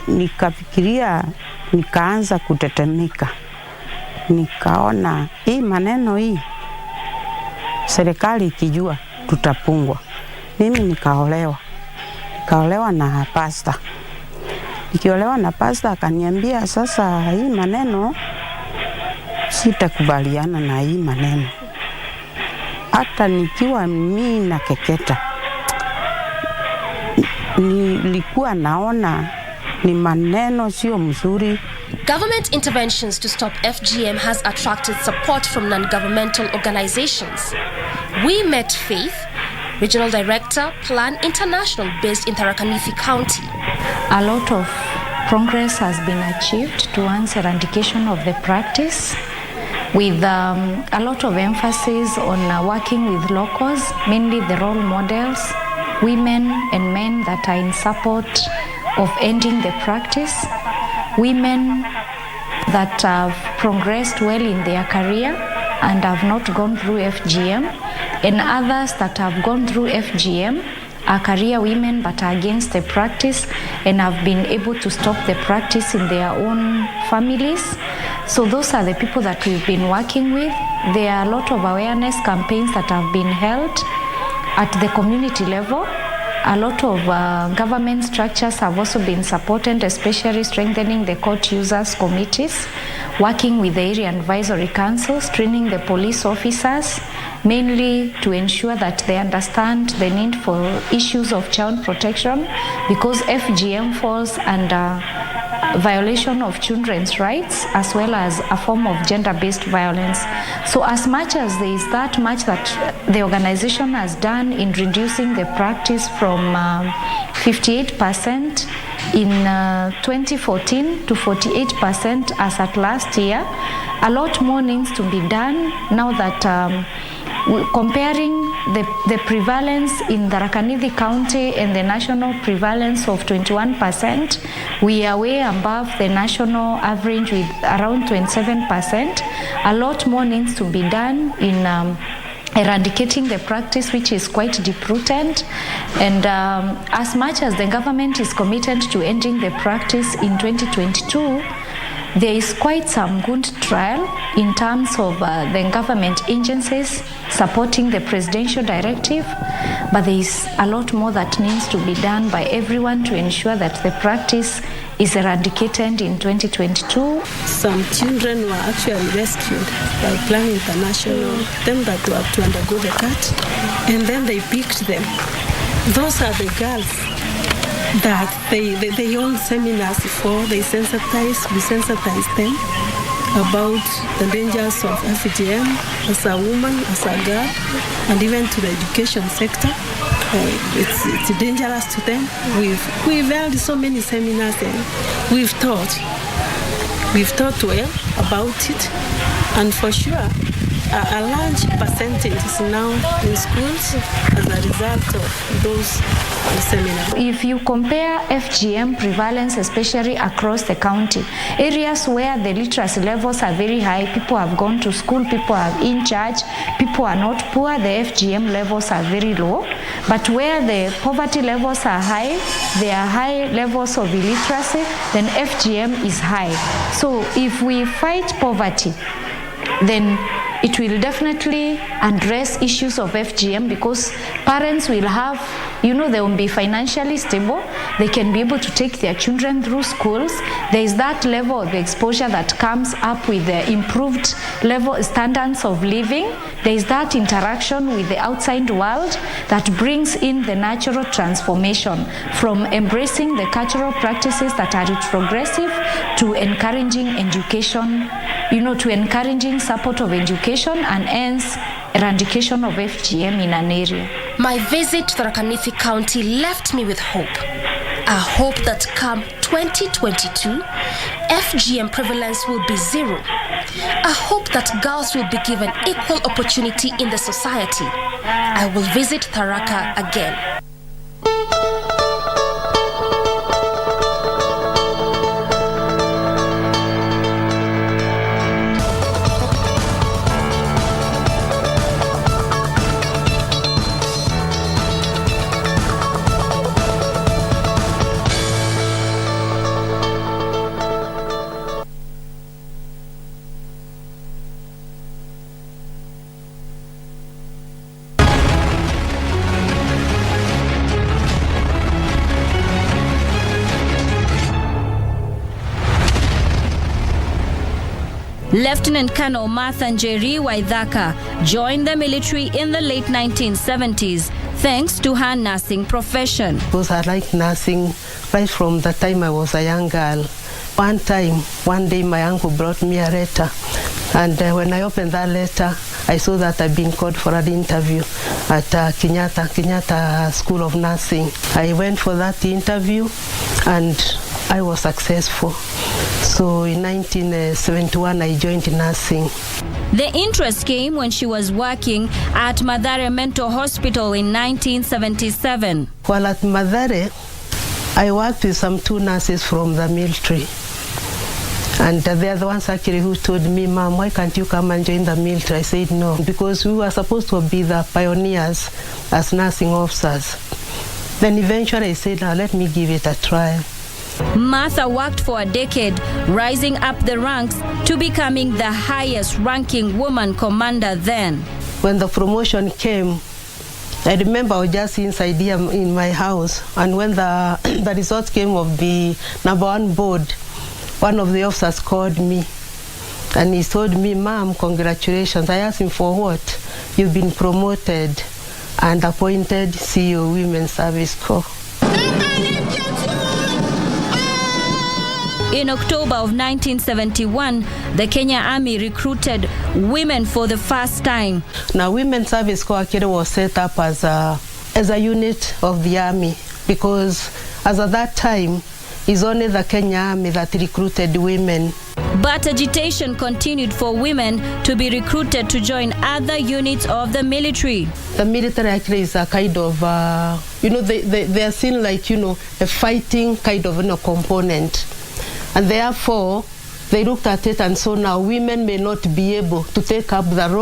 Nikafikiria, nikaanza kutetemeka. Nikaona hii maneno hii serikali ikijua tutapungwa. Mimi nikaolewa na pasta. Nikiolewa na pasta akaniambia sasa hii maneno sitakubaliana na hii maneno. Hata nikiwa mimi na keketa nilikuwa naona ni maneno sio mzuri. Government interventions to stop FGM has attracted support from non-governmental organizations. We met Faith, Regional Director, Plan International, based in Tharaka-Nithi County. A lot of progress has been achieved towards eradication of the practice, with a lot of emphasis on working with locals, mainly the role models, women and men that are in support of ending the practice, women that have progressed well in their career and have not gone through FGM, and others that have gone through FGM are career women but are against the practice and have been able to stop the practice in their own families. So those are the people that we've been working with. There are a lot of awareness campaigns that have been held at the community level. A lot of government structures have also been supported, especially strengthening the court users committees, working with the area advisory councils, training the police officers, mainly to ensure that they understand the need for issues of child protection, because FGM falls under violation of children's rights as well as a form of gender-based violence. So as much as there is that much that the organization has done in reducing the practice from 58% in 2014 to 48% as at last year, a lot more needs to be done now that comparing the prevalence in Tharaka-Nithi County and the national prevalence of 21%, we are way above the national average with around 27%. A lot more needs to be done in eradicating the practice, which is quite deep-rooted. And as much as the government is committed to ending the practice in 2022, there is quite some good trial in terms of the government agencies supporting the presidential directive, but there is a lot more that needs to be done by everyone to ensure that the practice is eradicated in 2022. Some children were actually rescued by Plan International, them that were to undergo the cut, and then they picked them. Those are the girls that they hold seminars for. We sensitize them about the dangers of FGM as a woman, as a girl, and even to the education sector. It's dangerous to them. We've held so many seminars and we've taught well about it, and for sure a large percentage is now in schools as a result of those seminars. If you compare FGM prevalence, especially across the county, areas where the literacy levels are very high, people have gone to school, people are in charge, people are not poor, the FGM levels are very low. But where the poverty levels are high, there are high levels of illiteracy, then FGM is high. So if we fight poverty, then it will definitely address issues of FGM, because parents will have, they will be financially stable. They can be able to take their children through schools. There is that level of exposure that comes up with the improved level standards of living. There is that interaction with the outside world that brings in the natural transformation from embracing the cultural practices that are retrogressive to encouraging education, to encouraging support of education and hence eradication of FGM in an area. My visit to Tharaka-Nithi County left me with hope. A hope that come 2022, FGM prevalence will be zero. I hope that girls will be given equal opportunity in the society. I will visit Tharaka again. Lieutenant Colonel Martha Njeri Waithaka joined the military in the late 1970s thanks to her nursing profession. Because I liked nursing right from the time I was a young girl. One day my uncle brought me a letter, and when I opened that letter, I saw that I'd been called for an interview at Kenyatta School of Nursing. I went for that interview and I was successful. So in 1971, I joined nursing. The interest came when she was working at Mathare Mental Hospital in 1977. While at Mathare, I worked with some 2 nurses from the military. And they are the ones actually who told me, Mom, why can't you come and join the military? I said no, because we were supposed to be the pioneers as nursing officers. Then eventually I said, now let me give it a try. Martha worked for a decade, rising up the ranks to becoming the highest ranking woman commander then. When the promotion came, I remember I was just inside here in my house, and when the results came of the #1 board, one of the officers called me and he told me, Mom, congratulations. I asked him, for what? You've been promoted and appointed CEO Women's Service Corps. In October of 1971, the Kenya Army recruited women for the first time. Now, Women's Service Corps actually was set up as a unit of the Army, because as at that time, it's only the Kenya Army that recruited women. But agitation continued for women to be recruited to join other units of the military. The military actually is a kind of, they are seen like, a fighting kind of component. And therefore, they looked at it and saw now women may not be able to take up the role